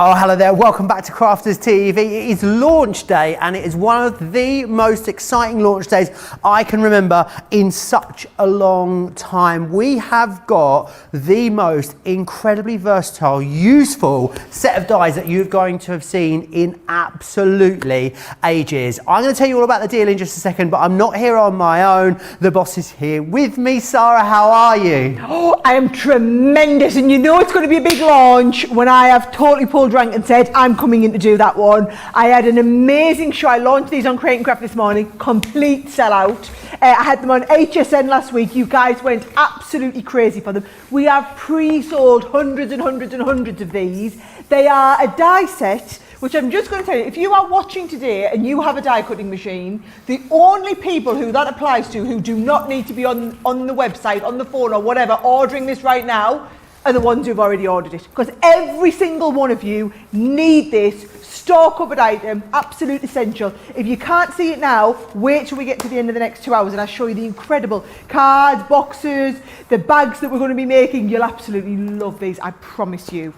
Oh, hello there. Welcome back to Crafters TV. It is launch day and it is one of the most exciting launch days I can remember in such a long time. We have got the most incredibly versatile, useful set of dies that you're going to have seen in absolutely ages. I'm going to tell you all about the deal in just a second, but I'm not here on my own. The boss is here with me. Sara, how are you? Oh, I am tremendous, and you know it's going to be a big launch when I have totally pulled rank and said I'm coming in to do that one. I had an amazing show. I launched these on Create and Craft this morning, complete sellout. I had them on HSN last week. You guys went absolutely crazy for them. We have pre-sold hundreds and hundreds and hundreds of these. They are a die set, which I'm just going to tell you, if you are watching today and you have a die cutting machine, the only people who that applies to who do not need to be on the website, on the phone or whatever, ordering this right now, are the ones who've already ordered it. Because every single one of you need this store cupboard item, absolute essential. If you can't see it now, wait till we get to the end of the next 2 hours and I'll show you the incredible cards, boxes, the bags that we're going to be making. You'll absolutely love these, I promise you.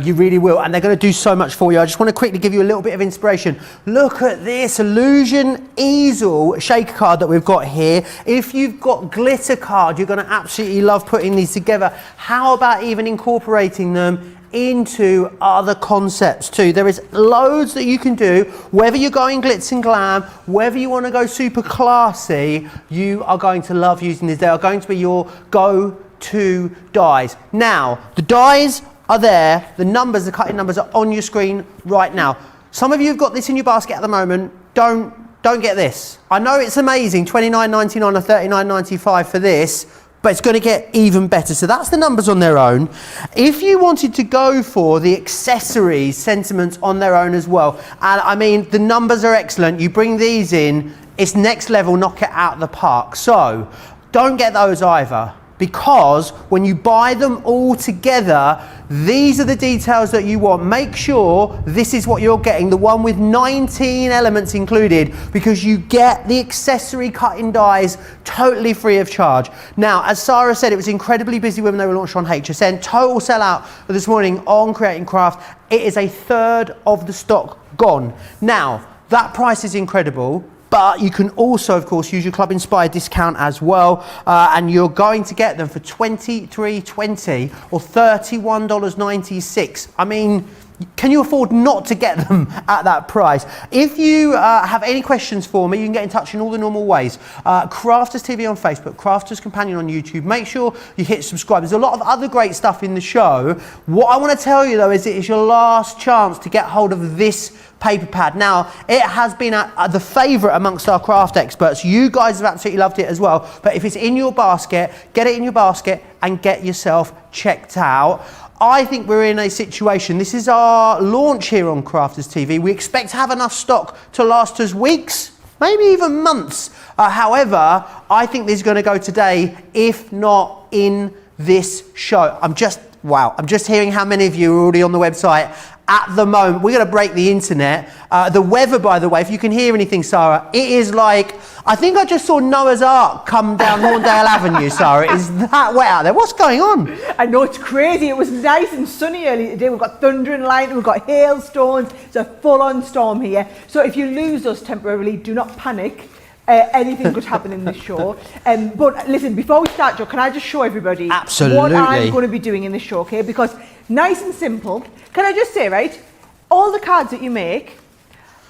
You really will, and they're going to do so much for you. I just want to quickly give you a little bit of inspiration. Look at this illusion easel shaker card that we've got here. If you've got glitter card, you're going to absolutely love putting these together. How about even incorporating them into other concepts too? There is loads that you can do, whether you're going glitz and glam, whether you want to go super classy, you are going to love using these. They are going to be your go-to dies. Now, the dies are there, the numbers, the cutting numbers are on your screen right now. Some of you have got this in your basket at the moment. Don't get this. I know it's amazing, $29.99 or $39.95 for this, but it's going to get even better. So that's the numbers on their own. If you wanted to go for the accessories sentiments on their own as well, and I mean, the numbers are excellent. You bring these in, it's next level, knock it out of the park. So don't get those either, because when you buy them all together, these are the details that you want. Make sure this is what you're getting, the one with 19 elements included, because you get the accessory cutting dies totally free of charge. Now, as Sara said, it was incredibly busy when they were launched on HSN. Total sellout this morning on Create and Craft. It is a third of the stock gone. Now, that price is incredible. But you can also, of course, use your Club Inspired discount as well, and you're going to get them for $23.20 or $31.96. I mean, can you afford not to get them at that price? If you have any questions for me, you can get in touch in all the normal ways. Crafters TV on Facebook, Crafters Companion on YouTube. Make sure you hit subscribe. There's a lot of other great stuff in the show. What I want to tell you though is it is your last chance to get hold of this paper pad. Now, it has been the favourite amongst our craft experts. You guys have absolutely loved it as well. But if it's in your basket, get it in your basket and get yourself checked out. I think we're in a situation, this is our launch here on Crafters TV. We expect to have enough stock to last us weeks, maybe even months. However, I think this is going to go today, if not in this show. I'm just hearing how many of you are already on the website at the moment. We're going to break the internet. The weather, by the way, if you can hear anything, Sara, it is like, I think I just saw Noah's Ark come down Horndale Avenue, Sara. It is that wet out there. What's going on? I know, it's crazy. It was nice and sunny earlier today. We've got thunder and lightning, we've got hailstones. It's a full-on storm here. So if you lose us temporarily, do not panic. Anything could happen in this show. But listen, before we start, Joe, can I just show everybody what I'm going to be doing in this show, okay? Because nice and simple. Can I just say, right, all the cards that you make,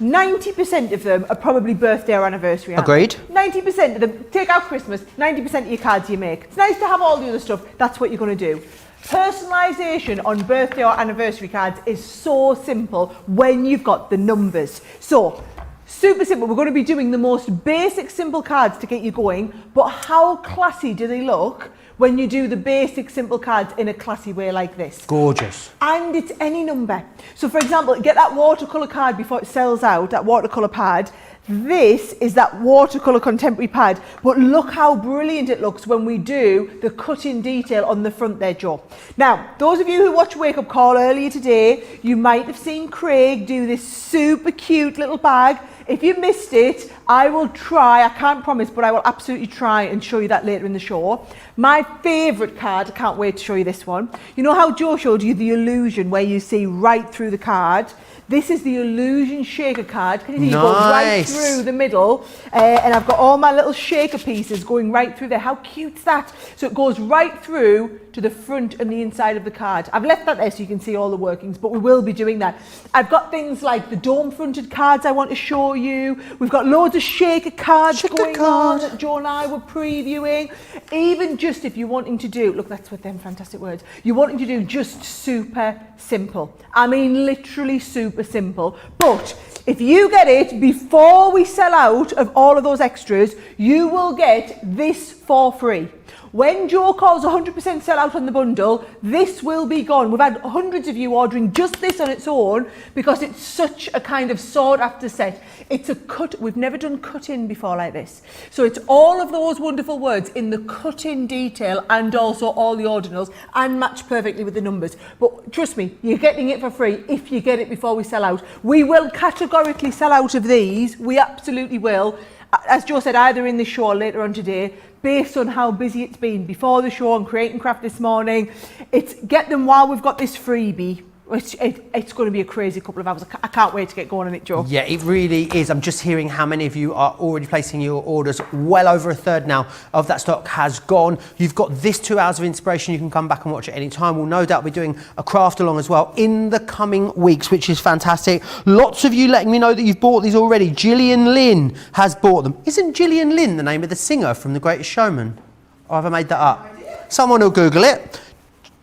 90% of them are probably birthday or anniversary. Agreed. 90% of them, take out Christmas, 90% of your cards you make. It's nice to have all the other stuff. That's what you're going to do. Personalisation on birthday or anniversary cards is so simple when you've got the numbers. So, super simple. We're going to be doing the most basic simple cards to get you going, but how classy do they look when you do the basic simple cards in a classy way like this? Gorgeous. And it's any number. So for example, get that watercolour card before it sells out, that watercolour pad. This is that watercolour contemporary pad, but look how brilliant it looks when we do the cut-in detail on the front there, Joe. Now, those of you who watched Wake Up Call earlier today, you might have seen Craig do this super cute little bag. If you missed it, I will try, I can't promise, but I will absolutely try and show you that later in the show. My favourite card, I can't wait to show you this one. You know how Joe showed you the illusion where you see right through the card? This is the illusion shaker card. Can you see? It goes right through the middle, and I've got all my little shaker pieces going right through there. How cute's that? So it goes right through to the front and the inside of the card. I've left that there so you can see all the workings, but we will be doing that. I've got things like the dome fronted cards I want to show you. We've got loads of shaker cards going on that Joe and I were previewing. Even just if you're wanting to do, look, that's what them fantastic words, you're wanting to do just super simple. I mean literally super simple. But if you get it before we sell out of all of those extras, you will get this for free. When Joe calls 100% sell out on the bundle, this will be gone. We've had hundreds of you ordering just this on its own because it's such a kind of sought after set. It's a cut, we've never done cut in before like this. So it's all of those wonderful words in the cut in detail and also all the ordinals and matched perfectly with the numbers. But trust me, you're getting it for free if you get it before we sell out. We will categorically sell out of these, we absolutely will. As Joe said, either in the show or later on today, based on how busy it's been before the show on Create and Craft this morning. It's get them while we've got this freebie. It's going to be a crazy couple of hours. I can't wait to get going on it, Joe. Yeah, it really is. I'm just hearing how many of you are already placing your orders. Well over a third now of that stock has gone. You've got this 2 hours of inspiration. You can come back and watch at any time. We'll no doubt be doing a craft along as well in the coming weeks, which is fantastic. Lots of you letting me know that you've bought these already. Gillian Lynn has bought them. Isn't Gillian Lynn the name of the singer from The Greatest Showman? Or have I made that up? Someone will Google it.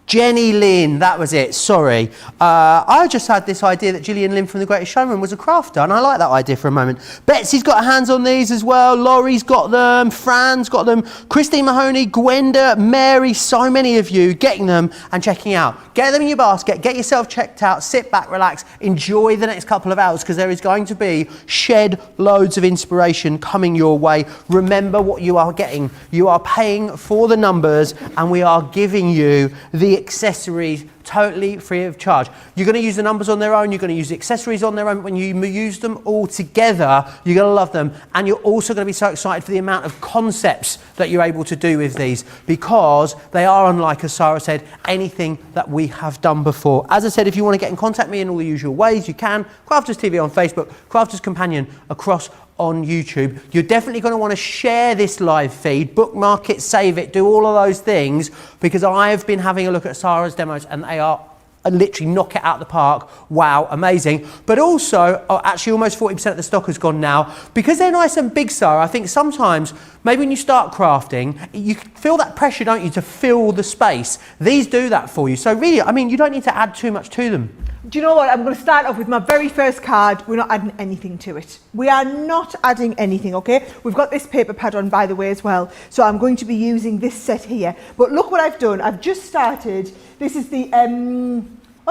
Jenny Lynn, that was it, sorry. I just had this idea that Gillian Lynn from The Greatest Showman was a crafter, and I like that idea for a moment. Betsy's got her hands on these as well, Laurie's got them, Fran's got them, Christine Mahoney, Gwenda, Mary, so many of you getting them and checking out. Get them in your basket, get yourself checked out, sit back, relax, enjoy the next couple of hours because there is going to be shed loads of inspiration coming your way. Remember what you are getting. You are paying for the numbers and we are giving you the accessories totally free of charge. You're going to use the numbers on their own, you're going to use the accessories on their own. When you use them all together, you're going to love them, and you're also going to be so excited for the amount of concepts that you're able to do with these because they are unlike, as Sarah said, anything that we have done before. As I said, if you want to get in contact with me in all the usual ways, you can. Crafters TV on Facebook, Crafters Companion across on YouTube. You're definitely going to want to share this live feed, bookmark it, save it, do all of those things because I have been having a look at Sarah's demos and they are literally knock it out of the park. Wow, amazing. But also, actually almost 40% of the stock has gone now. Because they're nice and big, Sarah, I think sometimes, maybe when you start crafting, you feel that pressure, don't you, to fill the space. These do that for you. So really, I mean, you don't need to add too much to them. Do you know what? I'm going to start off with my very first card. We're not adding anything to it. We are not adding anything, okay? We've got this paper pad on, by the way, as well. So I'm going to be using this set here. But look what I've done. I've just started. This is the,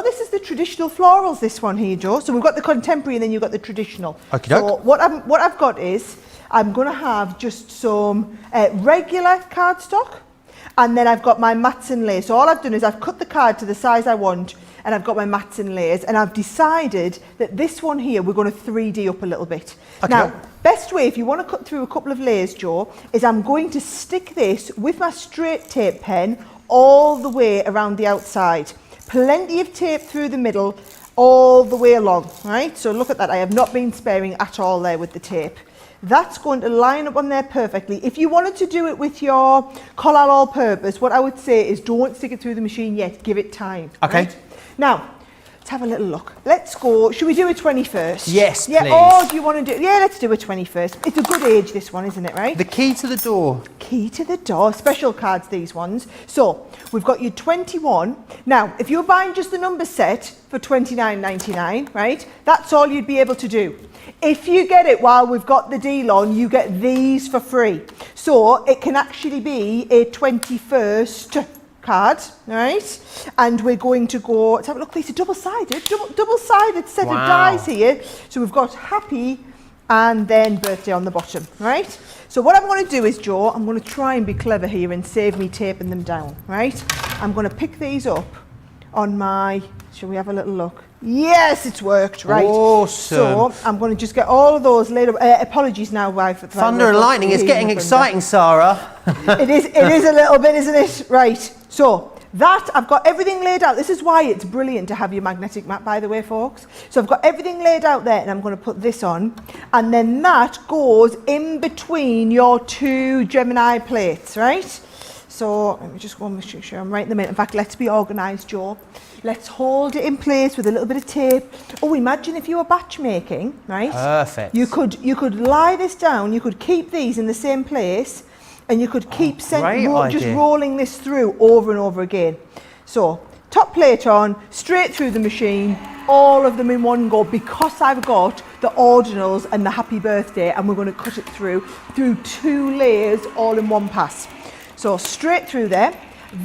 this is the traditional florals, this one here, Joe. So we've got the contemporary and then you've got the traditional. Okey So doke. what I've got is, I'm going to have just some regular cardstock. And then I've got my mats and layers. So all I've done is I've cut the card to the size I want and I've got my mats and layers and I've decided that this one here we're going to 3D up a little bit. Okay. Now, best way if you want to cut through a couple of layers, Joe, is I'm going to stick this with my straight tape pen all the way around the outside. Plenty of tape through the middle all the way along, right? So look at that, I have not been sparing at all there with the tape. That's going to line up on there perfectly. If you wanted to do it with your collal all-purpose, what I would say is don't stick it through the machine yet, give it time. Okay. Right? Now, let's have a little look. Let's go, should we do a 21st? Yes, yeah, please. or do you want to do, yeah, let's do a 21st. It's a good age, this one, isn't it, right? The key to the door. Key to the door, special cards, these ones. So, we've got your 21. Now, if you're buying just the number set for $29.99, right, that's all you'd be able to do. If you get it while we've got the deal on, you get these for free. So, it can actually be a 21st card, right? And we're going to go, let's have a look, these are double-sided set of dies here. So we've got happy and then birthday on the bottom, right? So what I'm going to do is, Joe, I'm going to try and be clever here and save me taping them down, right? I'm going to pick these up on my, shall we have a little look? Yes, it's worked, right? Awesome. So I'm going to just get all of those laid up. Apologies now, wife. Thunder and lightning, it's getting exciting, Sarah. It is a little bit, isn't it? Right, so that, I've got everything laid out. This is why it's brilliant to have your magnetic map, by the way, folks. So I've got everything laid out there, and I'm going to put this on, and then that goes in between your two Gemini plates, right? So let me just go and make sure I'm right in the middle. In fact, let's be organised, Joe. Let's hold it in place with a little bit of tape. Oh, imagine if you were batch making, right? Perfect. You could lie this down, you could keep these in the same place, and you could keep just rolling this through over and over again. So, top plate on, straight through the machine, all of them in one go, because I've got the ordinals and the happy birthday, and we're going to cut it through 2 layers all in one pass. So, straight through there.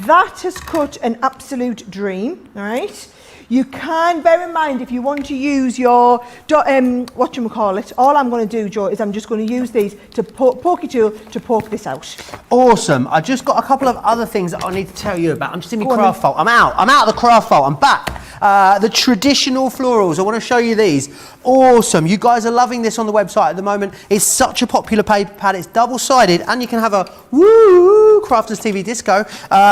That has cut an absolute dream, all right? You can bear in mind if you want to use your, whatchamacallit, all I'm going to do, Joe, is I'm just going to use these to pokey tool to poke this out. Awesome. I just got a couple of other things that I need to tell you about. I'm just in my craft vault. I'm out of the craft vault. I'm back. The traditional florals. I want to show you these. Awesome. You guys are loving this on the website at the moment. It's such a popular paper pad. It's double-sided, and you can have a woo Crafters TV disco.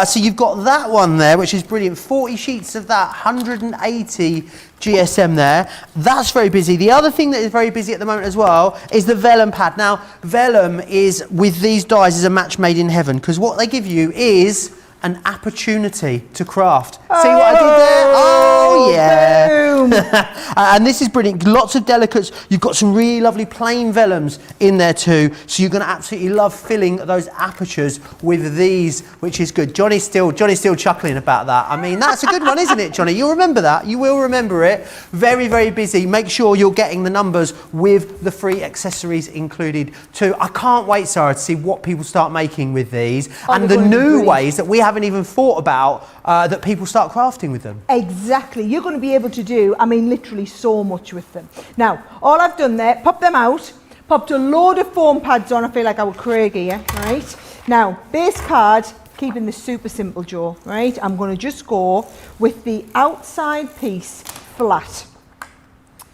So you've got that one there, which is brilliant. 40 sheets of that, 180 GSM there. That's very busy. The other thing that is very busy at the moment as well is the vellum pad. Now, vellum is, with these dies, is a match made in heaven, because what they give you is an opportunity to craft. See what I did there? Oh, yeah. And this is brilliant. Lots of delicates. You've got some really lovely plain vellums in there too. So you're going to absolutely love filling those apertures with these, which is good. Johnny's still chuckling about that. I mean, that's a good one, isn't it, Johnny? You'll remember that. You will remember it. Very, very busy. Make sure you're getting the numbers with the free accessories included too. I can't wait, Sarah, to see what people start making with these and the new ways that we haven't even thought about that people start crafting with them. Exactly. You're going to be able to do, I mean, literally so much with them. Now, all I've done there, popped them out, popped a load of foam pads on. I feel like I would Craig here, right? Now, base card, keeping this super simple, Joe, right? I'm going to just go with the outside piece flat.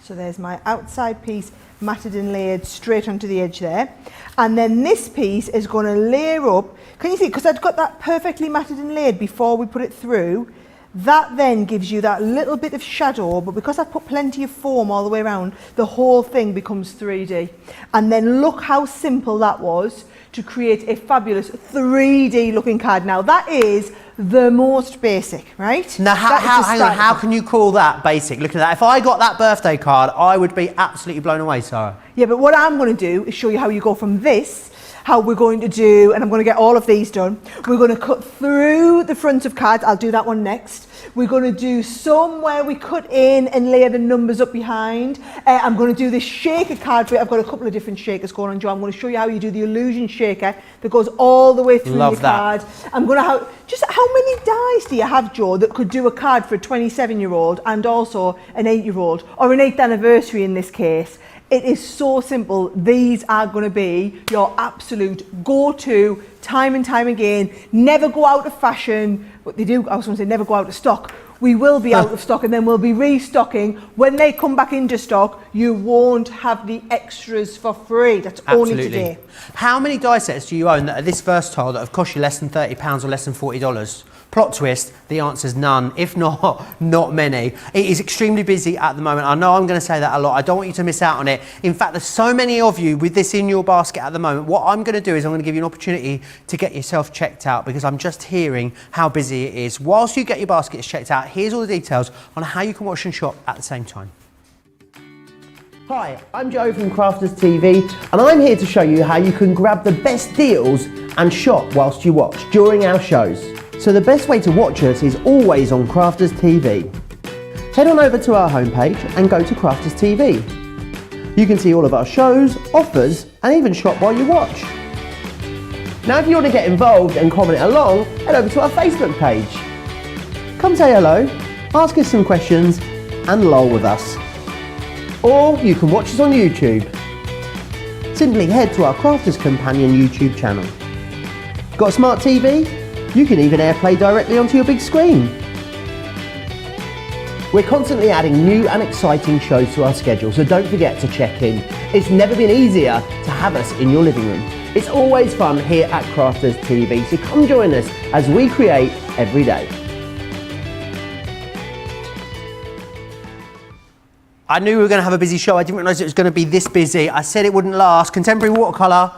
So there's my outside piece matted and layered straight onto the edge there. And then this piece is going to layer up. Can you see? Because I've got that perfectly matted and layered before we put it through. That then gives you that little bit of shadow, but because I've put plenty of foam all the way around, the whole thing becomes 3D. And then look how simple that was to create a fabulous 3D looking card. Now that is the most basic, right? Now how can you call that basic? Look at that. If I got that birthday card, I would be absolutely blown away, Sarah. Yeah, but what I'm going to do is show you how you go from this, how we're going to do, and I'm going to get all of these done. We're going to cut through the front of cards. I'll do that one next. We're going to do some where we cut in and layer the numbers up behind. I'm going to do this shaker card bit. I've got a couple of different shakers going on, Joe. I'm going to show you how you do the illusion shaker that goes all the way through your card. I'm going to have, just how many dies do you have, Joe, that could do a card for a 27-year-old and also an 8-year-old, or an 8th anniversary in this case? It is so simple. These are going to be your absolute go-to time and time again. Never go out of fashion, but they do, I was going to say never go out of stock. We will be out of stock and then we'll be restocking. When they come back into stock, you won't have the extras for free. That's only today. How many die sets do you own that are this versatile that have cost you less than £30 or less than $40? Plot twist, the answer's none, if not many. It is extremely busy at the moment. I know I'm going to say that a lot. I don't want you to miss out on it. In fact, there's so many of you with this in your basket at the moment. What I'm going to do is I'm going to give you an opportunity to get yourself checked out, because I'm just hearing how busy it is. Whilst you get your baskets checked out, here's all the details on how you can watch and shop at the same time. Hi, I'm Joe from Crafters TV, and I'm here to show you how you can grab the best deals and shop whilst you watch during our shows. So the best way to watch us is always on Crafters TV. Head on over to our homepage and go to Crafters TV. You can see all of our shows, offers, and even shop while you watch. Now if you want to get involved and comment along, head over to our Facebook page. Come say hello, ask us some questions, and lol with us. Or you can watch us on YouTube. simply head to our Crafters Companion YouTube channel. Got a smart TV? You can even AirPlay directly onto your big screen. We're constantly adding new and exciting shows to our schedule, so don't forget to check in. It's never been easier to have us in your living room. It's always fun here at Crafters TV, so come join us as we create every day. I knew we were going to have a busy show. I didn't realise it was going to be this busy. I said it wouldn't last. Contemporary watercolour,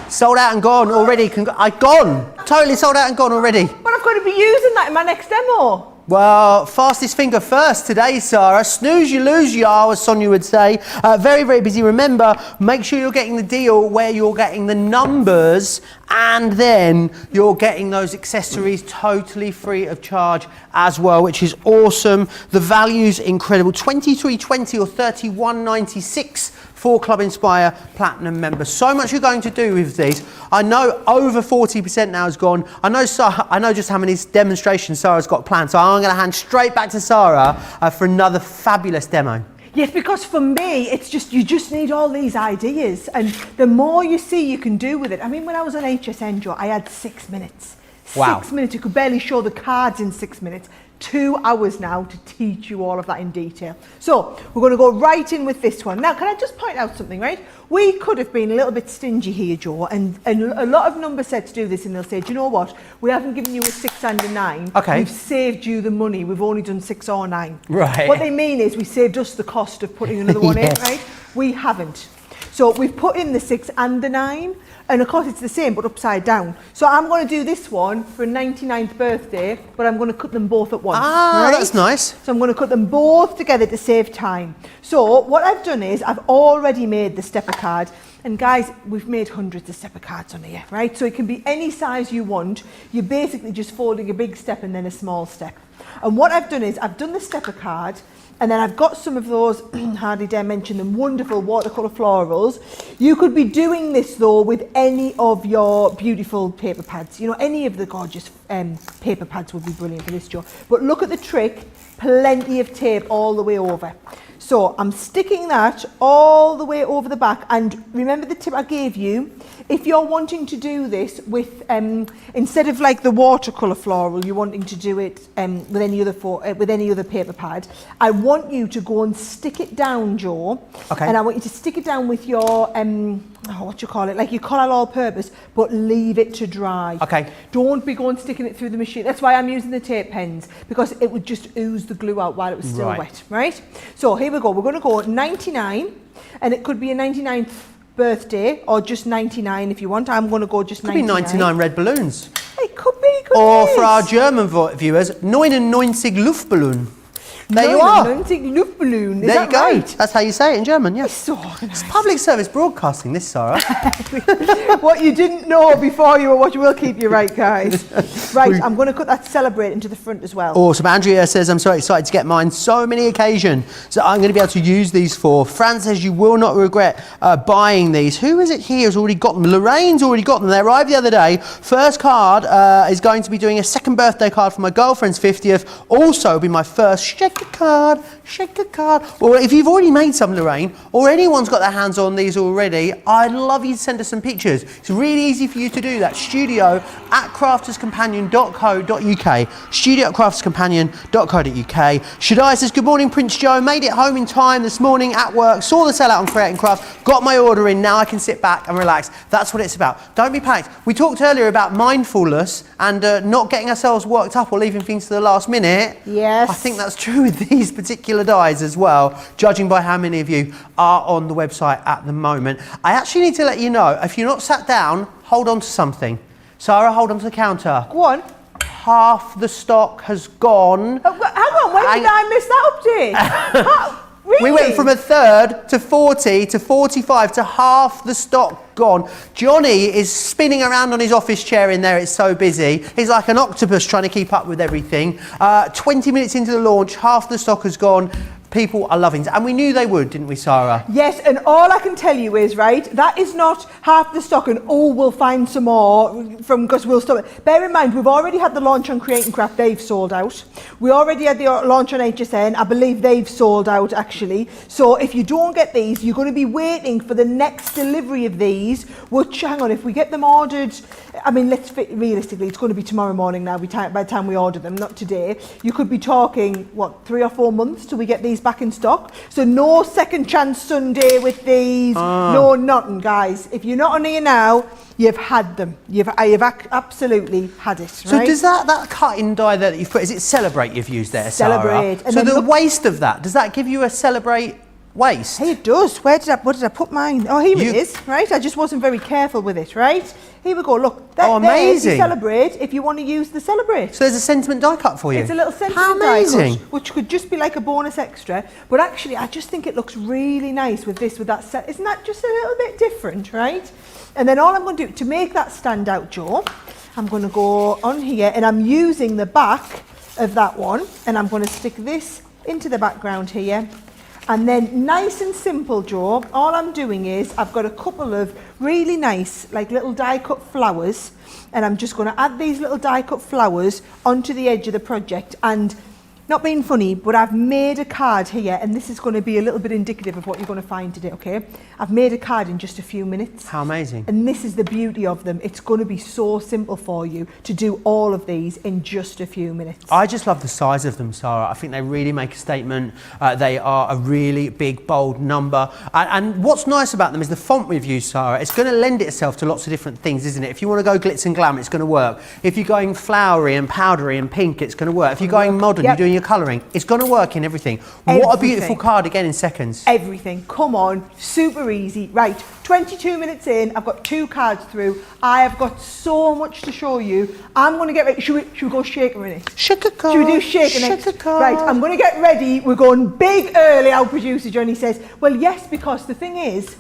sold out and gone already. Gone. Totally sold out and gone already. But I've got to be using that in my next demo. Well, fastest finger first today, Sarah. Snooze, you lose, y'all, as Sonia would say. Very, very busy. Remember, make sure you're getting the deal where you're getting the numbers and then you're getting those accessories totally free of charge as well, which is awesome. The value's incredible. $23.20 or $31.96 for Club Inspire Platinum members. So much you're going to do with these. I know over 40% now is gone. I know just how many demonstrations Sarah's got planned, so I'm going to hand straight back to Sarah for another fabulous demo. Yes, because for me, it's just, you just need all these ideas. And the more you see you can do with it. I mean, when I was on HSN, Joe, I had 6 minutes. Wow. 6 minutes, you could barely show the cards in 6 minutes. 2 hours now to teach you all of that in detail. So we're going to go right in with this one. Now, can I just point out something, right? We could have been a little bit stingy here, Joe, and a lot of number sets do this and they'll say, do you know what? We haven't given you a 6 and a 9. Okay. We've saved you the money. We've only done 6 or 9. Right. What they mean is we saved us the cost of putting another one Yes. in, right? We haven't. So we've put in the 6 and the 9. And of course it's the same but upside down. So I'm going to do this one for a 99th birthday, but I'm going to cut them both at once. Ah, right? that's nice. So I'm going to cut them both together to save time. So what I've done is I've already made the stepper card. And guys, we've made hundreds of stepper cards on here, right? So it can be any size you want. You're basically just folding a big step and then a small step. And what I've done is I've done the stepper card, and then I've got some of those, hardly dare mention them, wonderful watercolour florals. You could be doing this though with any of your beautiful paper pads. You know, any of the gorgeous paper pads would be brilliant for this, Joe. But look at the trick, plenty of tape all the way over. So I'm sticking that all the way over the back, and remember the tip I gave you? If you're wanting to do this with, instead of like the watercolour floral, you're wanting to do it with any other paper pad, I want you to go and stick it down, Joe. Okay. And I want you to stick it down with your, what you call it, like your colour all-purpose, but leave it to dry. Okay. Don't be going sticking it through the machine. That's why I'm using the tape pens, because it would just ooze the glue out while it was still wet, right? So here we go. We're going to go 99, and it could be a 99th birthday or just 99 if you want. I'm going to go just 99. Could be 99 red balloons. It could be. Or for our German viewers, 99 Luftballon. There you are. 99 Luftballon. Is There that you go. right? That's how you say it in German, yeah. It's so organised. It's public service broadcasting, this, Sarah. What you didn't know before you were what you will keep you right, guys. Right, I'm going to cut that celebrate into the front as well. Awesome. Andrea says, I'm so excited to get mine. So many occasions. So I'm going to be able to use these for. Fran says, you will not regret buying these. Who is it here who's already got them? Lorraine's already got them. They arrived the other day. First card is going to be doing a second birthday card for my girlfriend's 50th. Also be my first shaker card. Shaker card. Well, if you've already made some, Lorraine, or anyone's got their hands on these already, I'd love you to send us some pictures. It's really easy for you to do that. studio@crafterscompanion.co.uk. studio@crafterscompanion.co.uk. Shadai says, good morning, Prince Joe. Made it home in time this morning at work. Saw the sellout on Create and Craft. Got my order in. Now I can sit back and relax. That's what it's about. Don't be panicked. We talked earlier about mindfulness and not getting ourselves worked up or leaving things to the last minute. Yes. I think that's true with these particular dies as well, judging by how many of you are on the website at the moment. I actually need to let you know, if you're not sat down, hold on to something. Sarah, hold on to the counter. Go on. Half the stock has gone. Oh, hang on, when did I miss that update? Really? We went from a third to 40 to 45 to half the stock gone. Johnny is spinning around on his office chair in there. It's so busy. He's like an octopus trying to keep up with everything. 20 minutes into the launch, half the stock has gone. People are loving it. And we knew they would, didn't we, Sarah? Yes, and all I can tell you is, right, that is not half the stock and, oh, we'll find some more from, because we'll stop it. Bear in mind, we've already had the launch on Create and Craft, they've sold out. We already had the launch on HSN, I believe they've sold out actually. So if you don't get these, you're going to be waiting for the next delivery of these, which, hang on, if we get them ordered, I mean, realistically, it's going to be tomorrow morning now by the time we order them, not today. You could be talking, what, 3 or 4 months till we get these back in stock. So no second chance Sunday with these, no nothing, guys. If you're not on here now, you've had them. You've absolutely had it, right? So does that cutting die there that you've put, is it Celebrate you've used there, Celebrate. Sarah? So the waste of that, does that give you a Celebrate waste? Hey, it does. What did I put mine? Oh, here it is, right? I just wasn't very careful with it, right? Here we go, look. Amazing. Celebrate if you want to use the Celebrate. So there's a sentiment die cut for you? It's a little sentiment die cut, which could just be like a bonus extra. But actually, I just think it looks really nice with this, with that set. Isn't that just a little bit different, right? And then all I'm going to do, to make that stand out, Joe, I'm going to go on here and I'm using the back of that one and I'm going to stick this into the background here. And then nice and simple, Joe, all I'm doing is I've got a couple of really nice, like little die cut flowers, and I'm just going to add these little die cut flowers onto the edge of the project. And not being funny, but I've made a card here, and this is going to be a little bit indicative of what you're going to find today, okay? I've made a card in just a few minutes. How amazing. And this is the beauty of them. It's going to be so simple for you to do all of these in just a few minutes. I just love the size of them, Sarah. I think they really make a statement. They are a really big, bold number. And what's nice about them is the font we've used, Sarah. It's going to lend itself to lots of different things, isn't it? If you want to go glitz and glam, it's going to work. If you're going flowery and powdery and pink, it's going to work. If you're going modern, you're doing your colouring, it's going to work in everything. What a beautiful card again in seconds. Everything. Come on, super easy. Right, 22 minutes in, I've got 2 cards through. I have got so much to show you. I'm going to get ready. Should we go shaker next? Shaker card. Should we do shaker next? Right, I'm going to get ready. We're going big early. Our producer Johnny says, well, yes, because the thing is,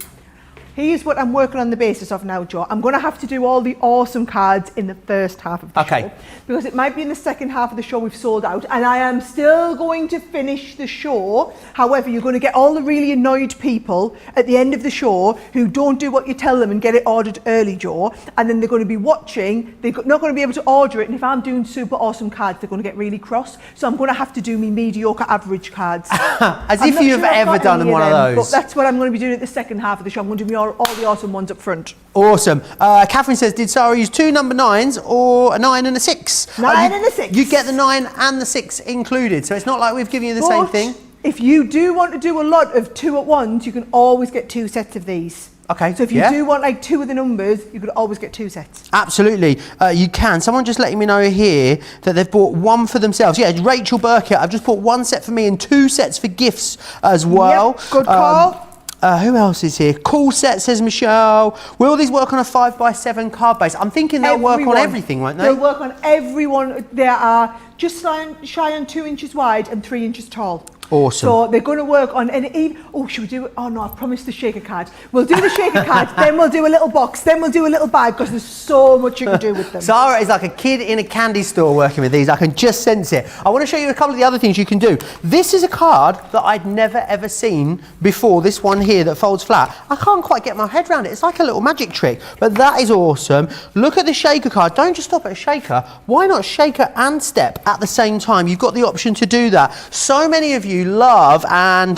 here's what I'm working on the basis of now, Joe. I'm going to have to do all the awesome cards in the first half of the show. Because it might be in the second half of the show we've sold out. And I am still going to finish the show. However, you're going to get all the really annoyed people at the end of the show who don't do what you tell them and get it ordered early, Joe. And then they're going to be watching. They're not going to be able to order it. And if I'm doing super awesome cards, they're going to get really cross. So I'm going to have to do me mediocre average cards. As if you've ever done one of those. But that's what I'm going to be doing at the second half of the show. I'm going to do all the awesome ones up front. Awesome. Catherine says, did Sarah use 2 number 9s or a 9 and a 6? 9 and a 6. You get the 9 and the 6 included, so it's not like we've given you the same thing. If you do want to do a lot of 2 at once, you can always get 2 sets of these. Okay. So if you do want like 2 of the numbers, you could always get 2 sets. Absolutely, you can. Someone just letting me know here that they've bought 1 for themselves. Yeah, Rachel Burkett, I've just bought 1 set for me and 2 sets for gifts as well. Yep, good call. Who else is here? Cool set, says Michelle. Will these work on a 5x7 card base? I'm thinking they'll work on everything, won't they? They'll work on everyone. They are just shy on 2 inches wide and 3 inches tall. Awesome. So they're going to work on, and even, oh, should we do it? Oh no, I promised the shaker card. We'll do the shaker cards, then we'll do a little box, then we'll do a little bag, because there's so much you can do with them. Sarah is like a kid in a candy store working with these. I can just sense it. I want to show you a couple of the other things you can do. This is a card that I'd never ever seen before, this one here that folds flat. I can't quite get my head around it. It's like a little magic trick, but that is awesome. Look at the shaker card. Don't just stop at a shaker. Why not shaker and step at the same time? You've got the option to do that. So many of you love and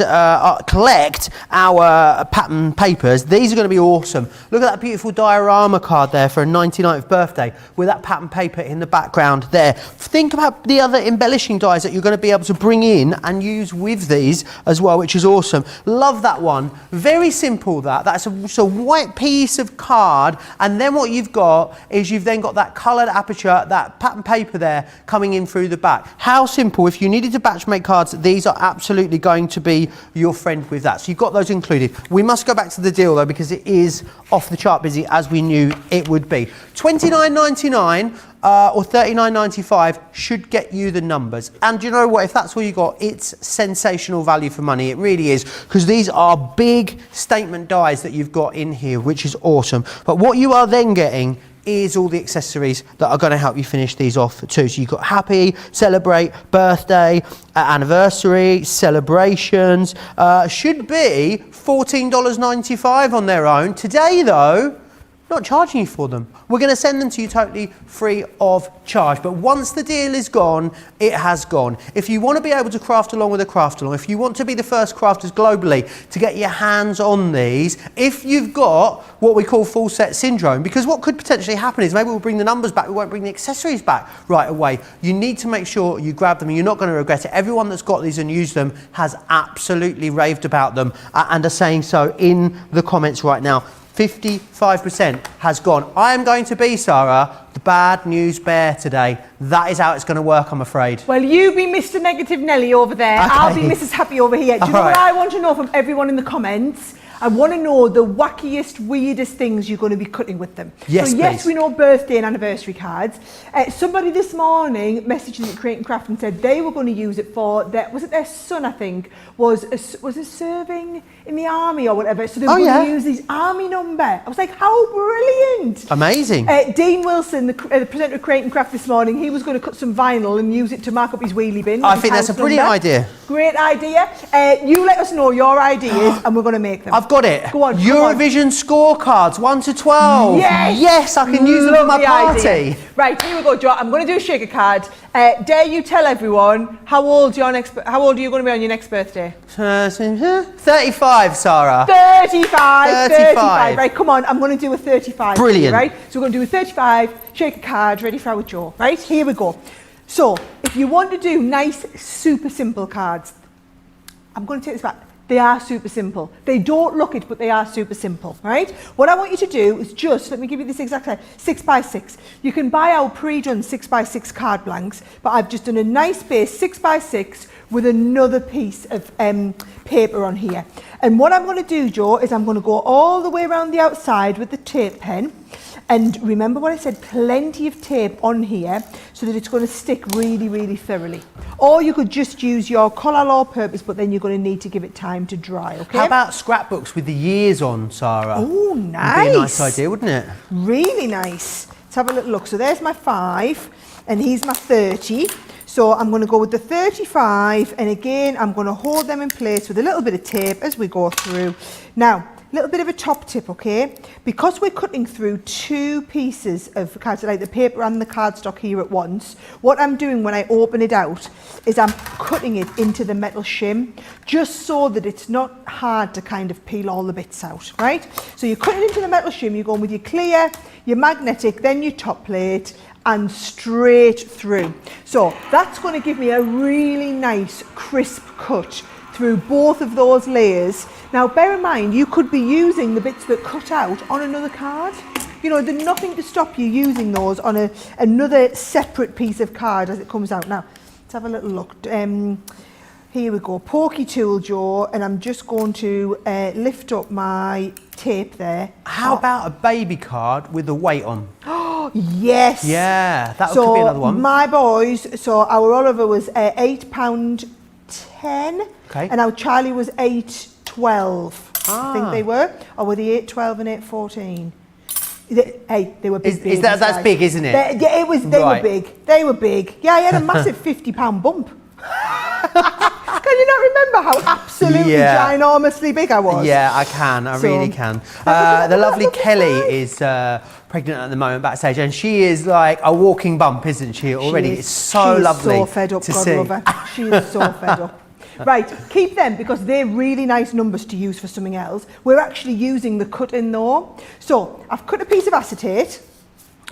collect our pattern papers. These are going to be awesome. Look at that beautiful diorama card there for a 99th birthday with that pattern paper in the background there. Think about the other embellishing dies that you're going to be able to bring in and use with these as well, which is awesome. Love that one. Very simple that. That's a white piece of card, and then what you've got is you've then got that coloured aperture, that pattern paper there coming in through the back. How simple. If you needed to batch make cards, these are absolutely going to be your friend with that. So you've got those included. We must go back to the deal though, because it is off the chart busy, as we knew it would be. $29.99 or $39.95 should get you the numbers. And you know what? If that's all you got, it's sensational value for money. It really is, because these are big statement dies that you've got in here, which is awesome. But what you are then getting is all the accessories that are going to help you finish these off too. So you've got happy, celebrate, birthday, anniversary, celebrations. Should be $14.95 on their own. Today though, not charging you for them. We're going to send them to you totally free of charge. But once the deal is gone, it has gone. If you want to be able to craft along with a craft along, if you want to be the first crafters globally to get your hands on these, if you've got what we call full set syndrome, because what could potentially happen is maybe we'll bring the numbers back, we won't bring the accessories back right away. You need to make sure you grab them and you're not going to regret it. Everyone that's got these and used them has absolutely raved about them and are saying so in the comments right now. 55% has gone. I am going to be, Sarah, the bad news bear today. That is how it's going to work, I'm afraid. Well, you be Mr. Negative Nelly over there. Okay. I'll be Mrs. Happy over here. Do you know what I want to know from everyone in the comments? I want to know the wackiest, weirdest things you're going to be cutting with them. Yes, so yes, please. we know birthday and anniversary cards. Somebody this morning messaged me at Create and Craft and said they were going to use it for their, was it their son, I think, was serving in the army or whatever. So they were going to use his army number. I was like, how brilliant. Amazing. Dean Wilson, the presenter of Create and Craft this morning, he was going to cut some vinyl and use it to mark up his wheelie bin. I think that's a brilliant idea. Great idea. You let us know your ideas and we're going to make them. I've got it. Go on. Eurovision scorecards, 1 to 12. Yes. Yes, I can use them for my party. Idea. Right, here we go, Joe. I'm going to do a shaker card. Dare you tell everyone how old are you going to be on your next birthday? 35, Sarah. 35. Right, come on. I'm going to do a 35. Brilliant. Right, so we're going to do a 35 shaker card, ready for our Joe. Right, here we go. So, if you want to do nice, super simple cards, I'm going to take this back. They are super simple. They don't look it, but they are super simple, right? What I want you to do is just, let me give you this exact size, 6 by 6. You can buy our pre-done 6 by 6 card blanks, but I've just done a nice base 6 by 6 with another piece of paper on here. And what I'm going to do, Joe, is I'm going to go all the way around the outside with the tape pen. And remember what I said, plenty of tape on here so that it's going to stick really, really thoroughly. Or you could just use your colour all purpose, but then you're going to need to give it time to dry, okay? How about scrapbooks with the years on, Sarah? Oh, nice. Would be a nice idea, wouldn't it? Really nice. Let's have a little look. So there's my 5 and here's my 30. So I'm going to go with the 35 and again, I'm going to hold them in place with a little bit of tape as we go through. Now, little bit of a top tip, okay? Because we're cutting through 2 pieces of cards, like the paper and the cardstock here at once, what I'm doing when I open it out is I'm cutting it into the metal shim, just so that it's not hard to kind of peel all the bits out, right? So you're cutting into the metal shim, you're going with your clear, your magnetic, then your top plate, and straight through. So that's going to give me a really nice crisp cut through both of those layers. Now bear in mind, you could be using the bits that cut out on another card. You know, there's nothing to stop you using those on another separate piece of card as it comes out. Now, let's have a little look. Here we go, pokey tool, Joe, and I'm just going to lift up my tape there. How about a baby card with the weight on? Oh, yes. Yeah, that could be another one. My boys, so our Oliver was £8.10, okay, and our Charlie was £8.12. I think they were, or were they 8.12 and 8.14? They were big. That's big, isn't it? Yeah, it was. They were big. They were big. Yeah, I had a massive £50 bump. Can you not remember how absolutely ginormously big I was? Yeah, I can. I really can. The lovely Kelly is pregnant at the moment backstage, and she is like a walking bump, isn't she? Already, it's so lovely. She is so fed up, God love her. She is so fed up. Right, keep them because they're really nice numbers to use for something else. We're actually using the cut in though. So I've cut a piece of acetate.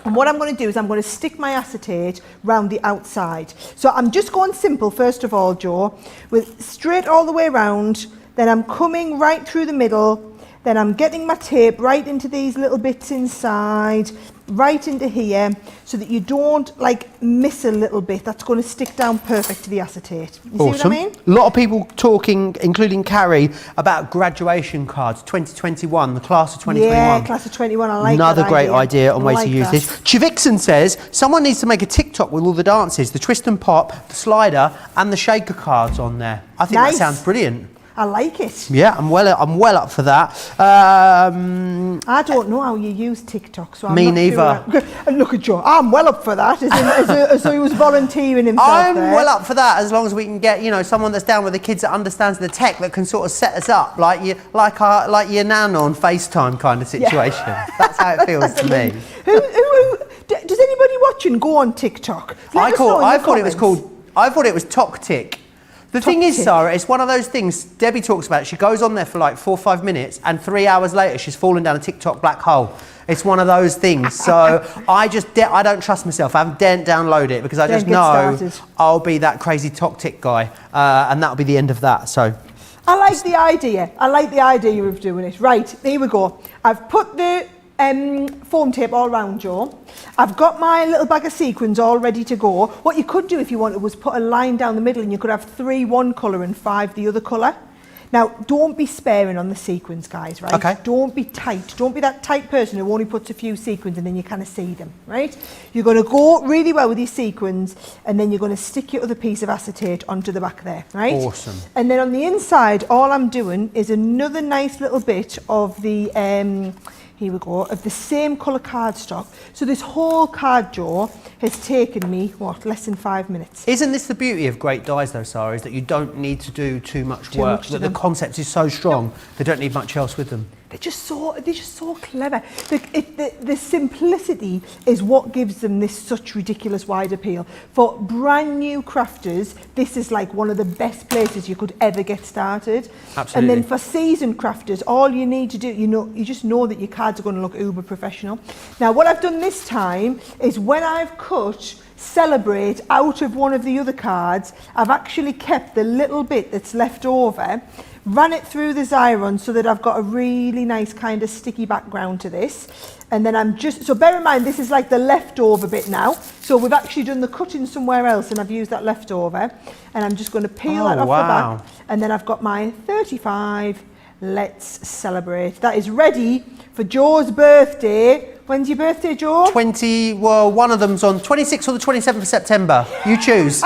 And what I'm going to do is I'm going to stick my acetate round the outside. So I'm just going simple, first of all, Joe, with straight all the way around. Then I'm coming right through the middle. Then I'm getting my tape right into these little bits inside, right into here, so that you don't like miss a little bit. That's going to stick down perfect to the acetate. You see what I mean? A lot of people talking, including Carrie, about graduation cards, 2021, the class of 2021. Yeah, class of 21, I like Another that great idea on way to use that. this. Chivixon says, someone needs to make a TikTok with all the dances, the twist and pop, the slider, and the shaker cards on there. I think that sounds brilliant. I like it. Yeah, I'm well up for that. I don't know how you use TikTok, so I'm Me not neither. Sure. And look at Joe. I'm well up for that. As though he was volunteering himself. I'm there. well up for that, as long as we can get, you know, someone that's down with the kids that understands the tech, that can sort of set us up like your nan on FaceTime kind of situation. Yeah. That's how it feels to me. Does anybody watching go on TikTok? I thought it was Toktik. The thing is, Sarah, it's one of those things Debbie talks about. She goes on there for like 4 or 5 minutes, and 3 hours later, she's fallen down a TikTok black hole. It's one of those things. So I don't trust myself. I daren't download it because I just know I'll be that crazy Toktik guy, and that'll be the end of that. So I like the idea. I like the idea of doing it. Right, here we go. I've put the foam tape all around, Joe. I've got my little bag of sequins all ready to go. What you could do if you wanted was put a line down the middle, and you could have 3 one colour and 5 the other colour. Now, don't be sparing on the sequins, guys, right? Okay. Don't be tight. Don't be that tight person who only puts a few sequins and then you kind of see them, right? You're going to go really well with these sequins, and then you're going to stick your other piece of acetate onto the back there, right? Awesome. And then on the inside, all I'm doing is another nice little bit of the here we go, of the same colour cardstock. So this whole card, Joe, has taken me, what, less than 5 minutes. Isn't this the beauty of great dies though, Sarah, is that you don't need to do too much work, that the concept is so strong, they don't need much else with them. They're just so clever. The simplicity is what gives them this such ridiculous wide appeal. For brand new crafters, this is like one of the best places you could ever get started. Absolutely. And then for seasoned crafters, all you need to do, you just know that your cards are going to look uber professional. Now, what I've done this time is when I've cut Celebrate out of one of the other cards, I've actually kept the little bit that's left over, ran it through the Xyron so that I've got a really nice kind of sticky background to this. And then so bear in mind, this is like the leftover bit now. So we've actually done the cutting somewhere else and I've used that leftover. And I'm just going to peel that off the back. And then I've got my 35, let's celebrate. That is ready for Joe's birthday. When's your birthday, Joe? One of them's on 26th or the 27th of September. You choose.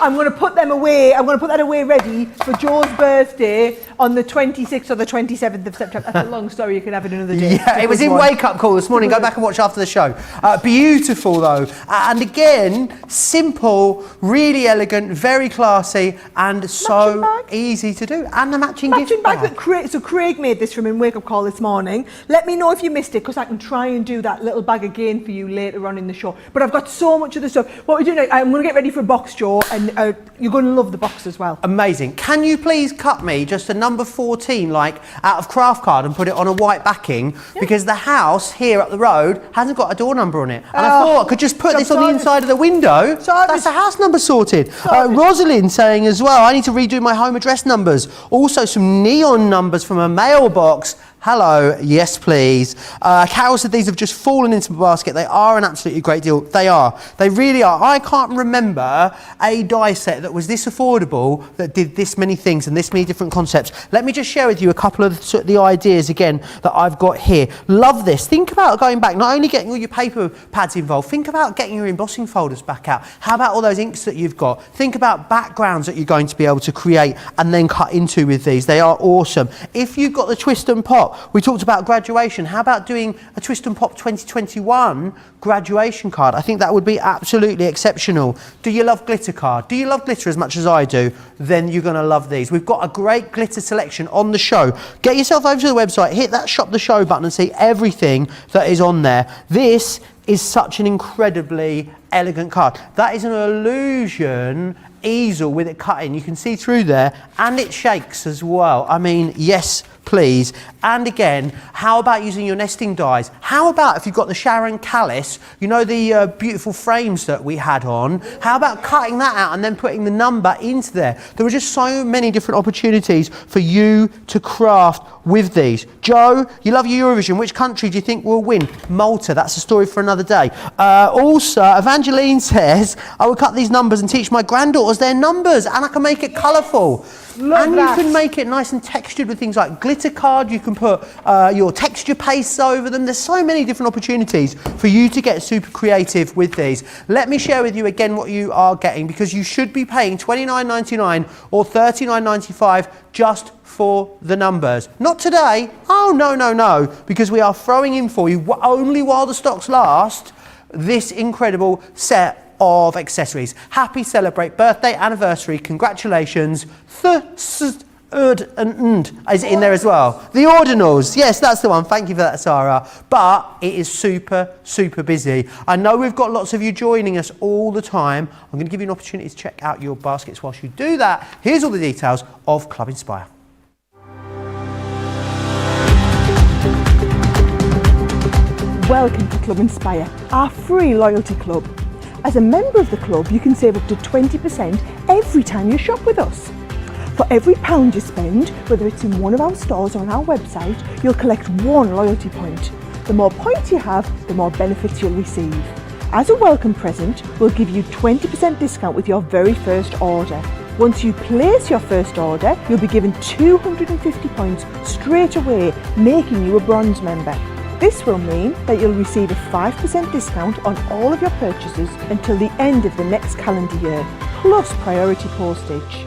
I'm going to put them away. I'm going to put that away ready for Joe's birthday on the 26th or the 27th of September. That's a long story. You can have it another day. Yeah, it was in Wake Up Call this morning. Go back and watch after the show. Beautiful, though. And again, simple, really elegant, very classy, and so easy to do. And the matching gift bag. So Craig made this from in Wake Up Call this morning. Let me know if you missed it, because I can try and do that little bag again for you later on in the show. But I've got so much of the stuff. What we're doing, I'm going to get ready for a box, Joe, and you're going to love the box as well. Amazing. Can you please cut me just a number 14, like out of craft card, and put it on a white backing? Yeah. Because the house here up the road hasn't got a door number on it. And I thought I could just put this on the inside of the window. That's a house number sorted. Rosalind saying as well, I need to redo my home address numbers. Also some neon numbers from a mailbox. Hello, yes please. Carol said these have just fallen into my basket. They are an absolutely great deal. They are. They really are. I can't remember a die set that was this affordable that did this many things and this many different concepts. Let me just share with you a couple of the ideas again that I've got here. Love this. Think about going back, not only getting all your paper pads involved, think about getting your embossing folders back out. How about all those inks that you've got? Think about backgrounds that you're going to be able to create and then cut into with these. They are awesome. If you've got the twist and pop, we talked about graduation. How about doing a Twist and Pop 2021 graduation card? I think that would be absolutely exceptional. Do you love glitter card? Do you love glitter as much as I do? Then you're going to love these. We've got a great glitter selection on the show. Get yourself over to the website, hit that shop the show button and see everything that is on there. This is such an incredibly elegant card. That is an illusion easel with it cut in. You can see through there, and it shakes as well. I mean, yes please. And again, how about using your nesting dies? How about if you've got the Sharon Callis, you know, the beautiful frames that we had on, how about cutting that out and then putting the number into there? There are just so many different opportunities for you to craft with these. Joe, you love your Eurovision. Which country do you think will win? Malta. That's a story for another day. Also, Evangeline says, I will cut these numbers and teach my granddaughters their numbers, and I can make it colourful. Love and that. You can make it nice and textured with things like glitter glitter card, you can put your texture pastes over them. There's so many different opportunities for you to get super creative with these. Let me share with you again what you are getting, because you should be paying $29.99 or $39.95 just for the numbers. Not today. Oh, no, because we are throwing in for you, only while the stocks last, this incredible set of accessories. Happy celebrate birthday, anniversary, congratulations. Is it in there as well? The ordinals. Yes, that's the one. Thank you for that, Sara. But it is super, super busy. I know we've got lots of you joining us all the time. I'm going to give you an opportunity to check out your baskets whilst you do that. Here's all the details of Club Inspire. Welcome to Club Inspire, our free loyalty club. As a member of the club, you can save up to 20% every time you shop with us. For every £1 you spend, whether it's in one of our stores or on our website, you'll collect 1 loyalty point. The more points you have, the more benefits you'll receive. As a welcome present, we'll give you 20% discount with your very first order. Once you place your first order, you'll be given 250 points straight away, making you a bronze member. This will mean that you'll receive a 5% discount on all of your purchases until the end of the next calendar year, plus priority postage.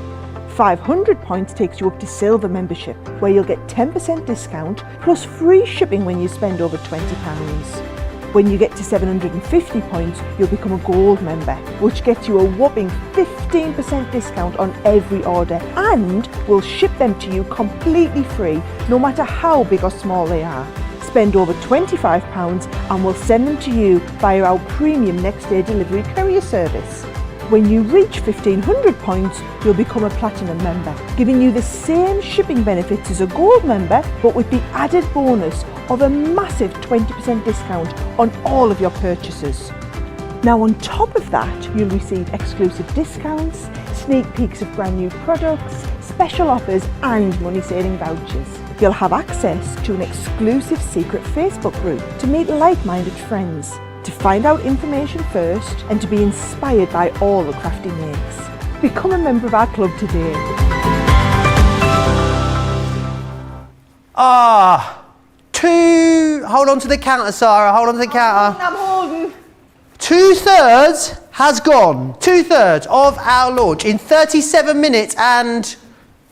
500 points takes you up to silver membership, where you'll get 10% discount plus free shipping when you spend over £20. When you get to 750 points, you'll become a gold member, which gets you a whopping 15% discount on every order, and we'll ship them to you completely free, no matter how big or small they are. Spend over £25 and we'll send them to you via our premium next day delivery courier service. When you reach 1500 points, you'll become a platinum member, giving you the same shipping benefits as a gold member, but with the added bonus of a massive 20% discount on all of your purchases. Now on top of that, you'll receive exclusive discounts, sneak peeks of brand new products, special offers and money saving vouchers. You'll have access to an exclusive secret Facebook group to meet like-minded friends, to find out information first and to be inspired by all the crafty makes. Become a member of our club today. Hold on to the counter, Sara, hold on to the counter. I'm holding. 2/3 has gone. 2/3 of our launch in 37 minutes and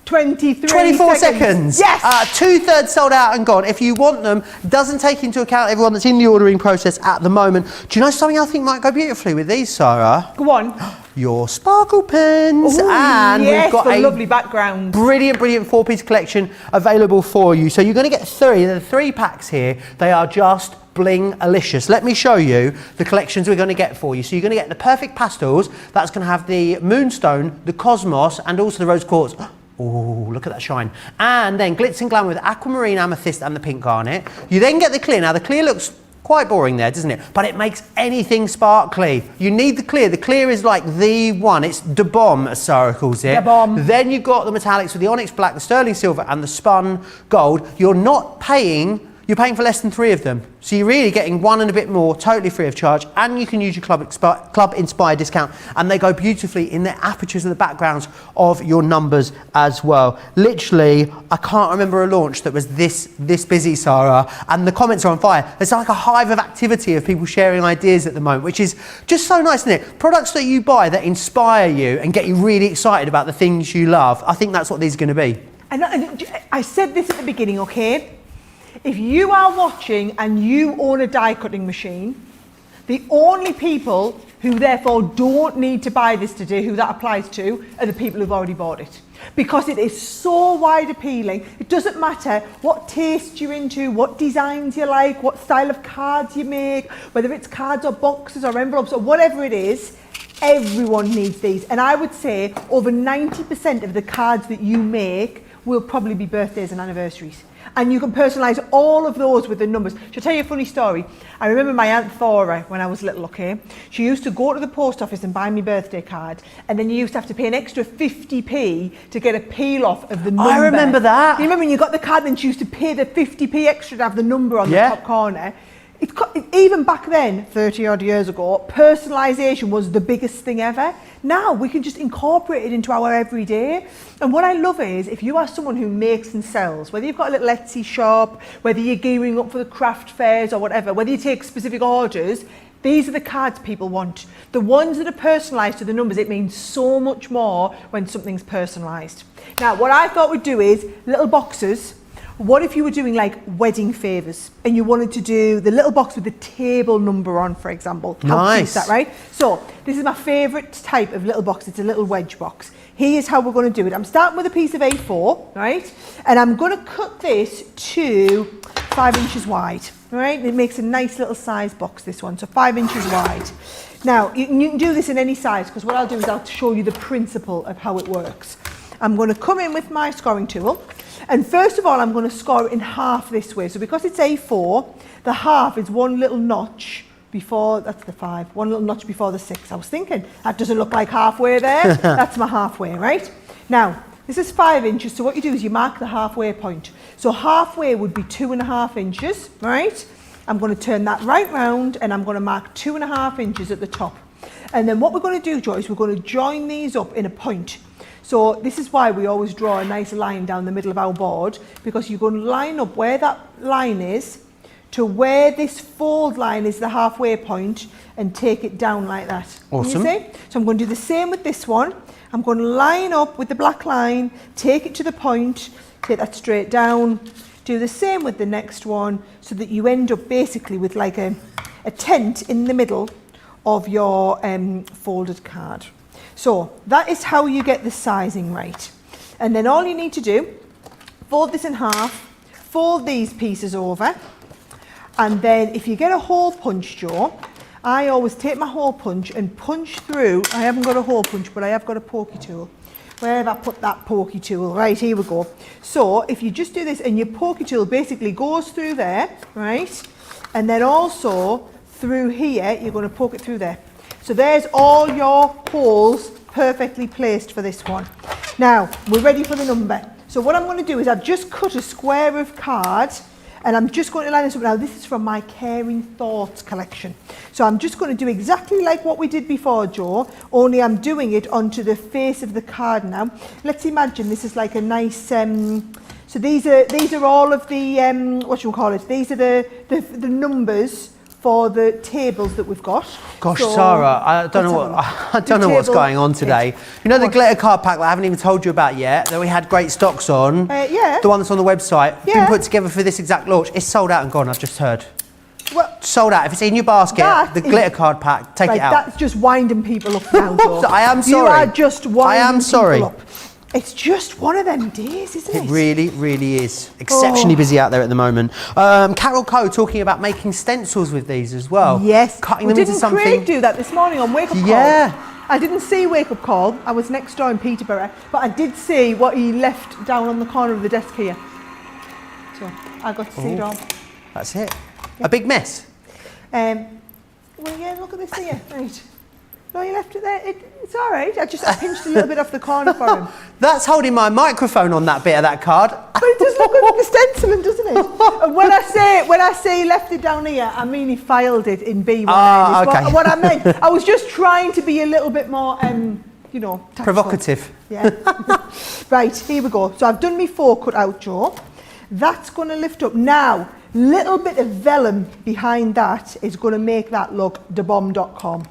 24 seconds. Yes! 2/3 sold out and gone. If you want them, doesn't take into account everyone that's in the ordering process at the moment. Do you know something I think might go beautifully with these, Sara? Go on. Your sparkle pens. Ooh, and yes, we've got a a lovely background. brilliant 4-piece collection available for you. So you're going to get 3. There are 3 packs here. They are just bling-alicious. Let me show you the collections we're going to get for you. So you're going to get the perfect pastels. That's going to have the moonstone, the cosmos, and also the rose quartz. Oh, look at that shine. And then glitz and glam with aquamarine, amethyst and the pink garnet. You then get the clear. Now the clear looks quite boring there, doesn't it? But it makes anything sparkly. You need the clear. The clear is like the one. It's the bomb, as Sara calls it. The bomb. Then you've got the metallics with the onyx black, the sterling silver and the spun gold. You're paying for less than 3 of them. So you're really getting 1 and a bit more, totally free of charge. And you can use your Club Inspire discount. And they go beautifully in the apertures and the backgrounds of your numbers as well. Literally, I can't remember a launch that was this busy, Sara. And the comments are on fire. There's like a hive of activity of people sharing ideas at the moment, which is just so nice, isn't it? Products that you buy that inspire you and get you really excited about the things you love. I think that's what these are going to be. And I said this at the beginning, okay? If you are watching and you own a die cutting machine, the only people who therefore don't need to buy this today, who that applies to, are the people who've already bought it. Because it is so wide appealing. It doesn't matter what taste you're into, what designs you like, what style of cards you make, whether it's cards or boxes or envelopes or whatever it is, everyone needs these. And I would say over 90% of the cards that you make will probably be birthdays and anniversaries. And you can personalise all of those with the numbers. Shall I tell you a funny story? I remember my Aunt Thora when I was little, okay? She used to go to the post office and buy me birthday card, and then you used to have to pay an extra 50p to get a peel off of the number. I remember that. You remember when you got the card, then she used to pay the 50p extra to have the number on the top corner? Even back then, 30 odd years ago, personalisation was the biggest thing ever. now we can just incorporate it into our everyday. And what I love is, if you are someone who makes and sells, whether you've got a little Etsy shop, whether you're gearing up for the craft fairs or whatever, whether you take specific orders, these are the cards people want. The ones that are personalised to the numbers. It means so much more when something's personalised. Now, what I thought we'd do is little boxes. What if you were doing like wedding favours and you wanted to do the little box with the table number on, for example? How cute is that, right? So this is my favourite type of little box. It's a little wedge box. Here's how we're going to do it. I'm starting with a piece of A4, right? And I'm going to cut this to 5 inches wide, right? It makes a nice little size box, this one, so 5 inches wide. Now, you can do this in any size, because what I'll do is I'll show you the principle of how it works. I'm going to come in with my scoring tool. And first of all, I'm going to score it in half this way. So because it's A4, the half is one little notch before, that's the 5, one little notch before the 6. I was thinking, that doesn't look like halfway there. That's my halfway, right? Now, this is 5 inches, so what you do is you mark the halfway point. So halfway would be 2.5 inches, right? I'm going to turn that right round and I'm going to mark 2.5 inches at the top. And then what we're going to do, Joyce, we're going to join these up in a point. So this is why we always draw a nice line down the middle of our board, because you're going to line up where that line is to where this fold line is, the halfway point, and take it down like that. Awesome. Can you see? So I'm going to do the same with this one. I'm going to line up with the black line, take it to the point, take that straight down, do the same with the next one, so that you end up basically with like a tent in the middle of your folded card. So that is how you get the sizing right. And then all you need to do, fold this in half, fold these pieces over, and then if you get a hole punch, Joe, I always take my hole punch and punch through. I haven't got a hole punch, but I have got a pokey tool. Where have I put that pokey tool? Right, here we go. So if you just do this, and your pokey tool basically goes through there, right? And then also through here, you're going to poke it through there. So there's all your holes perfectly placed for this one. Now, we're ready for the number. So what I'm going to do is I've just cut a square of card, and I'm just going to line this up. Now, this is from my Caring Thoughts collection. So I'm just going to do exactly like what we did before, Joe, only I'm doing it onto the face of the card now. Let's imagine this is like a nice, so these are all of the, what should we call it? These are the numbers for the tables that we've got. Gosh, so, Sarah, I don't know what's going on today. You know the glitter card pack that I haven't even told you about yet, that we had great stocks on? Yeah. The one that's on the website, Yeah. been put together for this exact launch. It's sold out and gone, I've just heard. Well, Sold out. If it's in your basket, the glitter card pack, take it out. That's just winding people up now, Joe. I am sorry. You are just winding people up. sorry. It's just one of them days, isn't it? It really, really is. Exceptionally busy out there at the moment. Carol Coe talking about making stencils with these as well. Yes. Cutting them into something. Didn't Craig do that this morning on Wake Up Call? Yeah. I didn't see Wake Up Call. I was next door in Peterborough. But I did see what he left down on the corner of the desk here. So I got to see it all. That's it. A big mess. Well, yeah, look at this here. Right. No, you left it there. It's all right. I pinched a little bit off the corner for him. That's holding my microphone on that bit of that card. But it does look good with the stenciling, doesn't it? And when I say he left it down here, I mean he filed it in B1. Okay. What I meant. I was just trying to be a little bit more, tactful. Provocative. Yeah. Right, here we go. So I've done me 4 cut out, Joe. That's going to lift up. Now, little bit of vellum behind that is going to make that look debomb.com.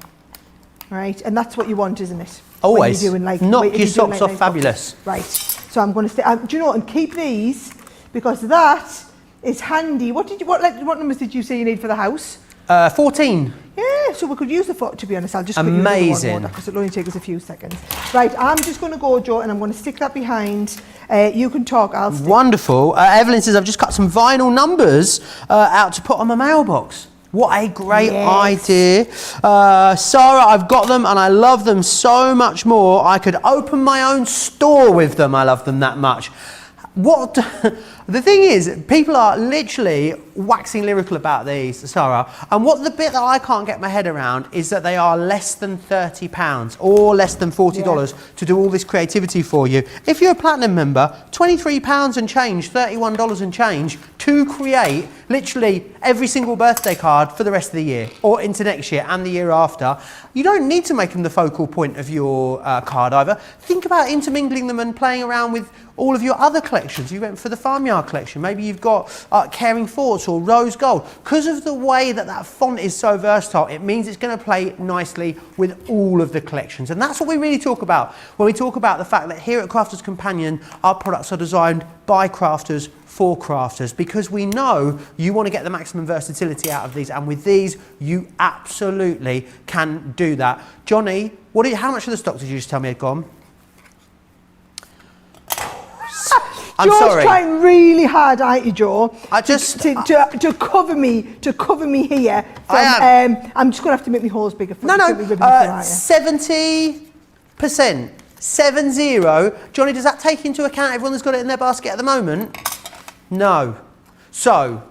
Right, and that's what you want, isn't it? Always. When you're doing, knock your socks off, fabulous. Boxes. Right, so I'm going to stay. Do you know what? And keep these, because that is handy. What numbers did you say you need for the house? 14. Yeah, so we could use the foot. To be honest, I'll just amazing, because it'll only take us a few seconds. Right, I'm just going to go, Joe, and I'm going to stick that behind. You can talk. I'll stick. Wonderful. Evelyn says I've just cut some vinyl numbers out to put on my mailbox. What a great idea. Sarah, I've got them and I love them so much more. I could open my own store with them. I love them that much. What? The thing is, people are literally waxing lyrical about these, Sarah. And what the bit that I can't get my head around is that they are less than £30 or less than $40 to do all this creativity for you. If you're a platinum member, £23 and change, $31 and change to create literally every single birthday card for the rest of the year or into next year and the year after. You don't need to make them the focal point of your card either. Think about intermingling them and playing around with all of your other collections. You went for the farmyard collection. Maybe you've got Caring Thoughts or Rose Gold. Because of the way that that font is so versatile, it means it's going to play nicely with all of the collections. And that's what we really talk about when we talk about the fact that here at Crafters Companion, our products are designed by crafters for crafters, because we know you want to get the maximum versatility out of these, and with these you absolutely can do that. Johnny, how much of the stock did you just tell me had gone? I'm Joe's sorry. trying really hard, aren't you, Joe? To cover me here. From, I am. I'm just going to have to make my holes bigger. For 70%. 70. Johnny, does that take into account everyone that's got it in their basket at the moment? No. So,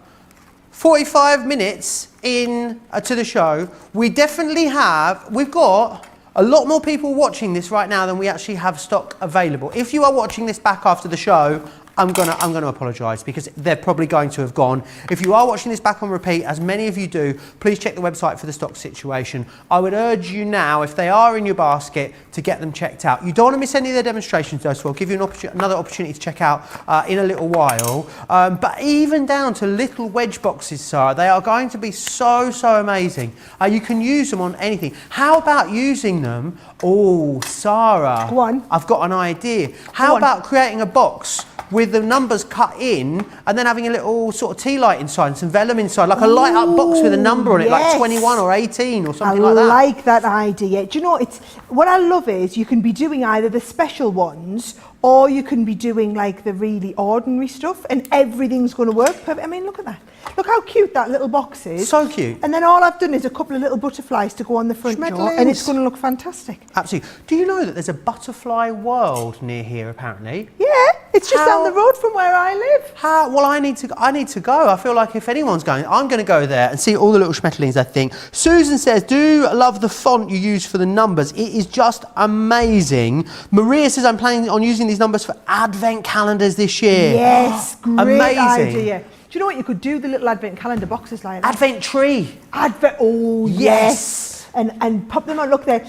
45 minutes in to the show, we've got a lot more people watching this right now than we actually have stock available. If you are watching this back after the show, I'm gonna apologise, because they're probably going to have gone. If you are watching this back on repeat, as many of you do, please check the website for the stock situation. I would urge you now, if they are in your basket, to get them checked out. You don't want to miss any of their demonstrations though, so I'll give you another opportunity to check out in a little while. But even down to little wedge boxes, Sarah, they are going to be so amazing. You can use them on anything. How about using them? Oh, Sarah. Go on. I've got an idea. How about creating a box with the numbers cut in and then having a little sort of tea light inside and some vellum inside, like a light up box with a number on it, like 21 or 18 or something like that. I like that idea. Do you know, what I love is you can be doing either the special ones or you can be doing like the really ordinary stuff, and everything's going to work perfect. I mean, look at that. Look how cute that little box is. So cute. And then all I've done is a couple of little butterflies to go on the front door, and it's going to look fantastic. Absolutely. Do you know that there's a butterfly world near here, apparently? Yeah, it's just down the road from where I live. Well, I need to go. I feel like if anyone's going, I'm going to go there and see all the little schmetterlings, I think. Susan says, do love the font you use for the numbers. It is just amazing. Maria says, I'm planning on using these numbers for advent calendars this year. Yes, great amazing idea. Do you know what? You could do the little advent calendar boxes like that. Advent tree. Oh, yes. And pop them on. Look there.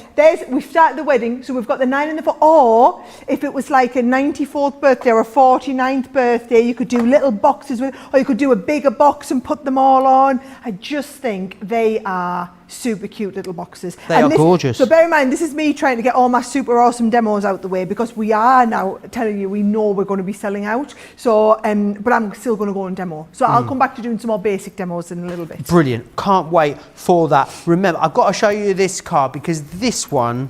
We've started the wedding, so we've got the 9 and the 4. Or if it was like a 94th birthday or a 49th birthday, you could do little boxes with, or you could do a bigger box and put them all on. I just think they are super cute little boxes. They are gorgeous. So bear in mind, this is me trying to get all my super awesome demos out the way, because we are now telling you we know we're going to be selling out. So, but I'm still going to go on demo. So I'll come back to doing some more basic demos in a little bit. Brilliant. Can't wait for that. Remember, I've got to show you this card, because this one,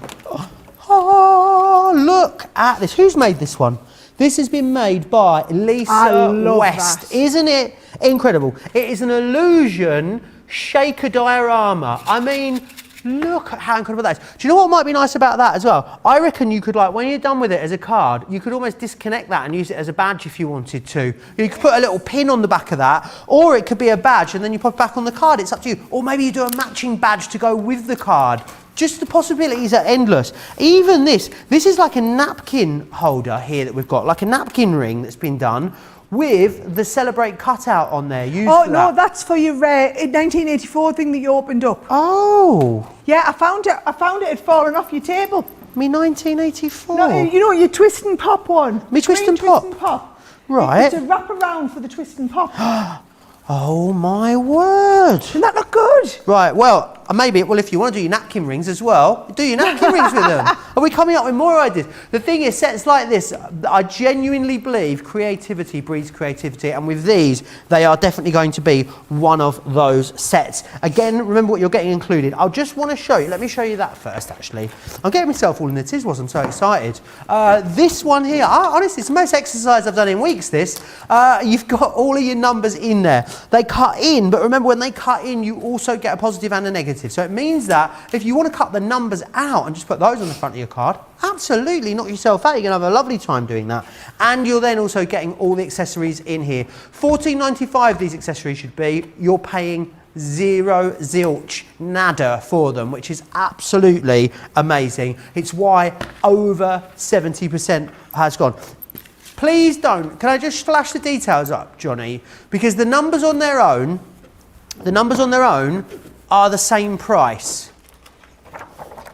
look at this. Who's made this one? This has been made by Lisa West. That. Isn't it incredible? It is an illusion shaker diorama. I mean, look at how incredible that is. Do you know what might be nice about that as well? I reckon you could, like, when you're done with it as a card, you could almost disconnect that and use it as a badge if you wanted to. You could put a little pin on the back of that, or it could be a badge and then you pop it back on the card. It's up to you. Or maybe you do a matching badge to go with the card. Just the possibilities are endless. Even this is like a napkin holder here that we've got, like a napkin ring that's been done with the Celebrate cutout on there. No, that's for your 1984 thing that you opened up. Oh. Yeah, I found it had fallen off your table. Me 1984. No, you know, your twist and pop one. Me twist and pop. Twist and pop. Right. It's a wrap around for the twist and pop. Oh my word. Doesn't that look good? Right, well, if you want to do your napkin rings as well, do your napkin rings with them. Are we coming up with more ideas? The thing is, sets like this, I genuinely believe creativity breeds creativity, and with these, they are definitely going to be one of those sets. Again, remember what you're getting included. I'll just want to show you, let me show you that first, actually. I'm getting myself all in the tizzles, I'm so excited. This one here, honestly, it's the most exercise I've done in weeks, this. You've got all of your numbers in there. They cut in, but remember when they cut in, you also get a positive and a negative. So it means that if you want to cut the numbers out and just put those on the front of your card, absolutely knock yourself out. You're going to have a lovely time doing that. And you're then also getting all the accessories in here. $14.95 these accessories should be. You're paying zero zilch nada for them, which is absolutely amazing. It's why over 70% has gone. Please don't, can I just flash the details up, Johnny? Because the numbers on their own are the same price.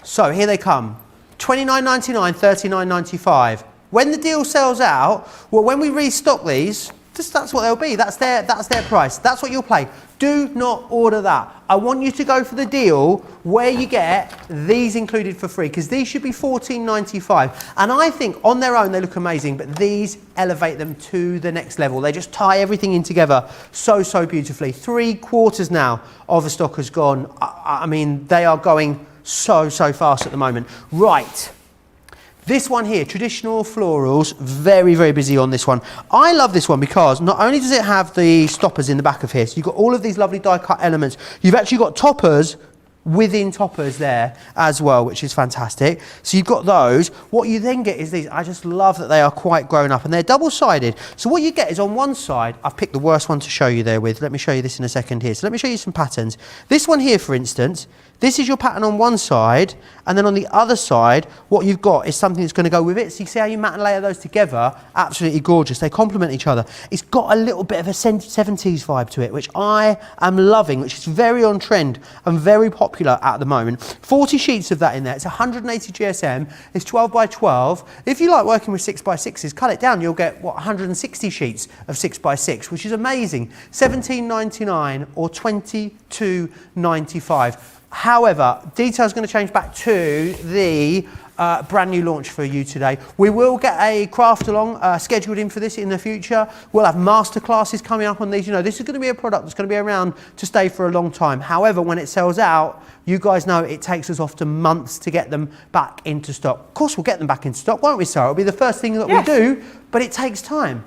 So here they come, $29.99, $39.95. When the deal sells out, well, when we restock these, that's what they'll be. That's their price. That's what you'll pay. Do not order that. I want you to go for the deal where you get these included for free, because these should be $14.95. And I think on their own they look amazing, but these elevate them to the next level. They just tie everything in together so, so beautifully. 3/4 now of the stock has gone. I mean, they are going so, so fast at the moment. Right. This one here, traditional florals, very, very busy on this one. I love this one because not only does it have the stoppers in the back of here, so you've got all of these lovely die cut elements, you've actually got toppers within toppers there as well, which is fantastic. So you've got those. What you then get is these. I just love that they are quite grown up and they're double-sided. So what you get is on one side, I've picked the worst one to show you there with. Let me show you this in a second here. So let me show you some patterns. This one here, for instance, this is your pattern on one side, and then on the other side, what you've got is something that's going to go with it. So you see how you mat and layer those together? Absolutely gorgeous. They complement each other. It's got a little bit of a 70s vibe to it, which I am loving, which is very on trend and very popular at the moment. 40 sheets of that in there. It's 180 GSM. It's 12 by 12. If you like working with 6 by 6s, cut it down. You'll get, what, 160 sheets of 6 by 6, which is amazing. $17.99 or $22.95. However, details going to change back to the brand new launch for you today. We will get a craft along scheduled in for this in the future. We'll have masterclasses coming up on these. You know, this is going to be a product that's going to be around to stay for a long time. However, when it sells out, you guys know it takes us often months to get them back into stock. Of course, we'll get them back into stock, won't we, Sarah? It'll be the first thing that we do, but it takes time.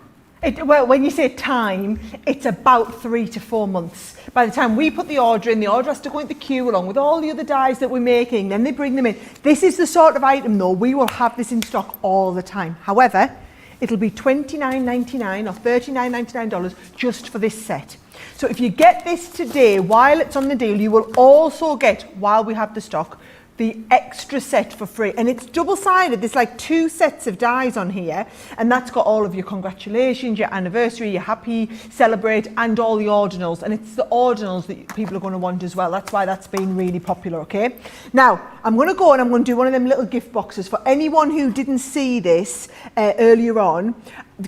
Well, when you say time, it's about 3 to 4 months. By the time we put the order in, the order has to go into the queue along with all the other dies that we're making, then they bring them in. This is the sort of item, though, we will have this in stock all the time. However, it'll be $29.99 or $39.99 just for this set. So if you get this today while it's on the deal, you will also get, while we have the stock, the extra set for free, and it's double-sided. There's like 2 sets of dies on here, and that's got all of your congratulations, your anniversary, your happy, celebrate, and all the ordinals. And it's the ordinals that people are going to want as well. That's why that's been really popular. Okay, now I'm going to go and I'm going to do one of them little gift boxes for anyone who didn't see this earlier on.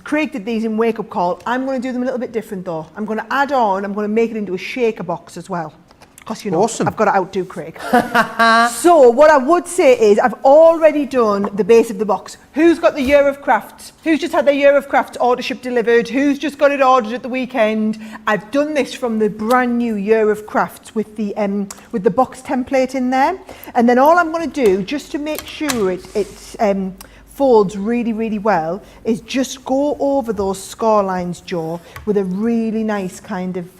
Craig did these in Wake Up Call. I'm going to do them a little bit different though. I'm going to add on, I'm going to make it into a shaker box as well. Because, you know, awesome. I've got to outdo Craig. So what I would say is I've already done the base of the box. Who's got the Year of Crafts? Who's just had their Year of Crafts order ship delivered? Who's just got it ordered at the weekend? I've done this from the brand new Year of Crafts with the box template in there. And then all I'm going to do, just to make sure it folds really, really well, is just go over those score lines, Joe, with a really nice kind of...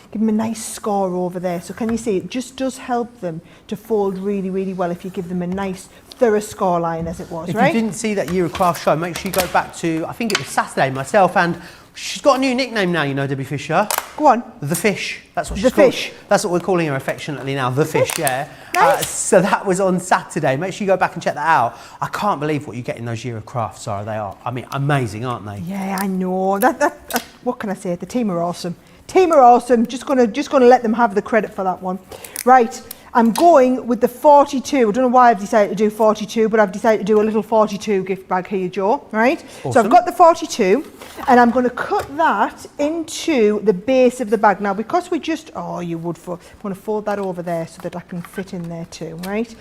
give them a nice score over there. So can you see, it just does help them to fold really, really well if you give them a nice thorough score line, as it was, right? If you didn't see that Year of Craft show, make sure you go back to, I think it was Saturday, myself, and she's got a new nickname now, you know, Debbie Fisher. Go on. The Fish. That's what she's called. The Fish. That's what we're calling her affectionately now, The Fish, yeah. Nice. So that was on Saturday. Make sure you go back and check that out. I can't believe what you get in those Year of Crafts, Sarah. They are, I mean, amazing, aren't they? Yeah, I know. What can I say? The team are awesome. Team are awesome. Just gonna let them have the credit for that one. Right, I'm going with the 42. I don't know why I've decided to do 42, but I've decided to do a little 42 gift bag here, Joe, right? Awesome. So I've got the 42, and I'm going to cut that into the base of the bag. Now, because we just, I'm going to fold that over there so that I can fit in there too, right?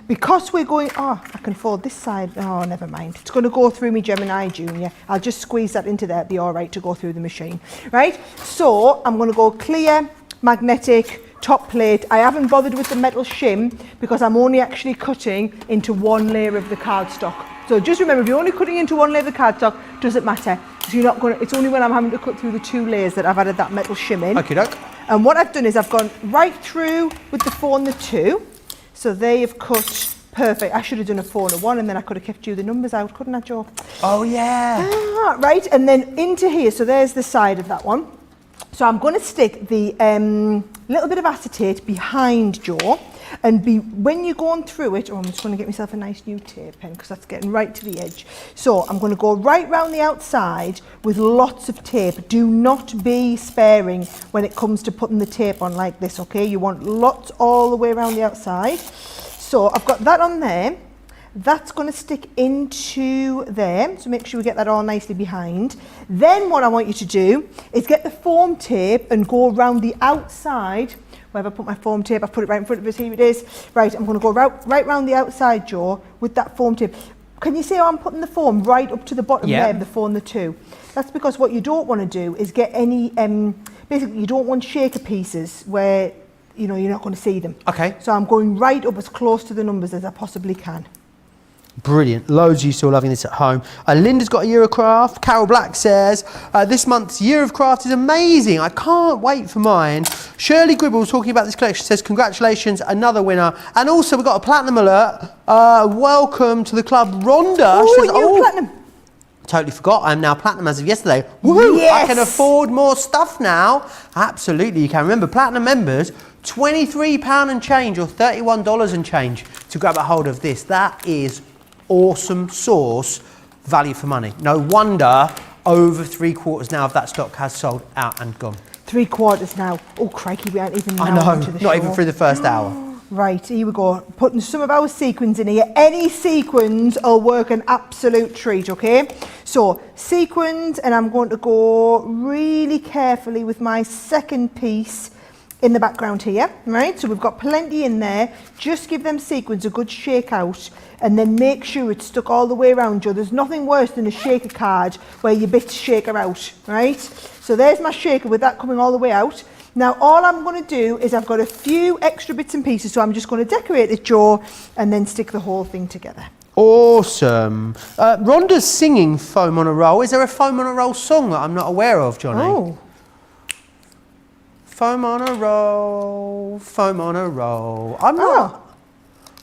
Because we're going, I can fold this side. Oh, never mind. It's going to go through me Gemini Junior. I'll just squeeze that into there. It'll be all right to go through the machine, right? So I'm going to go clear, magnetic, top plate. I haven't bothered with the metal shim because I'm only actually cutting into one layer of the cardstock. So just remember, if you're only cutting into one layer of the cardstock, doesn't matter. So you're not going to, it's only when I'm having to cut through the 2 layers that I've added that metal shim in. Okie doke. And what I've done is I've gone right through with the 4 and the 2. So they have cut perfect. I should have done a 4 and a 1, and then I could have kept you the numbers out, couldn't I, Joe? Oh, yeah. Right, and then into here. So there's the side of that one. So I'm going to stick the little bit of acetate behind Joe. And when you're going through it, I'm just going to get myself a nice new tape pen because that's getting right to the edge. So I'm going to go right round the outside with lots of tape. Do not be sparing when it comes to putting the tape on like this, okay? You want lots all the way around the outside. So I've got that on there. That's going to stick into there, so make sure we get that all nicely behind. Then what I want you to do is get the foam tape and go around the outside. Where have I put my foam tape? I've put it right in front of us, here it is. Right, I'm going to go right round the outside, Joe, with that foam tape. Can you see how I'm putting the foam right up to the bottom there of the 4 and the 2? That's because what you don't want to do is get any, basically you don't want shaker pieces where, you know, you're not going to see them. Okay. So I'm going right up as close to the numbers as I possibly can. Brilliant. Loads of you still loving this at home. Linda's got a year of craft. Carol Black says, this month's year of craft is amazing. I can't wait for mine. Shirley Gribble talking about this collection says, congratulations, another winner. And also we've got a platinum alert. Welcome to the club, Rhonda. Oh, says, new platinum. Totally forgot. I'm now platinum as of yesterday. Woohoo! Yes. I can afford more stuff now. Absolutely, you can. Remember, platinum members, £23 and change or $31 and change to grab a hold of this. That is awesome sauce, value for money. No wonder over 3/4 now of that stock has sold out and gone. 3/4 now. Oh, crikey, we aren't even now I know, into the not show. even through the first hour. Right, here we go. Putting some of our sequins in here. Any sequins will work an absolute treat, okay? So, sequins, and I'm going to go really carefully with my second piece in the background here, right? So we've got plenty in there. Just give them sequins a good shake out and then make sure it's stuck all the way around you. There's nothing worse than a shaker card where your bits shaker out, right? So there's my shaker with that coming all the way out. Now all I'm going to do is I've got a few extra bits and pieces, so I'm just going to decorate the jaw and then stick the whole thing together. Awesome. Rhonda's singing Foam on a Roll. Is there a Foam on a Roll song that I'm not aware of, Johnny? Oh. Foam on a roll, foam on a roll. I'm not.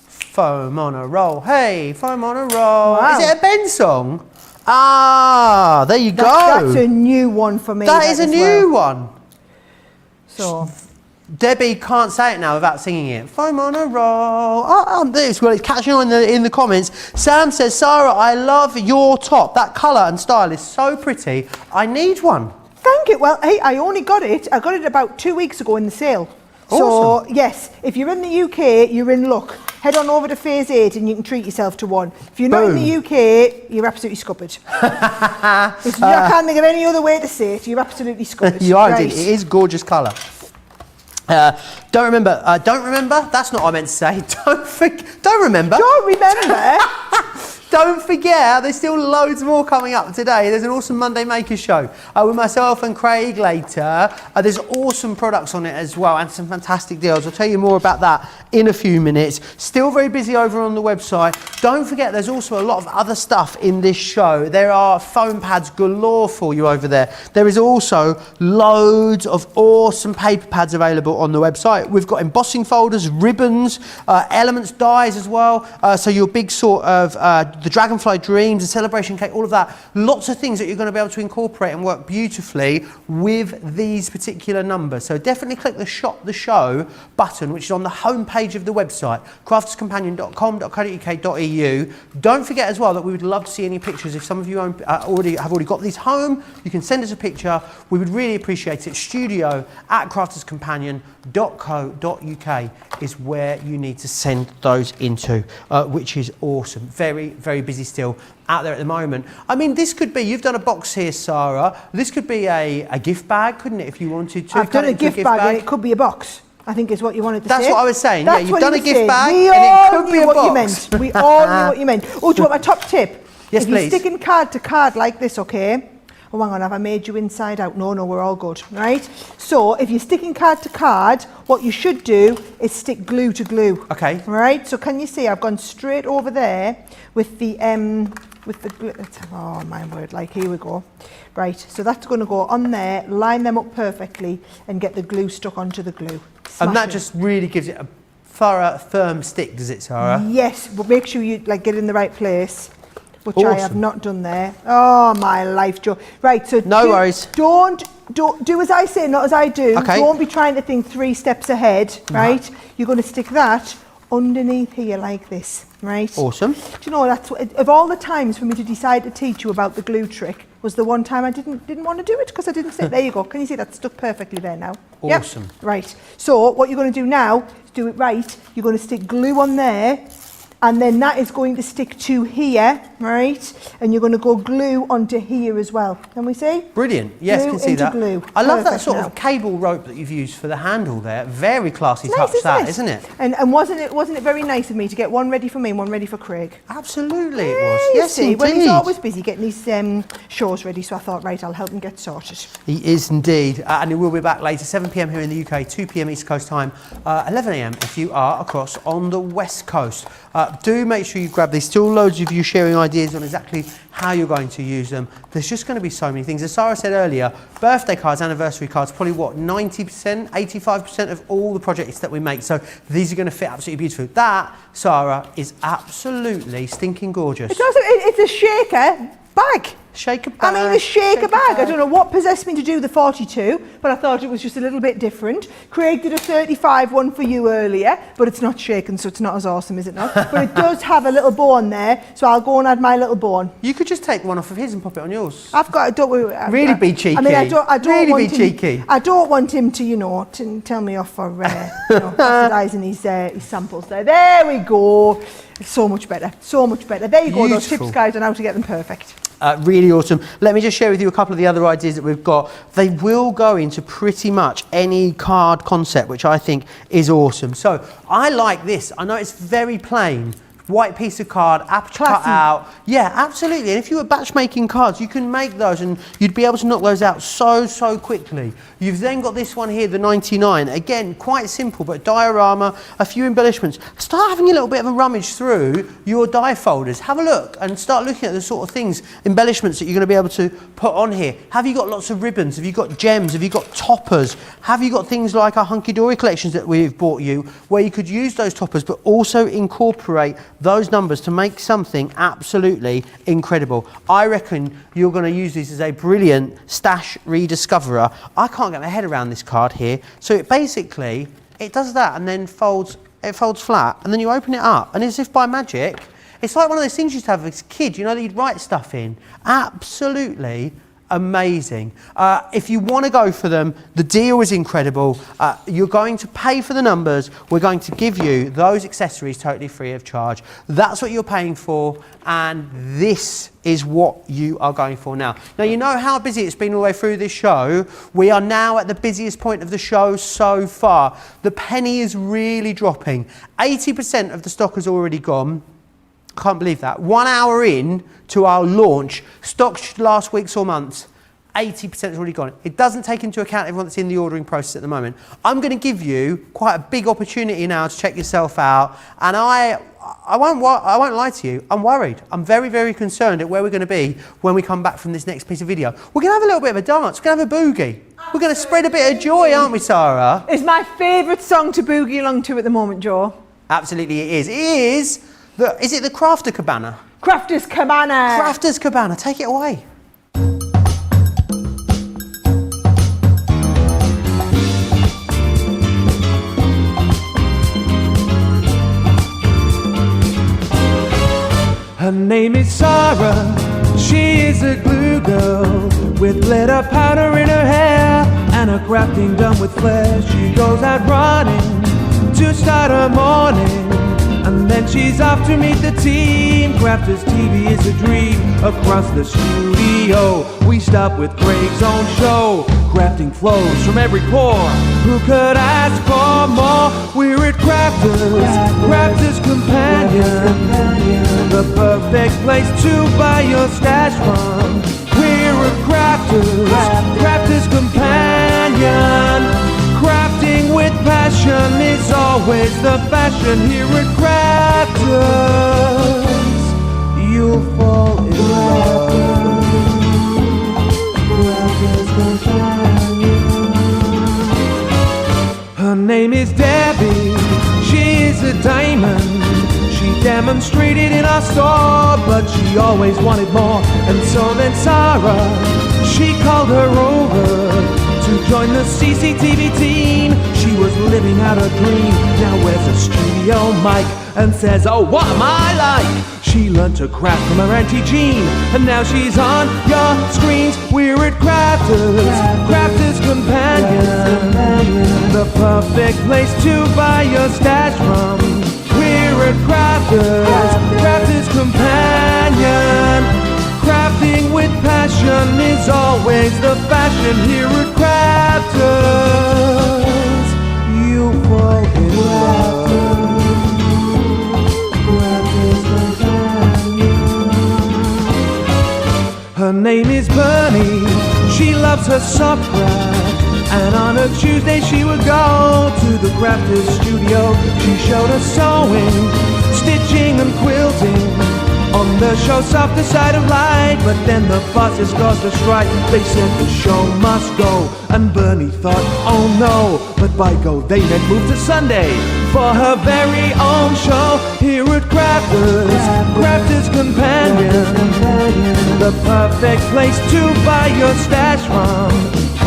Foam on a roll. Hey, foam on a roll. Wow. Is it a Ben song? Ah, there you go. That's a new one for me. That is a new one. So, Debbie can't say it now without singing it. Foam on a roll. This, well, it's catching on in the comments. Sam says, Sarah, I love your top. That colour and style is so pretty. I need one. thank you. Well, hey, I only got it. I got it about 2 weeks ago in the sale. Awesome. So, yes, if you're in the UK, you're in luck. Head on over to Phase 8 and you can treat yourself to one. If you're not in the UK, you're absolutely scuppered. I can't think of any other way to say it. You're absolutely scuppered. You are right. indeed. It is gorgeous colour. Don't remember. That's not what I meant to say. Don't remember. Don't remember. Don't forget, there's still loads more coming up today. There's an awesome Monday Makers show with myself and Craig later. There's awesome products on it as well and some fantastic deals. I'll tell you more about that in a few minutes. Still very busy over on the website. Don't forget, there's also a lot of other stuff in this show. There are foam pads galore for you over there. There is also loads of awesome paper pads available on the website. We've got embossing folders, ribbons, elements dies as well. So your big sort of the Dragonfly Dreams, the Celebration Cake, all of that. Lots of things that you're going to be able to incorporate and work beautifully with these particular numbers. So definitely click the Shop the Show button, which is on the home page of the website, crafterscompanion.com.co.uk.eu. Don't forget as well that we would love to see any pictures. If some of you have already got these home, you can send us a picture. We would really appreciate it. studio@crafterscompanion.co.uk is where you need to send those into, which is awesome. Very, very busy still out there at the moment. I mean, this could be, you've done a box here, Sarah. This could be a gift bag, couldn't it, if you wanted to? I've done a gift bag and it could be a box, I think is what you wanted to say. That's what I was saying. That's yeah, you've done a gift bag we and all it could be knew a what box. You meant. We all knew what you meant. Oh, do you want my top tip? Yes, if please. If you're sticking card to card like this, okay, Oh, hang on, have I made you inside out? No, we're all good, right? So if you're sticking card to card, what you should do is stick glue to glue. Okay. Right, so can you see I've gone straight over there with the glue. Oh my word, like here we go. Right, so that's going to go on there, line them up perfectly and get the glue stuck onto the glue. And that just really gives it a thorough, firm stick, does it, Sarah? Yes, but make sure you like get in the right place, which Awesome. I have not done there. Oh my life, Joe. Right, so no worries. Don't do as I say, not as I do. Okay. Don't be trying to think 3 steps ahead, right? You're going to stick that underneath here like this, right? Awesome. Do you know, that's what, of all the times for me to decide to teach you about the glue trick, was the one time I didn't want to do it because I didn't say, there you go. Can you see that's stuck perfectly there now? Awesome. Yep. Right. So what you're going to do now is do it right. You're going to stick glue on there, and then that is going to stick to here, right? And you're going to go glue onto here as well. Can we see? Brilliant. Yes, Glue can see into that. glue. I love that Perfect sort now. of cable rope that you've used for the handle there. Very classy Nice, touch, isn't it? And wasn't it very nice of me to get one ready for me and one ready for Craig? Absolutely, it Yeah, was. you Yes, see, indeed. well, he's always busy getting his shows ready, so I thought, right, I'll help him get sorted. He is indeed, and he will be back later, 7 p.m. here in the UK, 2 p.m. East Coast time, 11 a.m. if you are across on the West Coast. Do make sure you grab these. Still loads of you sharing ideas on exactly how you're going to use them. There's just going to be so many things. As Sarah said earlier, birthday cards, anniversary cards, probably what, 90%, 85% of all the projects that we make. So these are going to fit absolutely beautifully. That, Sarah, is absolutely stinking gorgeous. It's a shaker bag. Shaker bag. I mean, a shaker bag. I don't know what possessed me to do the 42, but I thought it was just a little bit different. Craig did a 35 one for you earlier, but it's not shaken, so it's not as awesome, is it not? But it does have a little bow on there, so I'll go and add my little bow on. You could just take one off of his and pop it on yours. I've got. Don't worry. Really be cheeky. I mean, I don't Really want be him, cheeky. I don't want him to, to tell me off for bastardising his samples there. There we go. It's so much better. So much better. There you go. Those Beautiful. tips, guys, on how to get them perfect. Really awesome. Let me just share with you a couple of the other ideas that we've got. They will go into pretty much any card concept, which I think is awesome. So I like this. I know it's very plain. White piece of card, aperture cut out. Yeah, absolutely. And if you were batch making cards, you can make those and you'd be able to knock those out so quickly. You've then got this one here, the 99. Again, quite simple, but diorama, a few embellishments. Start having a little bit of a rummage through your die folders. Have a look and start looking at the sort of things, embellishments that you're going to be able to put on here. Have you got lots of ribbons? Have you got gems? Have you got toppers? Have you got things like our Hunky Dory collections that we've bought you, where you could use those toppers, but also incorporate those numbers to make something absolutely incredible. I reckon you're going to use this as a brilliant stash rediscoverer. I can't get my head around this card here. So it basically, it does that and then folds flat, and then you open it up, and as if by magic, it's like one of those things you used to have as a kid, that you'd write stuff in. Absolutely amazing. If you want to go for them, the deal is incredible. You're going to pay for the numbers. We're going to give you those accessories totally free of charge. That's what you're paying for, and this is what you are going for now. Now, you know how busy it's been all the way through this show. We are now at the busiest point of the show so far. The penny is really dropping. 80% of the stock has already gone. Can't believe that. 1 hour in to our launch, stock last week's or month's, 80% has already gone. It doesn't take into account everyone that's in the ordering process at the moment. I'm going to give you quite a big opportunity now to check yourself out, and I won't lie to you. I'm worried. I'm very concerned at where we're going to be when we come back from this next piece of video. We're going to have a little bit of a dance. We're going to have a boogie. We're going to spread a bit of joy, aren't we, Sarah? It's my favourite song to boogie along to at the moment, Joe. Absolutely, it is. It is. Is it the Crafter Cabana? Crafter's Cabana. Crafter's Cabana. Take it away. Her name is Sara, she is a glue girl, with glitter powder in her hair and her crafting done with flair. She goes out running to start her morning, and then she's off to meet the team. Crafters TV is a dream. Across the studio, we stop with Craig's own show. Crafting flows from every pore. Who could ask for more? We're at Crafters Companion, the perfect place to buy your stash from. We're at Crafters. always the fashion here at Crafters. You'll fall in love. Her name is Debbie, she is a diamond. She demonstrated in our store, but she always wanted more. And so then Sara, she called her over to join the CCTV team. She was living out a dream, now wears a studio mic and says, oh, what am I like? She learned to craft from her Auntie Jean, and now she's on your screens. We're at Crafters, Crafters Companion, the perfect place to buy your stash from. We're at Crafters, Crafters Companion. Crafting with passion is always the fashion here at Crafters. You fall in love. Her name is Bernie, she loves her soft craft, and on a Tuesday she would go to the Crafters studio. She showed us sewing, stitching and quilting on the show Softer Side of Light. But then the bosses caused a strike, they said the show must go, and Bernie thought, oh no, but by go they meant move to Sunday for her very own show here at Crafters, Crafters Companion, the perfect place to buy your stash from.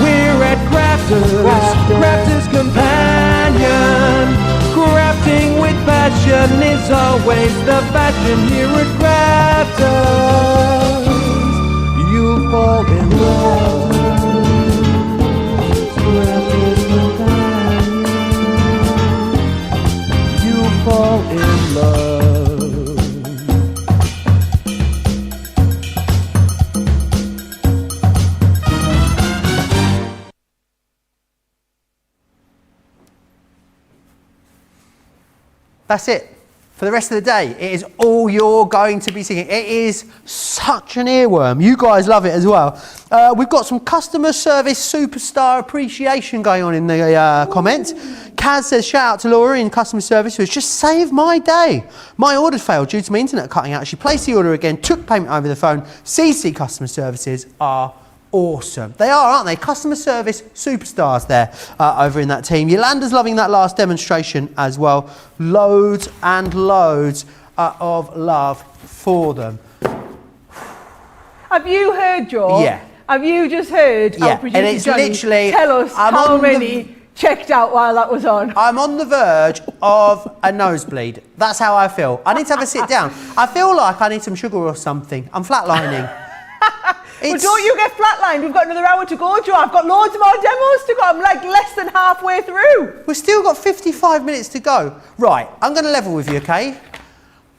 We're at Crafters, Crafters Companion. Crafting with passion is always the fashion here at Crafters. You'll fall in love. Crafters Companion. You'll fall in love. That's it. For the rest of the day, it is all you're going to be singing. It is such an earworm. You guys love it as well. We've got some customer service superstar appreciation going on in the comments. Kaz says, shout out to Laura in customer service who has just saved my day. My order failed due to my internet cutting out. She placed the order again, took payment over the phone. CC customer services are awesome. They are, aren't they? Customer service superstars there over in that team. Yolanda's loving that last demonstration as well. Loads and loads of love for them. Have you heard, Joe? Yeah. Have you just heard Yeah. our producer And it's Johnny literally, tell us how many checked out while that was on? I'm on the verge of a nosebleed. That's how I feel. I need to have a sit down. I feel like I need some sugar or something. I'm flatlining. Well, don't you get flatlined? We've got another hour to go, Joe. I've got loads more demos to go. I'm like less than halfway through. We've still got 55 minutes to go. Right, I'm going to level with you, okay?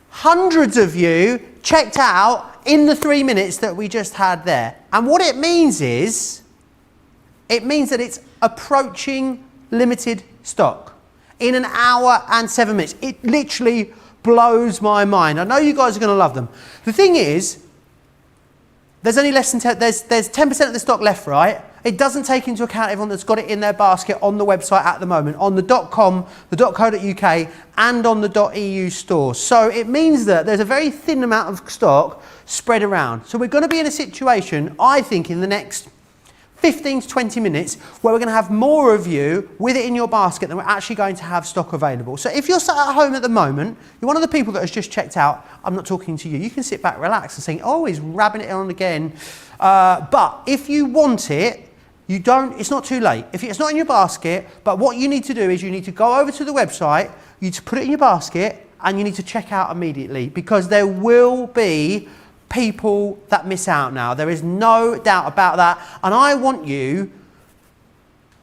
Hundreds of you checked out in the 3 minutes that we just had there. And what it means is, it means that it's approaching limited stock in an hour and 7 minutes. It literally blows my mind. I know you guys are going to love them. The thing is, there's only less than 10, there's 10% of the stock left, right? It doesn't take into account everyone that's got it in their basket on the website at the moment, on the .com, the .co.uk, and on the .eu store. So it means that there's a very thin amount of stock spread around. So we're going to be in a situation, I think, in the next 15 to 20 minutes where we're going to have more of you with it in your basket than we're actually going to have stock available. So if you're sat at home at the moment, you're one of the people that has just checked out, I'm not talking to you, you can sit back, relax and think, oh, he's rabbing it on again. But if you want it, you don't, it's not too late. If it's not in your basket, but what you need to do is you need to go over to the website, you need to put it in your basket and you need to check out immediately because there will be people that miss out now. There is no doubt about that. And I want you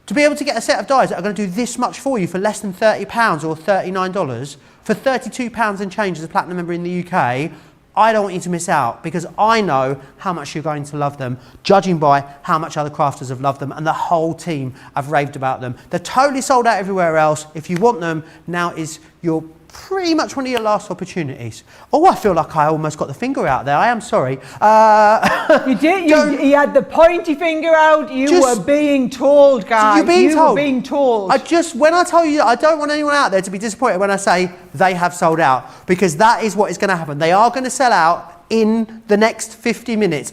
to be able to get a set of dies that are going to do this much for you for less than £30 or $39, for £32 and change as a platinum member in the UK. I don't want you to miss out because I know how much you're going to love them, judging by how much other crafters have loved them and the whole team have raved about them. They're totally sold out everywhere else. If you want them, now is your pretty much one of your last opportunities. Oh, I feel like I almost got the finger out there. I am sorry. You did. You had the pointy finger out. You were being told, guys. You're being told. Were being told. When I tell you, I don't want anyone out there to be disappointed when I say they have sold out, because that is what is going to happen. They are going to sell out in the next 50 minutes.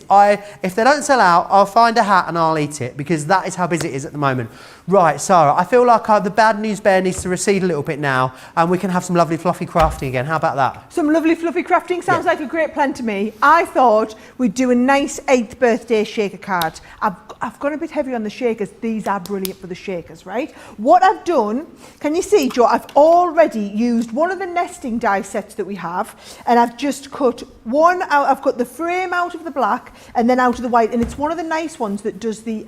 If they don't sell out, I'll find a hat and I'll eat it, because that is how busy it is at the moment. Right, Sarah, I feel like the bad news bear needs to recede a little bit now, and we can have some lovely fluffy crafting again. How about that? Some lovely fluffy crafting sounds like a great plan to me. I thought we'd do a nice 8th birthday shaker card. I've gone a bit heavy on the shakers. These are brilliant for the shakers, right? What I've done, can you see, Joe, I've already used one of the nesting die sets that we have, and I've just cut one out. I've cut the frame out of the black and then out of the white, and it's one of the nice ones that does the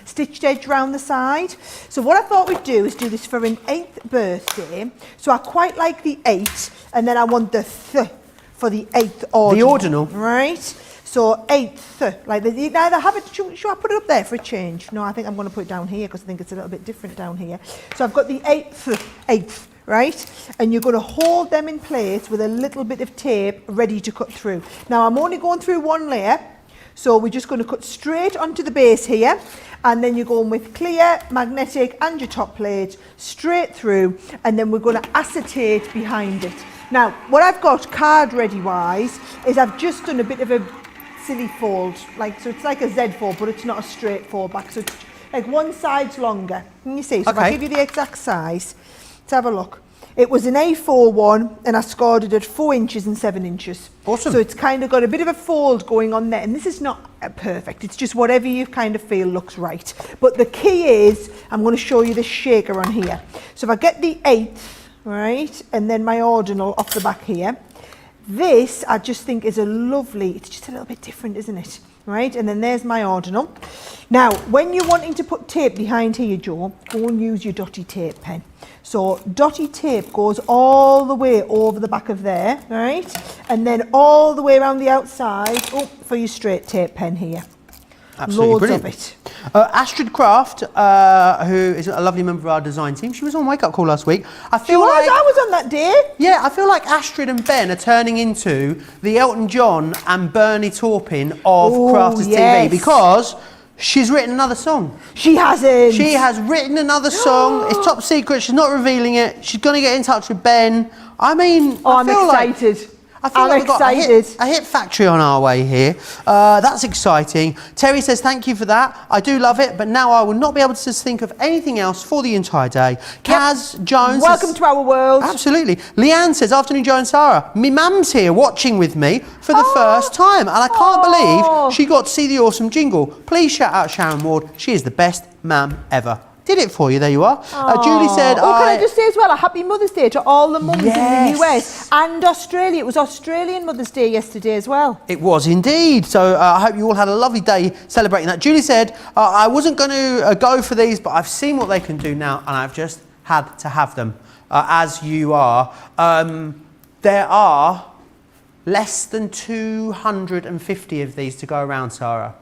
stitched edge round the side. So what I thought we'd do is do this for an 8th birthday. So I quite like the 8, and then I want the th for the 8th ordinal. The ordinal. Right? So 8th, like you can either have it, should I put it up there for a change? No, I think I'm going to put it down here because I think it's a little bit different down here. So I've got the 8th, right? And you're going to hold them in place with a little bit of tape ready to cut through. Now I'm only going through one layer, so we're just going to cut straight onto the base here, and then you're going with clear, magnetic and your top plate straight through, and then we're going to acetate behind it. Now what I've got card ready wise is I've just done a bit of a silly fold, so it's like a Z fold, but it's not a straight fold back, so it's like one side's longer. Can you see? So if I give you the exact size, let's have a look. It was an A4 one, and I scored it at 4 inches and 7 inches. Awesome. So it's kind of got a bit of a fold going on there, and this is not perfect. It's just whatever you kind of feel looks right. But the key is, I'm going to show you the shaker on here. So if I get the 8th, right, and then my ordinal off the back here, this I just think is a lovely, it's just a little bit different, isn't it? Right, and then there's my ordinal. Now, when you're wanting to put tape behind here, Joe, go and use your dotty tape pen. So dotty tape goes all the way over the back of there, right? And then all the way around the outside, for your straight tape pen here. Absolutely Loads brilliant. of it. Astrid Craft, who is a lovely member of our design team, she was on Wake Up Call last week. I was on that day. Yeah, I feel like Astrid and Ben are turning into the Elton John and Bernie Taupin of Crafters TV, because she's written another song. She hasn't. She has written another song. It's top secret. She's not revealing it. She's going to get in touch with Ben. I mean, I'm excited. I feel like we've got a hit factory on our way here. That's exciting. Terry says, thank you for that. I do love it, but now I will not be able to think of anything else for the entire day. Kaz Jones. Welcome to our world. Absolutely. Leanne says, afternoon, Joe and Sarah. Me mum's here watching with me for the first time, and I can't believe she got to see the awesome jingle. Please shout out Sharon Ward. She is the best mum ever. Did it for you, there you are. Julie said... can I just say as well, a happy Mother's Day to all the mums in the US and Australia. It was Australian Mother's Day yesterday as well. It was indeed. So I hope you all had a lovely day celebrating that. Julie said, I wasn't going to go for these, but I've seen what they can do now, and I've just had to have them, as you are. There are less than 250 of these to go around, Sarah.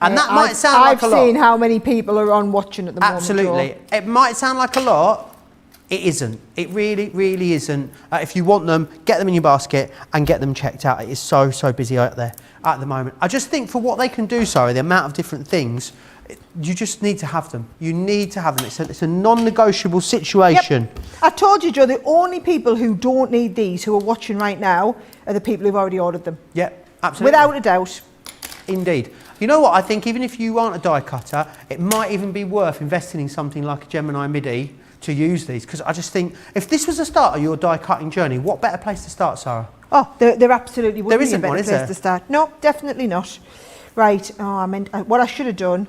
And that might sound like a lot. I've seen how many people are on watching at the moment. Absolutely. It might sound like a lot. It isn't. It really, really isn't. If you want them, get them in your basket and get them checked out. It is so, so busy out there at the moment. I just think for what they can do, sorry, the amount of different things, you just need to have them. You need to have them. It's a non-negotiable situation. Yep. I told you, Joe, the only people who don't need these, who are watching right now, are the people who've already ordered them. Yep, absolutely. Without a doubt. Indeed. You know what, I think even if you aren't a die cutter, it might even be worth investing in something like a Gemini Midi to use these, because I just think if this was the start of your die cutting journey, what better place to start, Sarah? Oh, there absolutely would be a better place to start. No, definitely not. Right, what I should have done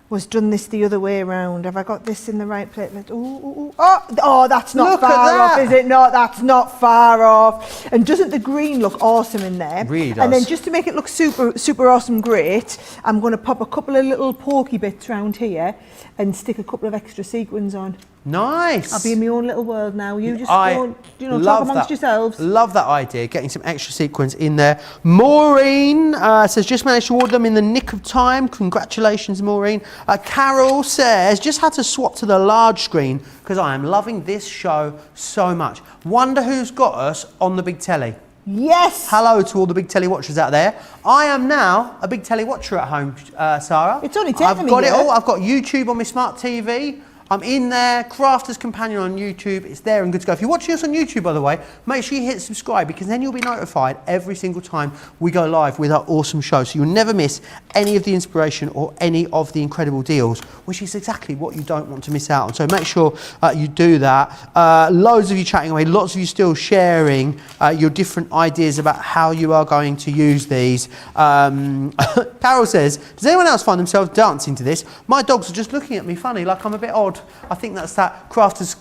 was done this the other way around. Have I got this in the right place? Oh, that's not far off, is it not? That's not far off. And doesn't the green look awesome in there? Really does. And then just to make it look super, super awesome, great, I'm going to pop a couple of little pokey bits around here and stick a couple of extra sequins on. Nice. I'll be in my own little world now. You just I go, talk love amongst that. yourselves. Love that idea, getting some extra sequins in there. Maureen says, just managed to order them in the nick of time. Congratulations, Maureen. Carol says, just had to swap to the large screen because I am loving this show so much. Wonder who's got us on the big telly. Yes. Hello to all the big telly watchers out there. I am now a big telly watcher at home, Sarah. It's only taken I've me got it here. all. I've got YouTube on my smart TV. I'm in there, Crafter's Companion on YouTube. It's there and good to go. If you're watching us on YouTube, by the way, make sure you hit subscribe because then you'll be notified every single time we go live with our awesome show. So you'll never miss any of the inspiration or any of the incredible deals, which is exactly what you don't want to miss out on. So make sure you do that. Loads of you chatting away, lots of you still sharing your different ideas about how you are going to use these. Carol says, does anyone else find themselves dancing to this? My dogs are just looking at me funny, like I'm a bit odd. I think that's that Crafter's,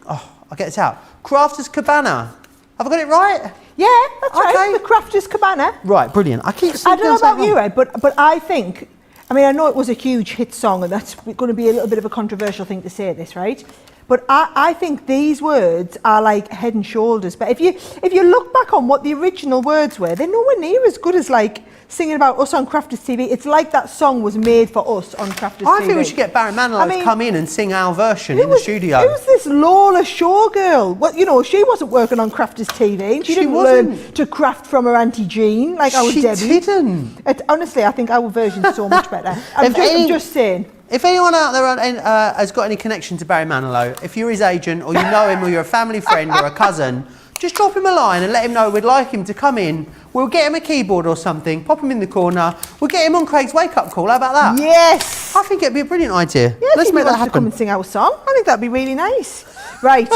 I'll get this out. Crafter's Cabana. Have I got it right? Yeah, that's right. The Crafter's Cabana. Right, brilliant. I don't know about you, Ed, but I think, I know it was a huge hit song and that's going to be a little bit of a controversial thing to say this, right? But I think these words are like head and shoulders. But if you look back on what the original words were, they're nowhere near as good as like singing about us on Crafters TV. It's like that song was made for us on Crafters TV. I think we should get Barry Manilow to come in and sing our version in the studio. It was this Lola Showgirl. Well, she wasn't working on Crafters TV. She didn't learn to craft from her Auntie Jean like our Debbie. She didn't. Honestly, I think our version's so much better. I'm just saying. If anyone out there has got any connection to Barry Manilow, if you're his agent or you know him or you're a family friend or a cousin, just drop him a line and let him know we'd like him to come in. We'll get him a keyboard or something, pop him in the corner. We'll get him on Craig's wake-up call. How about that? Yes. I think it'd be a brilliant idea. Yeah, Let's make that happen. To come and sing our song. I think that'd be really nice. Right.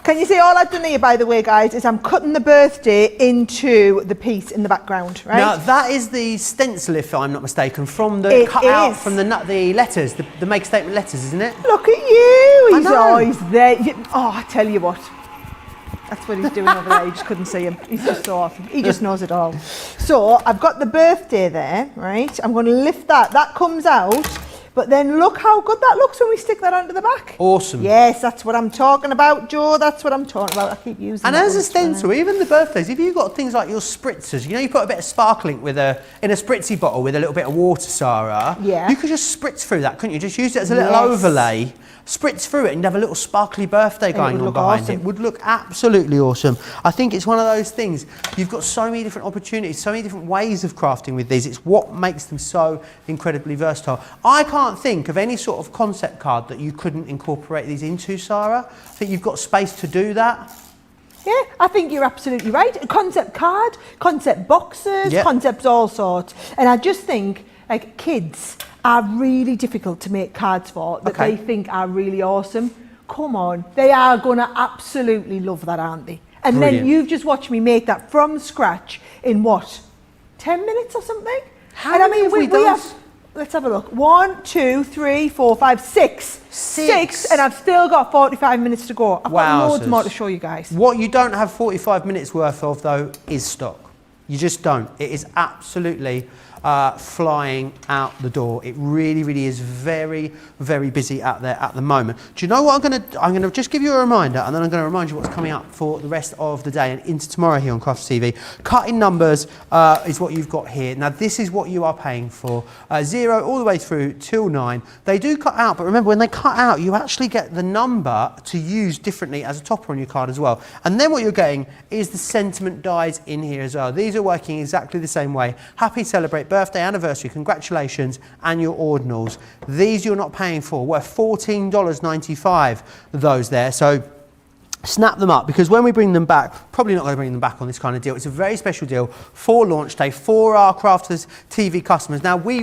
Can you see all I've done here, by the way, guys, is I'm cutting the birthday into the piece in the background, right? Now, that is the stencil, if I'm not mistaken, from the cutout from the letters, the make statement letters, isn't it? Look at you. He's always there. Oh, I tell you what. That's what he's doing over there. You just couldn't see him. He's just so awesome. He just knows it all. So I've got the birthday there, right? I'm going to lift that. That comes out. But then look how good that looks when we stick that onto the back. Awesome. Yes, that's what I'm talking about, Joe. That's what I'm talking about. I keep using and as a stencil, even the birthdays, if you've got things like your spritzers, you put a bit of sparkling in a spritzy bottle with a little bit of water, Sarah. Yeah. You could just spritz through that, couldn't you? Just use it as a little overlay. Spritz through it and have a little sparkly birthday going on behind it. It would look absolutely awesome. I think it's one of those things. You've got so many different opportunities, so many different ways of crafting with these. It's what makes them so incredibly versatile. I can't think of any sort of concept card that you couldn't incorporate these into, Sarah. I think you've got space to do that. Yeah, I think you're absolutely right. A concept card, concept boxes, concepts all sorts. And I just think, like, kids are really difficult to make cards for that they think are really awesome. Come on, they are going to absolutely love that, aren't they? And then you've just watched me make that from scratch in what, 10 minutes or something? How many have we done? Let's have a look. 1, 2, 3, 4, 5, 6. 6, and I've still got 45 minutes to go. I've got loads more to show you guys. What you don't have 45 minutes worth of, though, is stock. You just don't. It is absolutely flying out the door. It really, really is very, very busy out there at the moment. Do you know what I'm going to just give you a reminder, and then I'm going to remind you what's coming up for the rest of the day and into tomorrow here on Crafts TV. Cutting numbers is what you've got here. Now, this is what you are paying for. 0 all the way through till 9. They do cut out, but remember, when they cut out, you actually get the number to use differently as a topper on your card as well. And then what you're getting is the sentiment dies in here as well. These are working exactly the same way. Happy celebrate birthday, anniversary, congratulations, and your ordinals. These you're not paying for. Worth $14.95, those there. So snap them up, because when we bring them back, probably not going to bring them back on this kind of deal. It's a very special deal for launch day for our Crafters TV customers. Now, we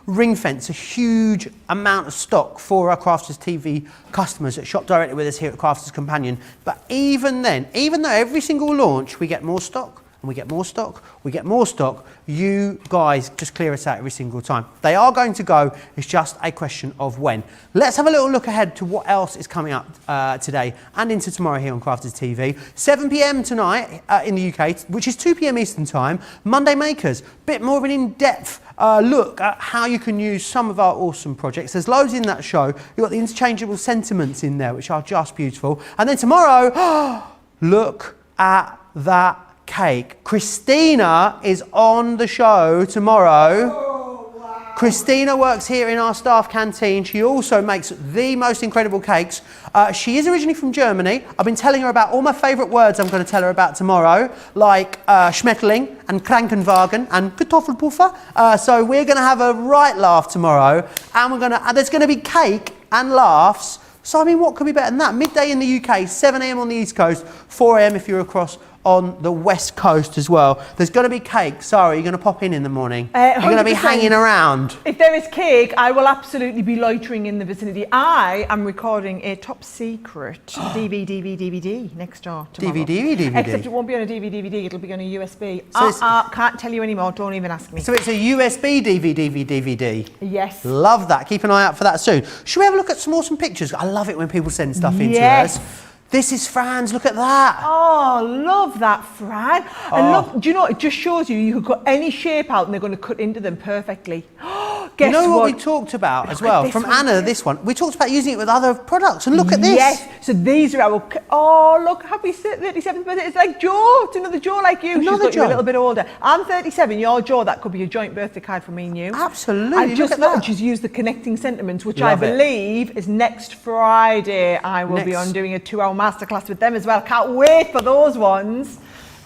ring fence a huge amount of stock for our Crafters TV customers that shop directly with us here at Crafters Companion. But even then, even though every single launch we get more stock and we get more stock, you guys just clear us out every single time. They are going to go, it's just a question of when. Let's have a little look ahead to what else is coming up today and into tomorrow here on Crafters TV. 7 p.m. tonight in the UK, which is 2 p.m. Eastern Time, Monday Makers. Bit more of an in-depth look at how you can use some of our awesome projects. There's loads in that show. You've got the interchangeable sentiments in there, which are just beautiful. And then tomorrow, look at that cake. Christina is on the show tomorrow. Oh, wow. Christina works here in our staff canteen. She also makes the most incredible cakes. She is originally from Germany. I've been telling her about all my favourite words I'm going to tell her about tomorrow, like Schmetterling and Krankenwagen and Kartoffelpuffer. So we're going to have a right laugh tomorrow, and there's going to be cake and laughs. So I mean, what could be better than that? Midday in the UK, 7 a.m. on the East Coast, 4 a.m. if you're across on the West Coast as well. There's going to be cake. Sarah, you're going to pop in the morning. You're going to be hanging around. If there is cake, I will absolutely be loitering in the vicinity. I am recording a top secret DVD next door tomorrow. DVD? Except it won't be on a DVD, it'll be on a USB. So can't tell you anymore, don't even ask me. So it's a USB DVD. Yes. Love that. Keep an eye out for that soon. Should we have a look at some awesome pictures? I love it when people send stuff in to us. This is Fran's, look at that. Oh, love that, Fran. And look, do you know, it just shows you could cut any shape out and they're going to cut into them perfectly. Guess you know what we talked about as well? From Anna, this one. We talked about using it with other products, and look at this. Yes, so these are our, oh, look, happy 37th birthday. It's like Joe, it's another Joe like you. Another She's got you a little bit older. I'm 37, you're Joe, that could be a joint birthday card for me and you. Absolutely, I just love she's used the connecting sentiments, which I believe is next Friday. I will be on doing a 2-hour masterclass with them as well. Can't wait for those ones.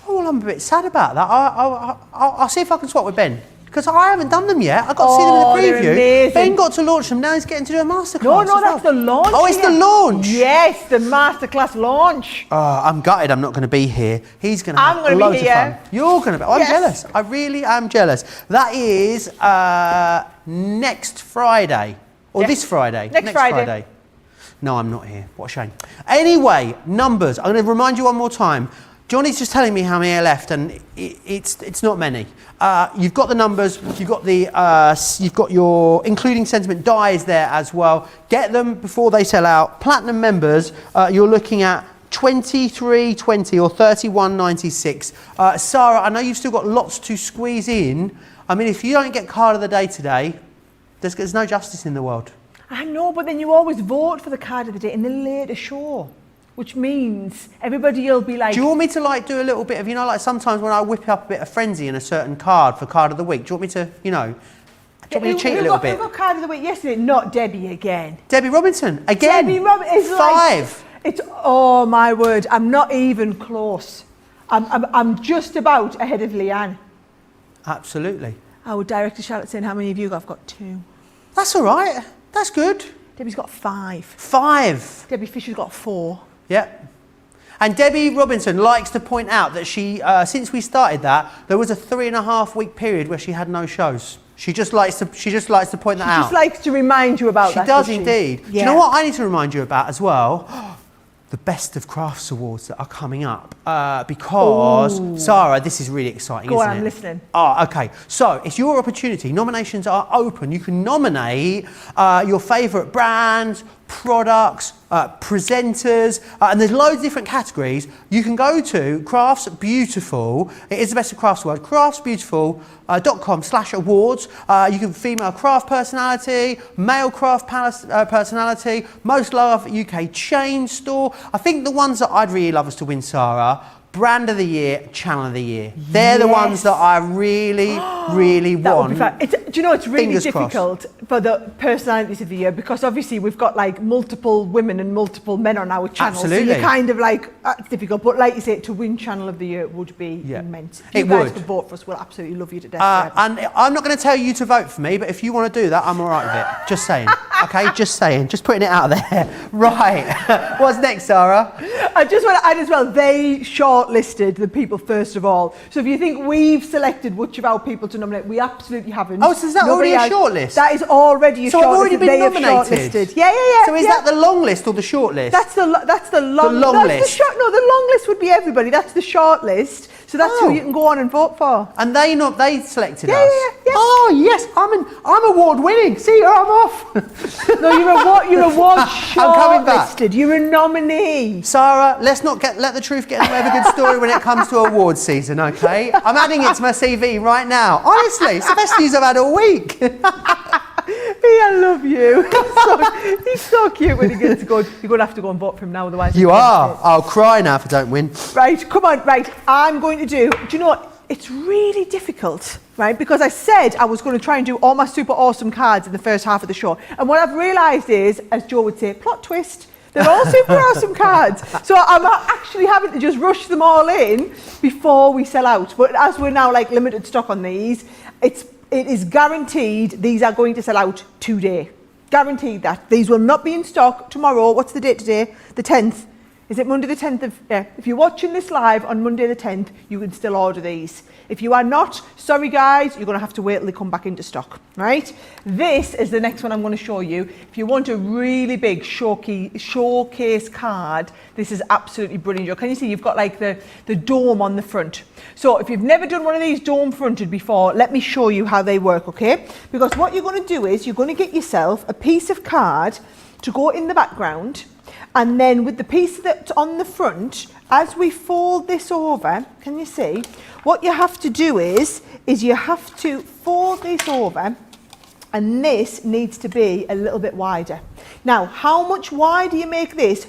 Oh, well, I'm a bit sad about that. I'll see if I can swap with Ben. Because I haven't done them yet. I got to see them in the preview. Amazing. Ben got to launch them. Now he's getting to do a masterclass. No, that's the launch. Oh, it's the launch. Yes, the masterclass launch. I'm gutted. I'm not going to be here. He's going to have I'm loads be of here. fun. You're going to be. I'm jealous. I really am jealous. That is next Friday or this Friday. Next Friday. No, I'm not here. What a shame. Anyway, numbers. I'm going to remind you one more time. Johnny's just telling me how many are left, and it's not many. You've got the numbers. You've got your including sentiment dies there as well. Get them before they sell out. Platinum members, you're looking at 23.20 or 31.96. Sarah, I know you've still got lots to squeeze in. I mean, if you don't get card of the day today, there's no justice in the world. I know, but then you always vote for the card of the day in the later show. Which means everybody will be like... Do you want me to like do a little bit of, like sometimes when I whip up a bit of frenzy in a certain card for card of the week, do you want me to, do you want me to cheat a little bit? Who got card of the week yesterday? Not Debbie again. Debbie Robinson, again. Debbie Robinson is 5. It's, oh my word, I'm not even close. I'm just about ahead of Leanne. Absolutely. Our director Charlotte saying, how many of you got? I've got 2. That's all right. That's good. Debbie's got 5. 5. Debbie Fisher's got 4. Yeah. And Debbie Robinson likes to point out that she, since we started that, there was a 3.5-week period where she had no shows. She just likes to point that out. She just likes to remind you about that. She does indeed. Yeah. Do you know what I need to remind you about as well? The Best of Crafts Awards that are coming up because, Sarah, this is really exciting, isn't it? Go on, I'm listening. Oh, okay. So it's your opportunity. Nominations are open. You can nominate your favourite brands, products, presenters, and there's loads of different categories. You can go to Crafts Beautiful. It is the Best of Crafts Award. craftsbeautiful.com/awards. You can female craft personality, male craft personality, most loved UK chain store. I think the ones that I'd really love us to win, Sarah, Brand of the Year, Channel of the Year. They're the ones that I really, really want. Do you know, it's really difficult for the personalities of the year because obviously we've got like multiple women and multiple men on our channel. Absolutely. So you're kind of like, it's difficult. But like you say, to win Channel of the Year would be immense. If you guys could vote for us, we'll absolutely love you to death. And I'm not going to tell you to vote for me, but if you want to do that, I'm all right with it. Just saying. Okay, just saying. Just putting it out there. Right. What's next, Sarah? I just want to add as well, they shortlisted the people first of all. So if you think we've selected which of our people to nominate, we absolutely haven't. Oh, so is that already a shortlist? That is already a shortlist. So I've already been nominated? Yeah. So is that the long list or the short list? That's the long list. No, the long list would be everybody. That's the short list. So that's who you can go on and vote for. And they selected Yeah, us. yeah. Oh yes, I'm award winning. See, I'm off. No, you're award I'm coming back. shortlisted. You're a nominee. Sarah, let's not let the truth get in the way of a good story when it comes to awards season, okay? I'm adding it to my CV right now. Honestly, it's the best news I've had all week. I love you. He's so cute when he gets good. You're going to have to go and vote for him now, otherwise... You are. I'll cry now if I don't win. Right, come on, right. I'm going to do you know what? It's really difficult, right? Because I said I was going to try and do all my super awesome cards in the first half of the show. And what I've realised is, as Joe would say, plot twist. They're all super awesome cards. So I'm actually having to just rush them all in before we sell out. But as we're now like limited stock on these, it is guaranteed these are going to sell out today. Guaranteed that. These will not be in stock tomorrow. What's the date today? The 10th. Is it Monday the 10th of... Yeah. If you're watching this live on Monday the 10th, you can still order these. If you are not, sorry guys, you're going to have to wait till they come back into stock, right? This is the next one I'm going to show you. If you want a really big showcase card, this is absolutely brilliant. Can you see you've got like the dome on the front? So if you've never done one of these dome fronted before, let me show you how they work, okay? Because what you're going to do is you're going to get yourself a piece of card to go in the background. And then with the piece that's on the front, as we fold this over, can you see? What you have to do is you have to fold this over, and this needs to be a little bit wider. Now, how much wider you make this,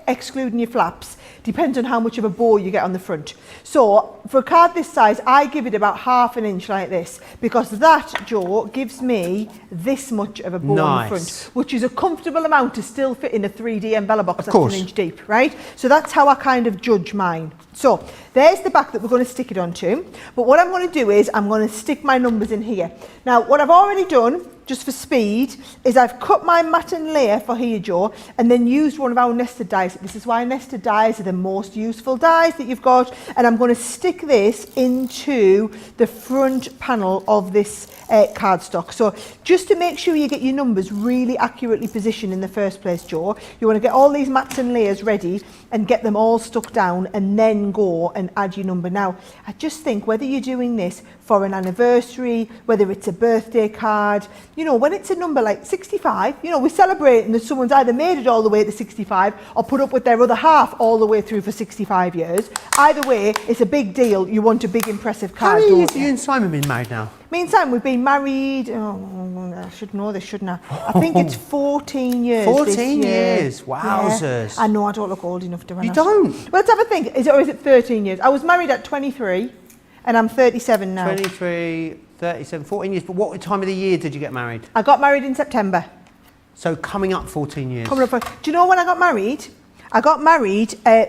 excluding your flaps, depends on how much of a bow you get on the front. So for a card this size, I give it about 1/2 inch like this, because that, Joe, gives me this much of a bow on the front, which is a comfortable amount to still fit in a 3D envelope box that's 1 inch deep, right? So that's how I kind of judge mine. So there's the back that we're going to stick it onto. But what I'm going to do is I'm going to stick my numbers in here. Now, what I've already done, just for speed, is I've cut my matten layer for here, Joe, and then used one of our nested dies. This is why nested dies are the most useful dies that you've got. And I'm going to stick this into the front panel of this cardstock. So just to make sure you get your numbers really accurately positioned in the first place, Joe, you want to get all these matten layers ready and get them all stuck down, and then go and add your number. Now, I just think whether you're doing this for an anniversary, whether it's a birthday card, you know, when it's a number like 65, you know, we're celebrating that someone's either made it all the way to 65 or put up with their other half all the way through for 65 years. Either way, it's a big deal. You want a big, impressive card. How many years have you and Simon been married now? Me and Simon, we've been married, I should know this, shouldn't I? I think it's 14 years. 14 years, wowzers. Yeah. I know I don't look old enough to run. You don't? Well, let's have a think. Or is it 13 years? I was married at 23 and I'm 37 now. 23, 37, 14 years. But what time of the year did you get married? I got married in September. So coming up 14 years. Do you know when I got married? I got married I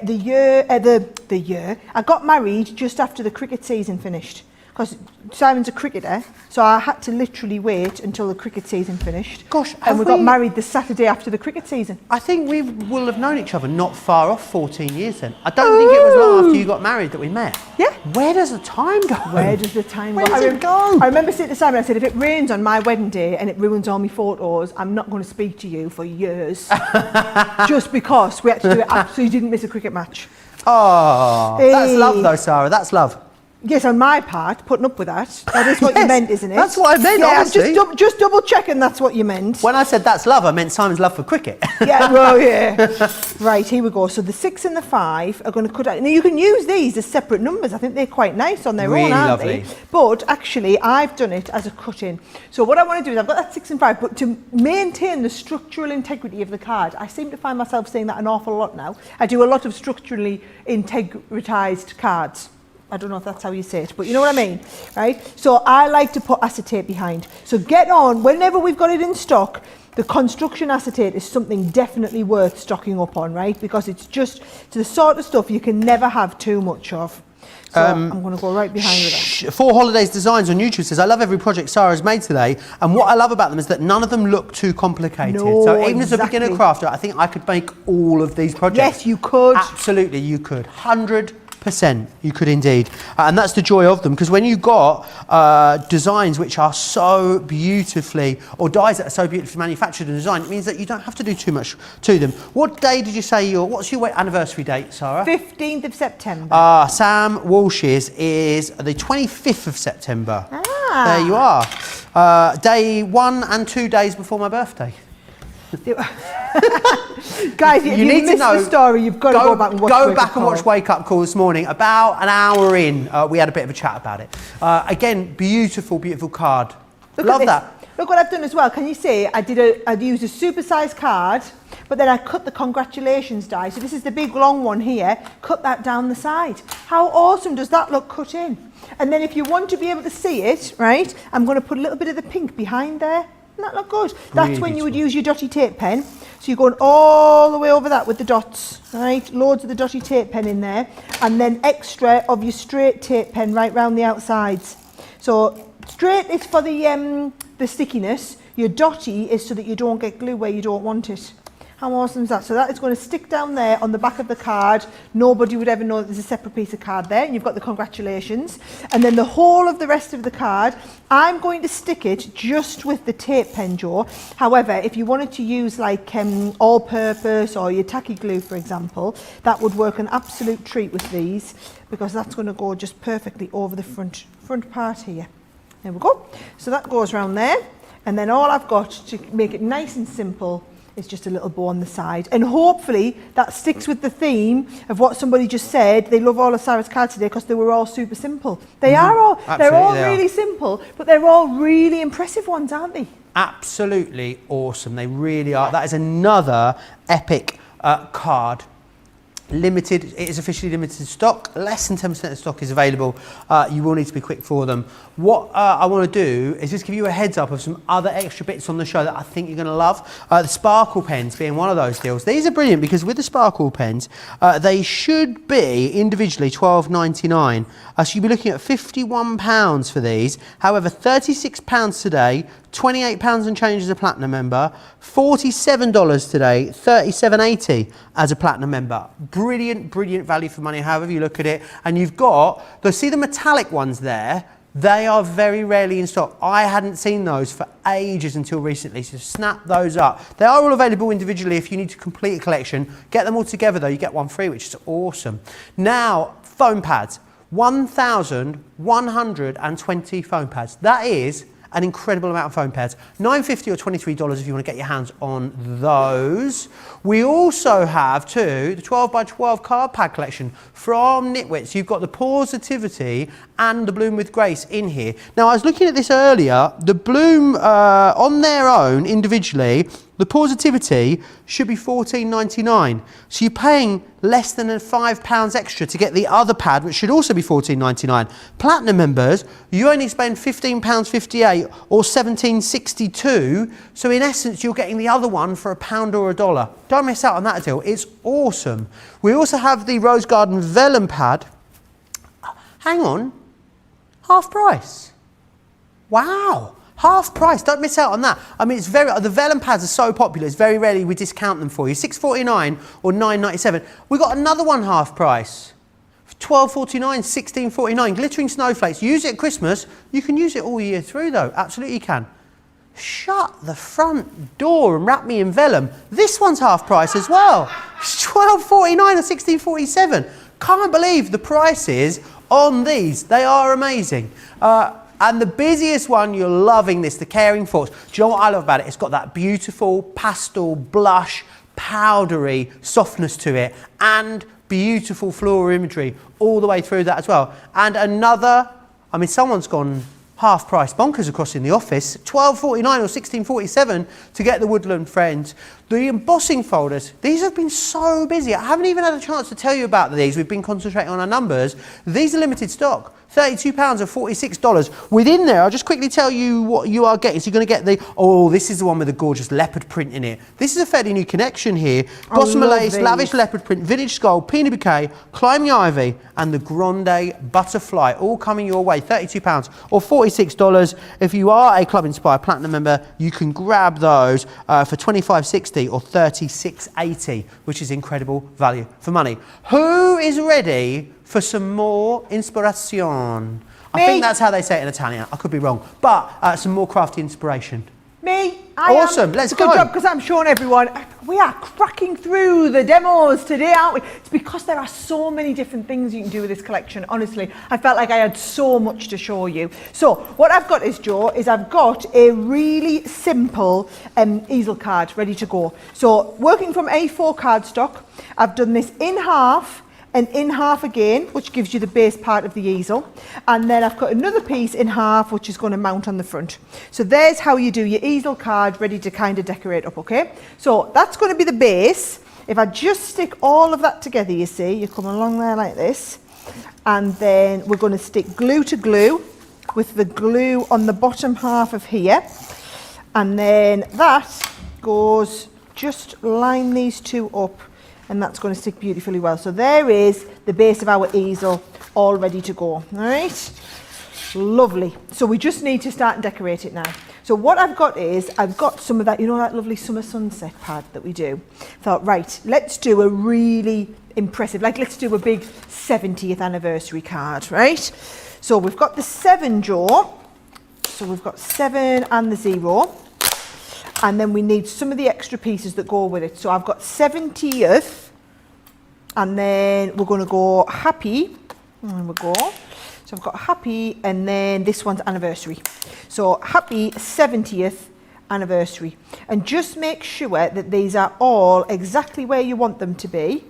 got married just after the cricket season finished. Because Simon's a cricketer, so I had to literally wait until the cricket season finished. Gosh, and we got married the Saturday after the cricket season. I think we will have known each other not far off 14 years then. I don't think it was long after you got married that we met. Yeah. Where does the time go? Where does the time go? Where does it go? I remember saying to Simon, I said, if it rains on my wedding day and it ruins all my photos, I'm not going to speak to you for years. Just because we actually absolutely didn't miss a cricket match. Oh, that's love though, Sarah, that's love. Yes, on my part, putting up with that. That is what you meant, isn't it? That's what I meant, yeah, honestly. Just double checking that's what you meant. When I said that's love, I meant Simon's love for cricket. Yeah, well, yeah. Right, here we go. So the 6 and the 5 are going to cut out. Now, you can use these as separate numbers. I think they're quite nice on their own, aren't they? But actually, I've done it as a cut-in. So what I want to do is I've got that 6 and 5, but to maintain the structural integrity of the card, I seem to find myself saying that an awful lot now. I do a lot of structurally integritized cards. I don't know if that's how you say it, but you know what I mean, right? So I like to put acetate behind. So get on, whenever we've got it in stock, the construction acetate is something definitely worth stocking up on, right? Because it's just the sort of stuff you can never have too much of. So I'm going to go right behind with that. 4 Holidays Designs on YouTube says, I love every project Sarah's made today, and what I love about them is that none of them look too complicated. No, so even as a beginner crafter, I think I could make all of these projects. Yes, you could. Absolutely, you could. 100%. 100% you could indeed. And that's the joy of them, because when you've got designs which are so beautifully, or dyes that are so beautifully manufactured and designed, it means that you don't have to do too much to them. What day did you say what's your anniversary date, Sarah? 15th of September. Sam Walsh's is the 25th of September. Ah. There you are. Day 1 and 2 days before my birthday. Guys, if you missed the story, you've got to go back and watch Go back and watch Wake Up Call this morning. About an hour in, we had a bit of a chat about it. Again, beautiful, beautiful card. Love that. Look what I've done as well. Can you see? I'd used a super-sized card, but then I cut the congratulations die. So this is the big long one here. Cut that down the side. How awesome does that look cut in? And then if you want to be able to see it, right, I'm going to put a little bit of the pink behind there. Doesn't that look good? That's really when you would use your dotty tape pen. So you're going all the way over that with the dots, right? Loads of the dotty tape pen in there. And then extra of your straight tape pen right round the outsides. So straight is for the stickiness. Your dotty is so that you don't get glue where you don't want it. How awesome is that? So that is going to stick down there on the back of the card. Nobody would ever know that there's a separate piece of card there. And you've got the congratulations. And then the whole of the rest of the card, I'm going to stick it just with the tape pen, Joe. However, if you wanted to use like all-purpose or your tacky glue, for example, that would work an absolute treat with these, because that's going to go just perfectly over the front part here. There we go. So that goes around there. And then all I've got to make it nice and simple is just a little bow on the side. And hopefully that sticks with the theme of what somebody just said. They love all of Sarah's cards today because they were all super simple. They're all really simple, but they're all really impressive ones, aren't they? Absolutely awesome. They really are. That is another epic card. Limited, it is officially limited stock. Less than 10% of stock is available. You will need to be quick for them. What I want to do is just give you a heads up of some other extra bits on the show that I think you're going to love. The sparkle pens being one of those deals. These are brilliant because with the sparkle pens, they should be individually $12.99. So you'll be looking at £51 for these. However, £36 today, £28 and change as a platinum member, $47 today, $37.80 as a platinum member. Brilliant, brilliant value for money, however you look at it. And you've got, see the metallic ones there? They are very rarely in stock. I hadn't seen those for ages until recently, so snap those up. They are all available individually if you need to complete a collection. Get them all together though, you get one free, which is awesome. Now, foam pads. 1,120 foam pads. That is an incredible amount of foam pads. $9.50 or $23 if you want to get your hands on those. We also have too the 12 by 12 card pad collection from Knitwits. You've got the Positivity and the Bloom with Grace in here. Now I was looking at this earlier. The Bloom on their own individually, the Positivity should be $14.99. So you're paying less than £5 extra to get the other pad, which should also be $14.99. Platinum members, you only spend £15.58 or $17.62. So in essence, you're getting the other one for £1 or $1. Don't miss out on that deal. It's awesome. We also have the Rose Garden Vellum pad. Hang on, half price. Wow. Half price, don't miss out on that. I mean, the vellum pads are so popular, it's very rarely we discount them for you. $6.49 or $9.97. We got another one half price. $12.49, $16.49. Glittering snowflakes. Use it at Christmas. You can use it all year through though, absolutely you can. Shut the front door and wrap me in vellum. This one's half price as well. It's $12.49 or $16.47. Can't believe the prices on these. They are amazing. And the busiest one, you're loving this, the Caring Thoughts. Do you know what I love about it? It's got that beautiful pastel, blush, powdery softness to it and beautiful floral imagery all the way through that as well. And another, I mean, someone's gone half price bonkers across in the office, $12.49 or $16.47 to get the Woodland Friends. The embossing folders, these have been so busy. I haven't even had a chance to tell you about these. We've been concentrating on our numbers. These are limited stock. £32 or $46. Within there, I'll just quickly tell you what you are getting. So you're going to get the, this is the one with the gorgeous leopard print in it. This is a fairly new connection here. Gossamer lace, lavish leopard print, vintage skull, peanut bouquet, climbing ivy, and the grande butterfly, all coming your way. £32 or $46. If you are a Club Inspire Platinum member, you can grab those for $25.60 or $36.80, which is incredible value for money. Who is ready for some more inspiration. I Me. think that's how they say it in Italian. I could be wrong. But some more crafty inspiration. Me, Awesome, let's go. Good job, because I'm showing everyone, we are cracking through the demos today, aren't we? It's because there are so many different things you can do with this collection. Honestly, I felt like I had so much to show you. So what I've got is, Joe, is I've got a really simple easel card ready to go. So working from A4 cardstock, I've done this in half and in half again, which gives you the base part of the easel. And then I've got another piece in half, which is going to mount on the front. So there's how you do your easel card, ready to kind of decorate up, okay? So that's going to be the base. If I just stick all of that together, you see, you come along there like this. And then we're going to stick glue to glue with the glue on the bottom half of here. And then that goes, just line these two up, and that's going to stick beautifully well. So there is the base of our easel all ready to go. All right, lovely. So we just need to start and decorate it now. So what I've got is, I've got some of that, you know, that lovely summer sunset pad that we do. Thought, right, let's do a really impressive, like let's do a big 70th anniversary card, right? So we've got the 7, Joe. So we've got 7 and the 0. And then we need some of the extra pieces that go with it. So I've got 70th, and then we're going to go happy. And we go. So I've got happy, and then this one's anniversary. So happy 70th anniversary. And just make sure that these are all exactly where you want them to be.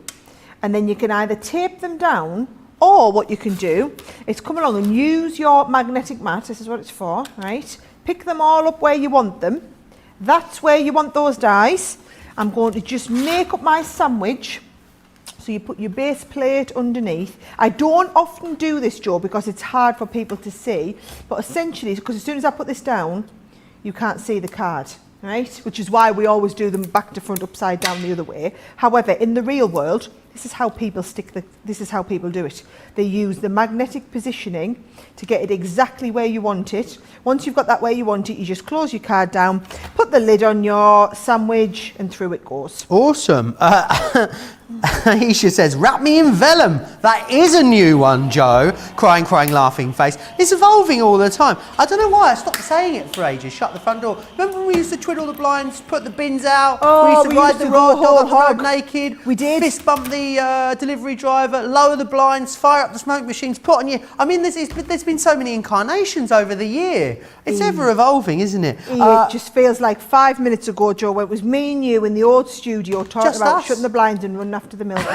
And then you can either tape them down, or what you can do is come along and use your magnetic mat. This is what it's for, right? Pick them all up where you want them. That's where you want those dies. I'm going to just make up my sandwich. So you put your base plate underneath. I don't often do this, Joe, because it's hard for people to see. But essentially, because as soon as I put this down, you can't see the card, right? Which is why we always do them back to front, upside down the other way. However, in the real world, this is how people this is how people do it. They use the magnetic positioning to get it exactly where you want it. Once you've got that where you want it, you just close your card down, put the lid on your sandwich, and through it goes. Awesome. Aisha says, wrap me in vellum. That is a new one, Joe. Crying, crying, laughing face. It's evolving all the time. I don't know why I stopped saying it for ages. Shut the front door. Remember when we used to twiddle the blinds, put the bins out? Oh, we used to we ride used the to go road, whole on the hog. road naked. We did. Fist bump the delivery driver, lower the blinds, fire up the smoke machines, put on you. I mean, there's been so many incarnations over the year. It's ever evolving, isn't it? It just feels like 5 minutes ago, Joe, when it was me and you in the old studio talking Just about us. shutting the blinds and running after the milk.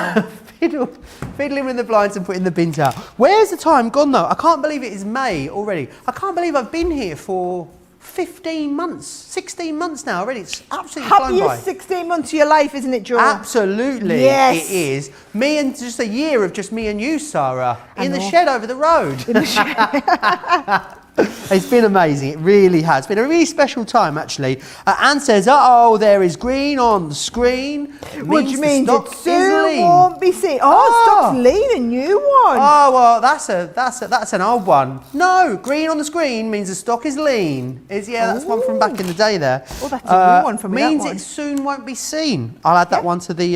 Fiddling with the blinds and putting the bins out. Where's the time gone though? I can't believe it is May already. I can't believe I've been here for 15 months, 16 months now already. It's absolutely flown by. Happiest 16 months of your life, isn't it, Joe? Absolutely, Yes. it is. Me and just a year of just me and you, Sarah, in the know. shed over the road. In the shed. It's been amazing. It really has. It's been a really special time, actually. Anne says, "Uh-oh, there is green on the screen." Which means the stock it is soon lean. won't be seen. Stock's lean, a new one. Oh well, that's an old one. No, green on the screen means the stock is lean. That's one from back in the day there. Oh, that's a new one from me. Means that one. it soon won't be seen. I'll add that one to the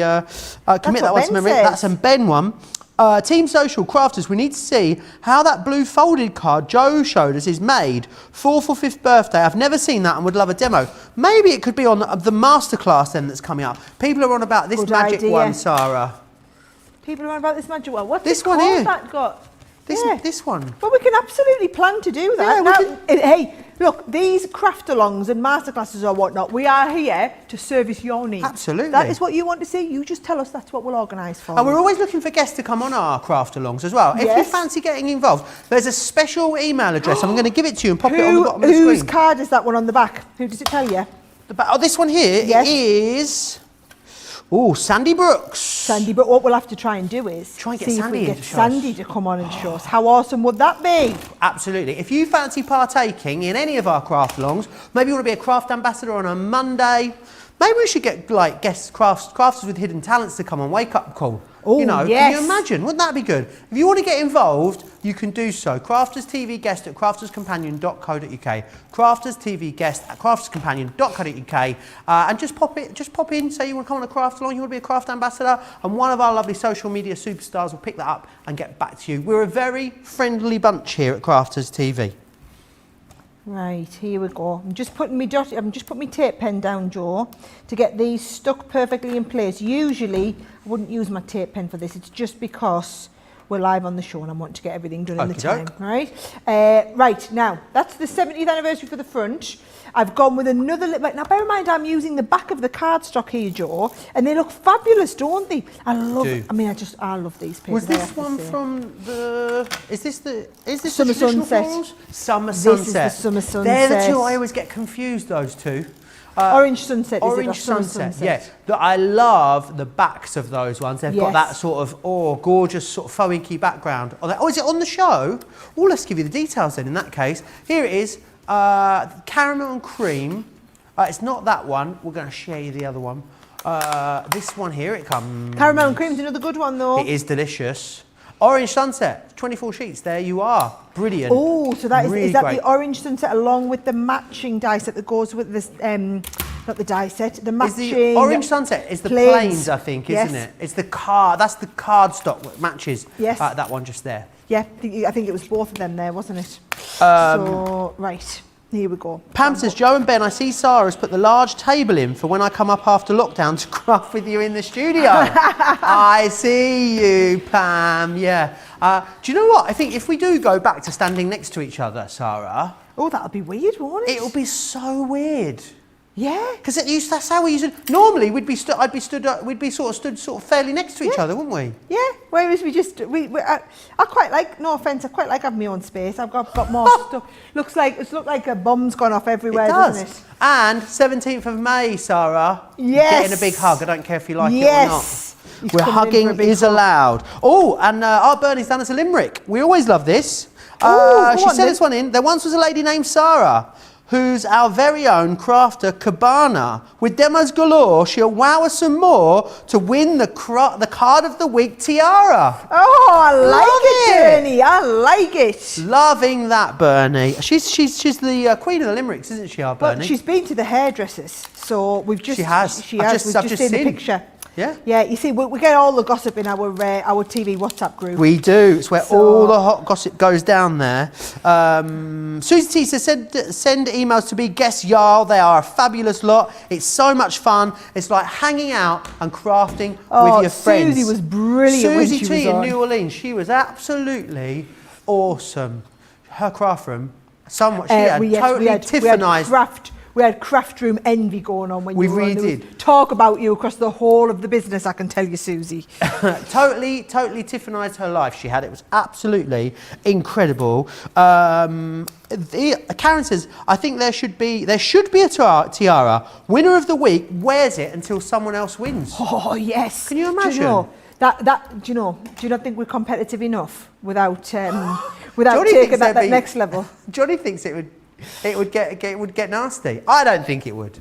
commit that what one to Ben memory. says. That's a Ben one. Team Social Crafters, we need to see how that blue folded card Joe showed us is made for 5th birthday. I've never seen that and would love a demo. Maybe it could be on the masterclass then that's coming up. People are on about this Good magic idea. one, Sarah. People are on about this magic one. What's This it one called here. that got? This one. But we can absolutely plan to do that. Yeah, we Hey, look, these craft-alongs and masterclasses or whatnot, we are here to service your needs. Absolutely. That is what you want to see. You just tell us that's what we'll organise for And you. we're always looking for guests to come on our craft alongs as well. If you Yes. fancy getting involved, there's a special email address. I'm going to give it to you and pop it on the bottom of the Whose screen. card is that one on the back? Who does it tell you? This one here Yes. is... Oh, Sandy Brooks. Sandy, but what we'll have to try and do is Try and get see Sandy if we in get to show us. Sandy to come on and show us. How awesome would that be? Absolutely. If you fancy partaking in any of our craft alongs, maybe you want to be a craft ambassador on a Monday, maybe we should get like guest crafters with hidden talents to come on Wake Up Call. Oh, you know, yes. can you imagine? Wouldn't that be good? If you want to get involved, you can do so. Crafters TV guest at crafterscompanion.co.uk. Crafters TV guest at crafterscompanion.co.uk. And just pop in, say you want to come on a craft along, you want to be a craft ambassador, and one of our lovely social media superstars will pick that up and get back to you. We're a very friendly bunch here at Crafters TV. Right, here we go. I'm just putting my tape pen down, Joe, to get these stuck perfectly in place. Usually, I wouldn't use my tape pen for this. It's just because we're live on the show and I want to get everything done in the time. Right, right now that's the 70th anniversary for the front. I've gone with another little. Now, bear in mind, I'm using the back of the cardstock here, Joe, and they look fabulous, don't they? I love. I mean, I love these papers. Was this one from the? Is this Summer the traditional Sunset? florals? Summer This Sunset. is the Summer Sunset. They're the two I always get confused. Those two. Orange Sunset. Orange is it, or Sunset. Yeah. I love the backs of those ones. They've got that sort of gorgeous sort of faux inky background. Oh, is it on the show? Well, let's give you the details then. In that case, here it is. Caramel and cream. It's not that one. We're going to share you the other one. This one here, it comes. Caramel and cream is another good one, though. It is delicious. Orange Sunset, 24 sheets. There you are. Brilliant. Oh, so that really is that great. the Orange Sunset along with the matching die set that goes with this? Not the die set. The matching. The Orange Sunset is the plains, I think, isn't it? It's the card. That's the cardstock that matches. Yes. That one just there. Yeah, I think it was both of them there, wasn't it? So right. Here we go. Pam says, Joe and Ben, I see Sarah's put the large table in for when I come up after lockdown to craft with you in the studio. I see you, Pam, yeah. Do you know what? I think if we do go back to standing next to each other, Sarah. Oh, that'll be weird, won't it? It'll be so weird. Yeah. Because that's how we used it. Normally, we'd be sort of stood fairly next to each other, wouldn't we? Yeah. Whereas I quite like. No offence, I quite like having my own space. I've got more stuff. Looks like a bomb's gone off everywhere, doesn't it? And 17th of May, Sarah. Yes. Getting a big hug. I don't care if you like it or not. He's We're hugging is allowed. Oh, and our Bernie's done us a limerick. We always love this. She sent this one in. There once was a lady named Sarah, who's our very own crafter Cabana. With demos galore, she'll wow us some more to win the card of the week tiara. Oh, I like it, Bernie. I like it. Loving that, Bernie. She's the queen of the limericks, isn't she, our Bernie? But she's been to the hairdressers, so we've just. She has. We've just seen the picture. Yeah. Yeah, you see, we get all the gossip in our TV WhatsApp group. We do. It's where all the hot gossip goes down there. Susie T says, send emails to be guest Jarl. They are a fabulous lot. It's so much fun. It's like hanging out and crafting with your friends. Susie was brilliant when she was Susie T in on. New Orleans, she was absolutely awesome. Her craft room, she had totally Tiffanized. We had craft room envy going on when We you were really on. There did. was talk about you across the whole of the business, I can tell you, Susie. totally Tiffanized her life. She had it was absolutely incredible. Karen says, I think there should be a tiara. Winner of the week wears it until someone else wins. Oh yes. Can you imagine? Do you know, do you not think we're competitive enough without taking that next level? Johnny thinks it would get nasty. I don't think it would.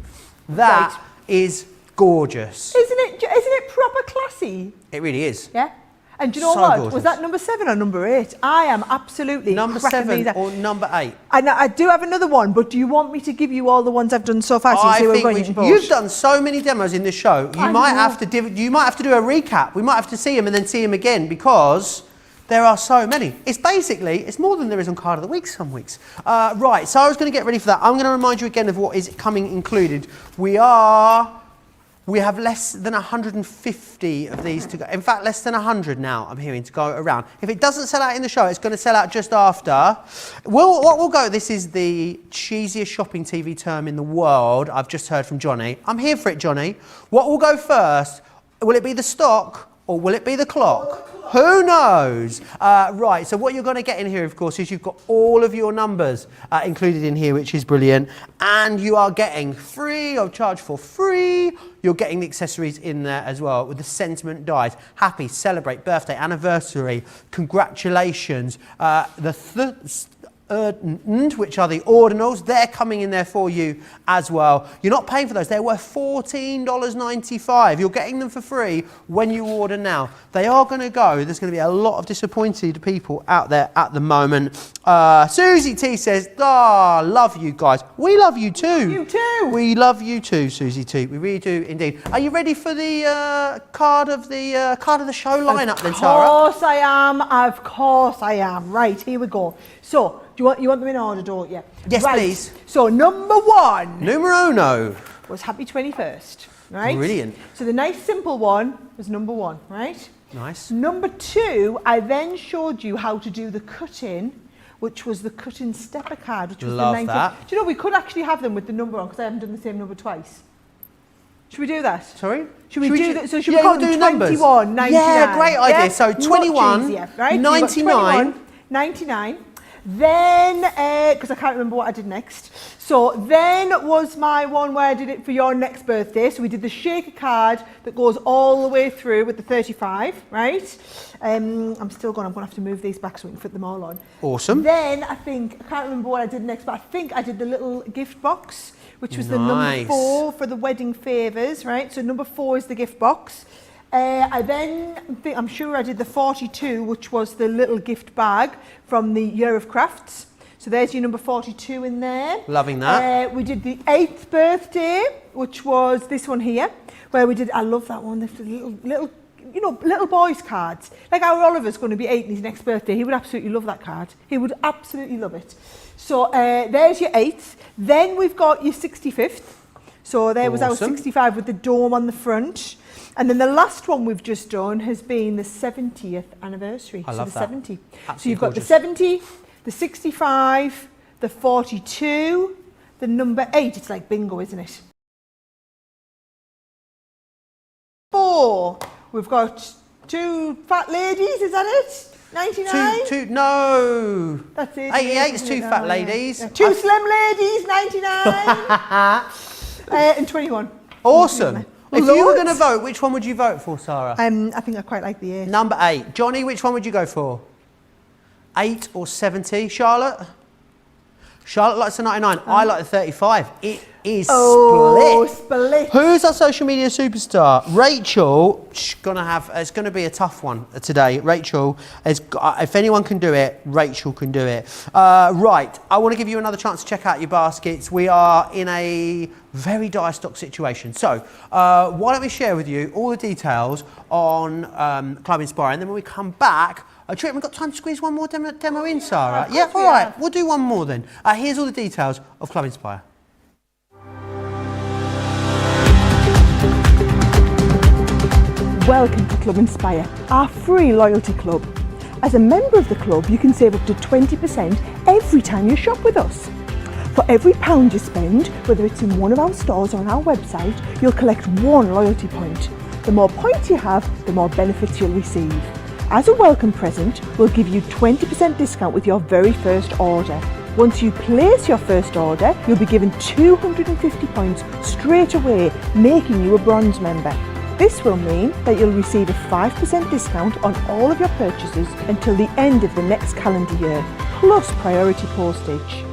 That is gorgeous. Isn't it proper classy? It really is. Yeah. And do you know So what? gorgeous. Was that number 7 or number 8? I am absolutely Number cracking 7 these out. or number 8? And I do have another one, but do you want me to give you all the ones I've done so far? So you see where we're going? You've done so many demos in the show. You might have to do a recap. We might have to see them and then see them again because there are so many. It's more than there is on Card of the Week some weeks. Right, so I was going to get ready for that. I'm going to remind you again of what is coming included. We have less than 150 of these to go. In fact, less than 100 now, I'm hearing, to go around. If it doesn't sell out in the show, it's going to sell out just after. What we'll go, this is the cheesiest shopping TV term in the world. I've just heard from Johnny. I'm here for it, Johnny. What will go first? Will it be the stock or will it be the clock? Who knows? Right, so what you're going to get in here, of course, is you've got all of your numbers included in here, which is brilliant. And you are getting free, or charged for free, you're getting the accessories in there as well with the sentiment dies. Happy, celebrate, birthday, anniversary, congratulations. which are the ordinals. They're coming in there for you as well. You're not paying for those. They're worth $14.95. You're getting them for free when you order now. They are going to go. There's going to be a lot of disappointed people out there at the moment. Susie T says, love you guys. We love you too. You too. We love you too, Susie T. We really do indeed. Are you ready for the card of the show lineup then, Sara? Of course I am. Of course I am. Right, here we go. So, you want them in order, don't you? Yes, right. please. So, number one. Numero uno. Was Happy 21st, right? Brilliant. So, the nice simple one was number one, right? Nice. Number two, I then showed you how to do the cut-in, which was the cut-in stepper card, which was Love the 19. that. Do you know, we could actually have them with the number on, because I haven't done the same number twice. Should we do that? Sorry? Should we do that? So should we call them 21, 99? Yeah, great idea. Yeah? So 21, easier, right? 99. 99. Then, because I can't remember what I did next. So then was my one where I did it for your next birthday. So we did the shaker card that goes all the way through with the 35, right? I'm going to have to move these back so we can fit them all on. Awesome. Then I can't remember what I did next, but I think I did the little gift box, which was the number 4 for the wedding favours, right? So number 4 is the gift box. I'm sure I did the 42, which was the little gift bag from the Year of Crafts. So there's your number 42 in there. Loving that. We did the 8th birthday, which was this one here, where we did, I love that one, the little boys' cards. Like our Oliver's going to be 8 in his next birthday. He would absolutely love that card. He would absolutely love it. So there's your 8th. Then we've got your 65th. So there was our 65 with the dome on the front. And then the last one we've just done has been the 70th anniversary. I love that. 70. Absolutely So you've got gorgeous. the 70, the 65, the 42, the number 8. It's like bingo, isn't it? 4. We've got 2 fat ladies, is that it? 99? No. That's it. 88 is 2 fat ladies. Yeah. 2 slim ladies, 99. And 21. Awesome. If you were going to Loads. vote, which one would you vote for, Sara? I think I quite like the 8. Number 8. Johnny, which one would you go for? 8 or 70? Charlotte? Charlotte likes the 99. I like the 35. It is split. Who's our social media superstar? Rachel. It's going to be a tough one today. Rachel, if anyone can do it, Rachel can do it. Right. I want to give you another chance to check out your baskets. We are in a very dire stock situation. So why don't we share with you all the details on Club Inspire, and then when we come back, do you reckon we've got time to squeeze one more demo in, Sara? Yeah, all right. We'll do one more then. Here's all the details of Club Inspire. Welcome to Club Inspire, our free loyalty club. As a member of the club, you can save up to 20% every time you shop with us. For every £1 you spend, whether it's in one of our stores or on our website, you'll collect 1 loyalty point. The more points you have, the more benefits you'll receive. As a welcome present, we'll give you 20% discount with your very first order. Once you place your first order, you'll be given 250 points straight away, making you a bronze member. This will mean that you'll receive a 5% discount on all of your purchases until the end of the next calendar year, plus priority postage.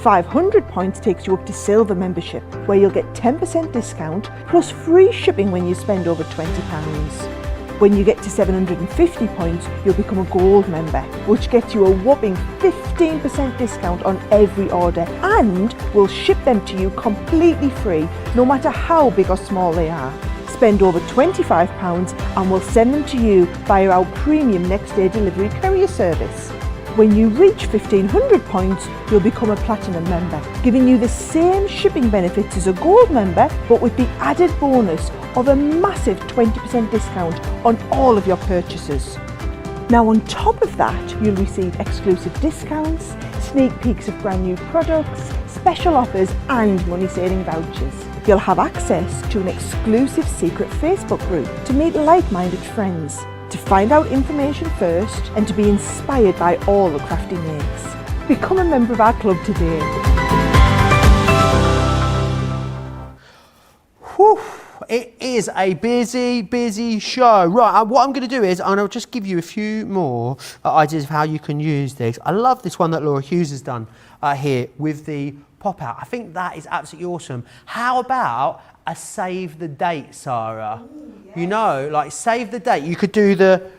500 points takes you up to silver membership, where you'll get 10% discount plus free shipping when you spend over £20. When you get to 750 points, you'll become a gold member, which gets you a whopping 15% discount on every order, and we'll ship them to you completely free, no matter how big or small they are. Spend over £25 and we'll send them to you via our premium next day delivery courier service. When you reach 1500 points, you'll become a platinum member, giving you the same shipping benefits as a gold member, but with the added bonus of a massive 20% discount on all of your purchases. Now on top of that, you'll receive exclusive discounts, sneak peeks of brand new products, special offers and money saving vouchers. You'll have access to an exclusive secret Facebook group to meet like-minded friends, to find out information first and to be inspired by all the crafty makes. Become a member of our club today. Whew. It is a busy, busy show. Right, what I'm going to do is I'll just give you a few more ideas of how you can use this. I love this one that Laura Hughes has done here with the pop-out. I think that is absolutely awesome. How about a save the date, Sarah? Ooh, yes. You know, like save the date. You could do the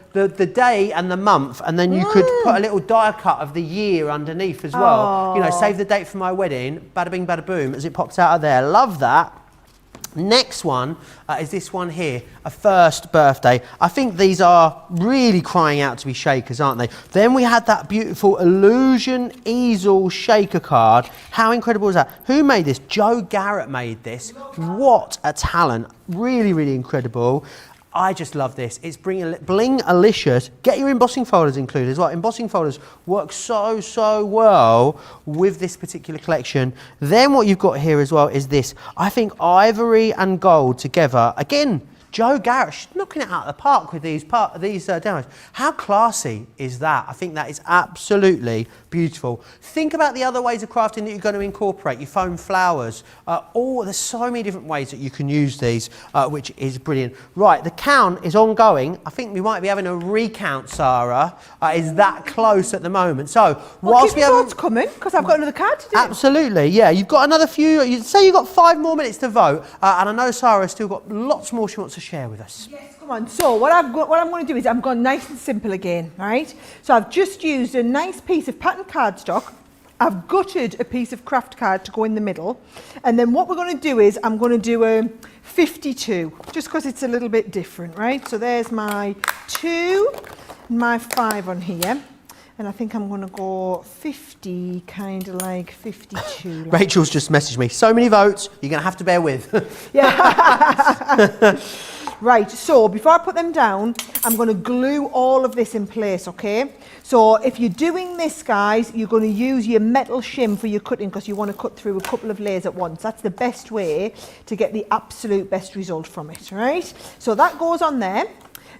day and the month, and then you could put a little die cut of the year underneath as well. You know, save the date for my wedding, bada bing, bada boom, as it pops out of there. Love that. Next one is this one here, a first birthday. I think these are really crying out to be shakers, aren't they? Then we had that beautiful Illusion Easel shaker card. How incredible is that? Who made this? Joe Garrett made this. What a talent. Really, really incredible. I just love this. It's bling-alicious. Get your embossing folders included as well. Embossing folders work so, so well with this particular collection. Then what you've got here as well is this. I think ivory and gold together. Again, Joe Garrett, she's knocking it out of the park with these demos. How classy is that? I think that is absolutely beautiful. Think about the other ways of crafting that you're going to incorporate. Your foam flowers. There's so many different ways that you can use these, which is brilliant. Right, the count is ongoing. I think we might be having a recount, Sarah. Is that close at the moment? So, whilst we have... votes coming, because I've got another card to do. Absolutely, yeah. You've got another few. You say you've got 5 more minutes to vote, and I know Sarah's still got lots more she wants to share with us. Yes, come on. So what I'm going to do is I'm going nice and simple again, right? So I've just used a nice piece of pattern cardstock. I've gutted a piece of craft card to go in the middle. And then what we're going to do is I'm going to do a 52, just because it's a little bit different, right? So there's my 2, my 5 on here. And I think I'm going to go 50, kind of like 52. Like. Rachel's just messaged me. So many votes, you're going to have to bear with. Yeah. Right, so before I put them down, I'm going to glue all of this in place, okay? So if you're doing this, guys, you're going to use your metal shim for your cutting because you want to cut through a couple of layers at once. That's the best way to get the absolute best result from it, right? So that goes on there.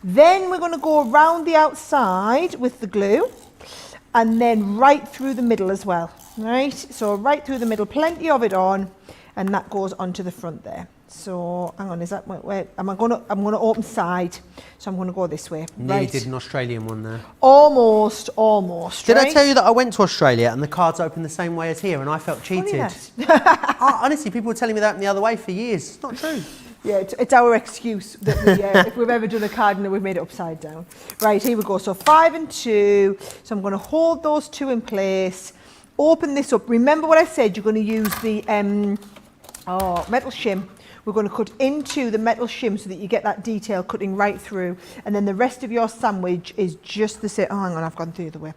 Then we're going to go around the outside with the glue and then right through the middle as well, right? So right through the middle, plenty of it on, and that goes onto the front there. So hang on, is that where I'm going to open side, so I'm going to go this way. Nearly did an Australian one there. Almost. Did I tell you that I went to Australia and the cards opened the same way as here, and I felt cheated? Honestly, people were telling me that in the other way for years. It's not true. Yeah, it's our excuse that we, if we've ever done a card and we've made it upside down. Right, here we go. So 5 and 2. So I'm going to hold those 2 in place. Open this up. Remember what I said? You're going to use the metal shim. We're going to cut into the metal shim so that you get that detail cutting right through. And then the rest of your sandwich is just the same. Oh, hang on, I've gone the other way.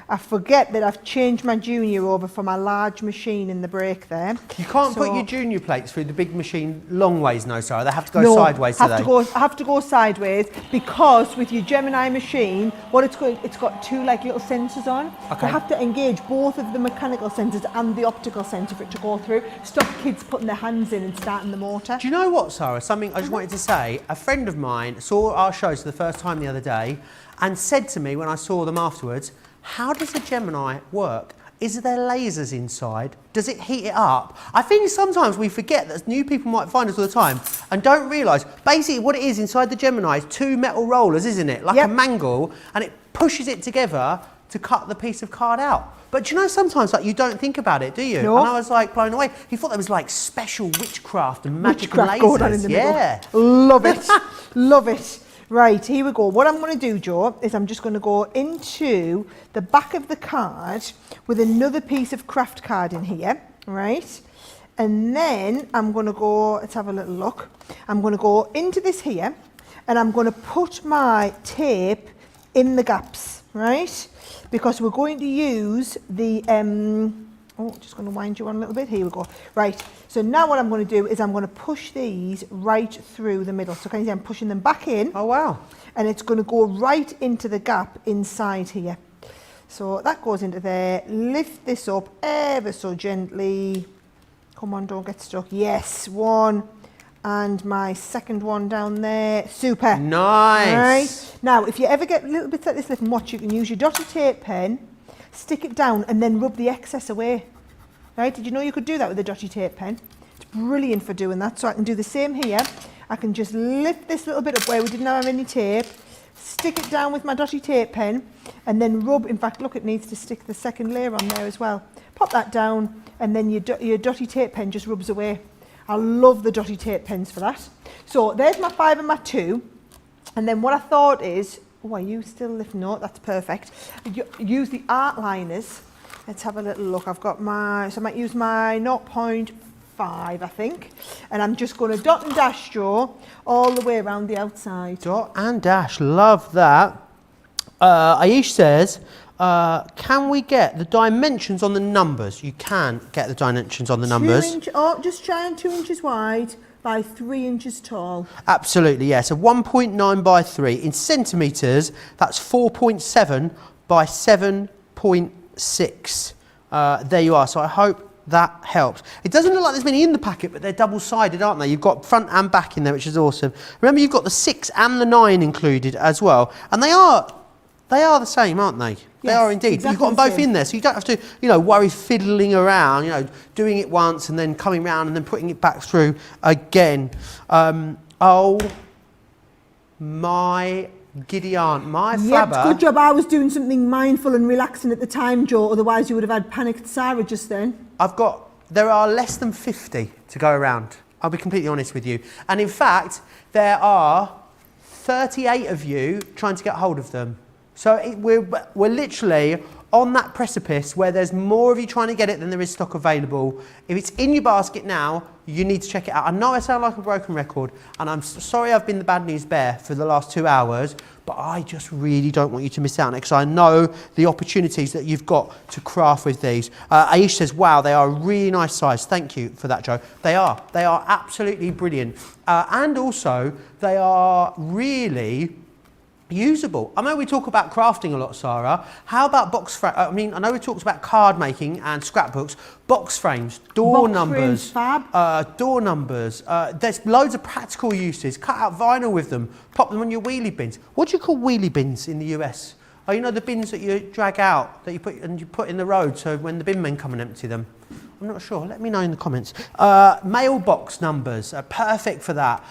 I forget that I've changed my junior over for my large machine in the break there. You can't put your junior plates through the big machine long ways, no, Sarah. They have to go sideways today. I have to go sideways because with your Gemini machine, what it's got 2 like little sensors on. Okay. You have to engage both of the mechanical sensors and the optical sensor for it to go through. Stop kids putting their hands in and starting the motor. Do you know what, Sarah? Something I just wanted to say. A friend of mine saw our shows for the first time the other day and said to me when I saw them afterwards, how does a Gemini work? Is there lasers inside? Does it heat it up? I think sometimes we forget that new people might find us all the time and don't realise basically what it is inside the Gemini is 2 metal rollers, isn't it? Like a mangle, and it pushes it together to cut the piece of card out. But do you know sometimes like you don't think about it, do you? No. And I was like blown away. You thought there was like special witchcraft and magic lasers. Going on in the middle. Love it. Love it. Right, here we go. What I'm going to do, Joe, is I'm just going to go into the back of the card with another piece of craft card in here, right? And then I'm going to go, let's have a little look. I'm going to go into this here and I'm going to put my tape in the gaps, right? Because we're going to use the, just going to wind you on a little bit. Here we go. Right, so now what I'm going to do is I'm going to push these right through the middle. So can you see I'm pushing them back in? Oh, wow. And it's going to go right into the gap inside here. So that goes into there. Lift this up ever so gently. Come on, don't get stuck. Yes, 1. And my second one down there. Super. Nice. Right. Now, if you ever get little bits like this, little watch, you can use your dotted tape pen, stick it down, and then rub the excess away. Right? Did you know you could do that with a dotted tape pen? It's brilliant for doing that. So I can do the same here. I can just lift this little bit up where we didn't have any tape, stick it down with my dotty tape pen, and then rub. In fact, look, it needs to stick the second layer on there as well. Pop that down, and then your dotty tape pen just rubs away. I love the dotty tape pens for that. So there's my 5 and my 2. And then what I thought is, oh, are you still lifting? No, that's perfect. Use the art liners. Let's have a little look. I've got my, so I might use my 0.5, I think. And I'm just going to dot and dash draw all the way around the outside. Dot and dash, love that. Aish says, can we get the dimensions on the numbers? You can get the dimensions on the numbers. Just try and 2 inches wide by 3 inches tall. Absolutely, yeah. So 1.9 by 3 in centimetres. That's 4.7 by 7.6. There you are. So I hope that helps. It doesn't look like there's many in the packet, but they're double-sided, aren't they? You've got front and back in there, which is awesome. Remember, you've got the 6 and the 9 included as well, and they are the same, aren't they? They Yes, are indeed. exactly You've got them both in there, so you don't have to, worry fiddling around, doing it once and then coming round and then putting it back through again. Oh my giddy aunt, my Yep, flabber. good job. I was doing something mindful and relaxing at the time, Joe. Otherwise, you would have had panicked Sarah just then. There are less than 50 to go around. I'll be completely honest with you. And in fact, there are 38 of you trying to get hold of them. So we're literally on that precipice where there's more of you trying to get it than there is stock available. If it's in your basket now, you need to check it out. I know I sound like a broken record, and I'm sorry I've been the bad news bear for the last 2 hours, but I just really don't want you to miss out on it, because I know the opportunities that you've got to craft with these. Aish says, wow, they are a really nice size. Thank you for that, Joe. They are absolutely brilliant. And also, they are really usable. I know we talk about crafting a lot, Sarah. How about box frame? I know we talked about card making and scrapbooks. Box frames, door numbers, door numbers. There's loads of practical uses. Cut out vinyl with them. Pop them on your wheelie bins. What do you call wheelie bins in the US? Oh, the bins that you drag out that you put in the road, so when the bin men come and empty them. I'm not sure. Let me know in the comments. Mailbox numbers are perfect for that.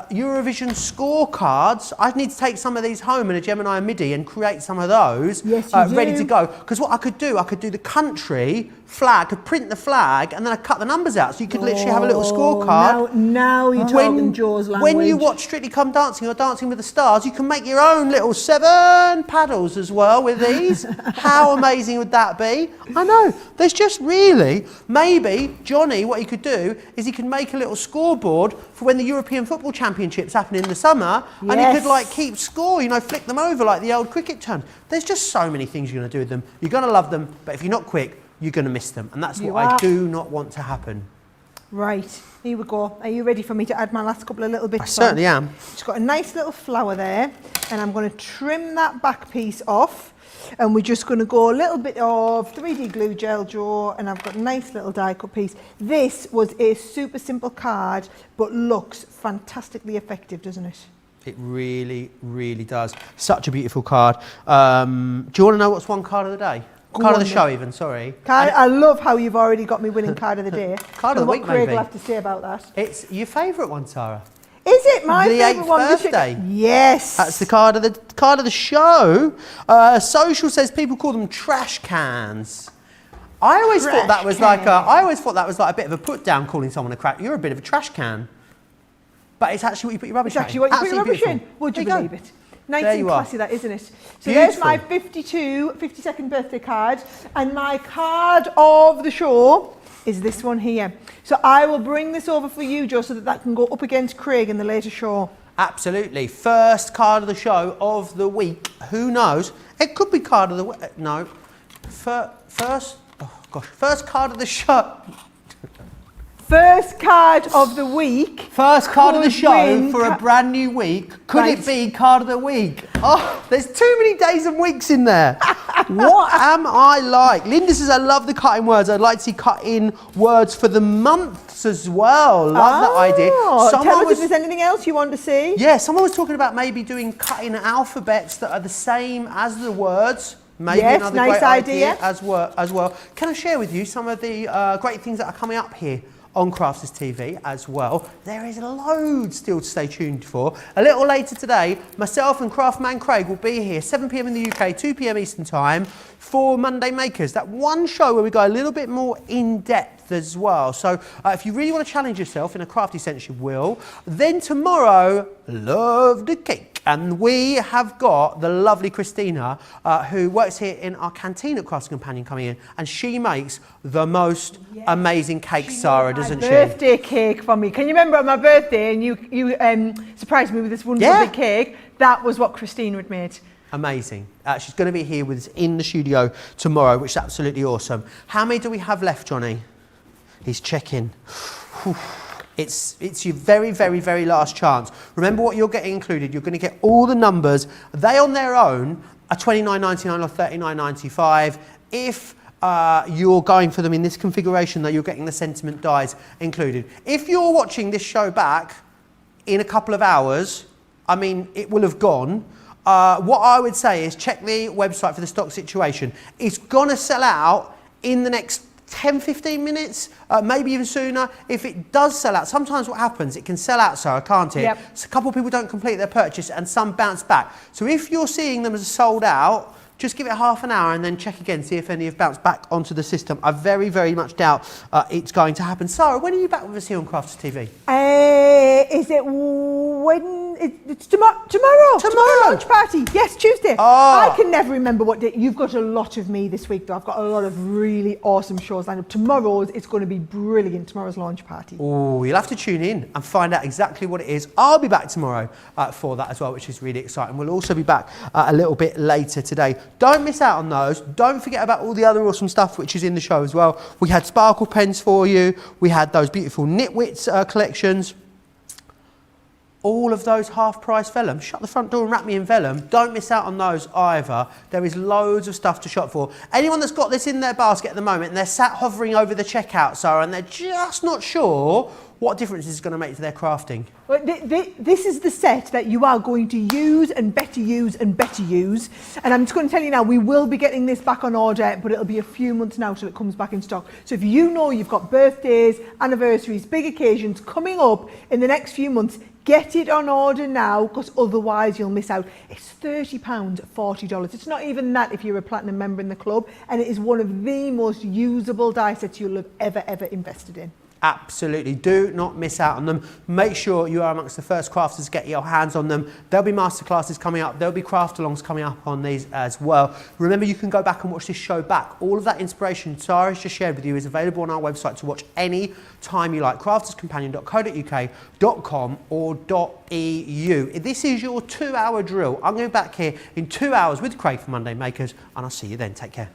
Eurovision scorecards. I need to take some of these home in a Gemini MIDI and create some of those ready to go. Because what I could do the country flag, could print the flag, and then I cut the numbers out, so you could literally have a little scorecard. Now you're talking Joe's language. When you watch Strictly Come Dancing or Dancing with the Stars, you can make your own little 7 paddles as well with these. How amazing would that be? I know. There's just really, maybe Johnny, what he could do is he could make a little scoreboard for when the European Football Championships happen in the summer, and he could keep score, flick them over like the old cricket terms. There's just so many things you're going to do with them. You're going to love them, but if you're not quick, you're going to miss them, and that's what I do not want to happen. Right, here we go. Are you ready for me to add my last couple of little bits? I certainly am. It's got a nice little flower there, and I'm going to trim that back piece off, and we're just going to go a little bit of 3D glue gel, Joe, and I've got a nice little die cut piece. This was a super simple card, but looks fantastically effective, doesn't it? It really, really does. Such a beautiful card. Do you want to know what's one card of the day? Card of the show even, sorry. I love how you've already got me winning card of the day. Card of the week, what Craig maybe. will have to say about that. It's your favourite one, Sarah. Is it my favourite one? The 8th birthday. Yes. That's the card of the show. Social says people call them trash cans. I always thought that was like a bit of a put down, calling someone a crap. You're a bit of a trash can. But it's actually what you put your rubbish in. It's actually what you put your rubbish in. Would you believe it? Nice and classy, that, isn't it? So there's my 52nd birthday card, and my card of the show is this one here. So I will bring this over for you, Joe, so that can go up against Craig in the later show. Absolutely. First card of the show of the week. Who knows? It could be card of the week. No. First card of the show. First card of the week. First card of the show for a brand new week. Could it be card of the week? Oh, there's too many days and weeks in there. What am I like? Linda says, I love the cut-in words. I'd like to see cut-in words for the months as well. Love that idea. Tell us if there's anything else you want to see. Yeah, someone was talking about maybe doing cut-in alphabets that are the same as the words. Maybe another great idea as well. Can I share with you some of the great things that are coming up here on Crafters TV as well. There is loads still to stay tuned for. A little later today, myself and Craftman Craig will be here, 7 p.m. in the UK, 2 p.m. Eastern Time, for Monday Makers. That one show where we go a little bit more in depth as well. So if you really want to challenge yourself in a crafty sense, you will. Then tomorrow, love the cake. And we have got the lovely Christina, who works here in our canteen at Crafts Companion, coming in, and she makes the most amazing cakes, Sarah, doesn't she? Birthday cake for me. Can you remember on my birthday and you surprised me with this wonderful big cake? That was what Christina had made. Amazing. She's going to be here with us in the studio tomorrow, which is absolutely awesome. How many do we have left, Johnny? He's checking. It's your very, very, very last chance. Remember what you're getting included. You're going to get all the numbers. They on their own are $29.99 or $39.95. If you're going for them in this configuration, that you're getting the sentiment dies included. If you're watching this show back in a couple of hours, I mean, it will have gone. What I would say is check the website for the stock situation. It's going to sell out in the next 10-15 minutes, maybe even sooner. If it does sell out, sometimes what happens, it can sell out, Sarah, can't it? Yep. So a couple of people don't complete their purchase and some bounce back. So if you're seeing them as sold out, just give it half an hour and then check again, see if any have bounced back onto the system. I very, very much doubt it's going to happen. Sarah, when are you back with us here on Crafters TV? Is it when? It's tomorrow. Tomorrow lunch party. Yes, Tuesday. Oh. I can never remember what day. You've got a lot of me this week, though. I've got a lot of really awesome shows lined up. Tomorrow's, it's going to be brilliant. Tomorrow's launch party. Oh, you'll have to tune in and find out exactly what it is. I'll be back tomorrow for that as well, which is really exciting. We'll also be back a little bit later today. Don't miss out on those. Don't forget about all the other awesome stuff which is in the show as well. We had sparkle pens for you. We had those beautiful Nitwits collections. All of those half-price vellum. Shut the front door and wrap me in vellum. Don't miss out on those either. There is loads of stuff to shop for. Anyone that's got this in their basket at the moment and they're sat hovering over the checkout, Sarah, and they're just not sure what difference is going to make to their crafting. Well, this is the set that you are going to use and better use and better use. And I'm just going to tell you now, we will be getting this back on order, but it'll be a few months now till it comes back in stock. So if you know you've got birthdays, anniversaries, big occasions coming up in the next few months, get it on order now, because otherwise you'll miss out. It's £30, $40. It's not even that if you're a platinum member in the club, and it is one of the most usable die sets you'll have ever invested in. Absolutely. Do not miss out on them. Make sure you are amongst the first crafters to get your hands on them. There'll be masterclasses coming up. There'll be craft-alongs coming up on these as well. Remember, you can go back and watch this show back. All of that inspiration Sarah's just shared with you is available on our website to watch any time you like. crafterscompanion.co.uk.com or .eu. This is your 2-hour drill. I'm going to be back here in 2 hours with Craig for Monday Makers, and I'll see you then. Take care.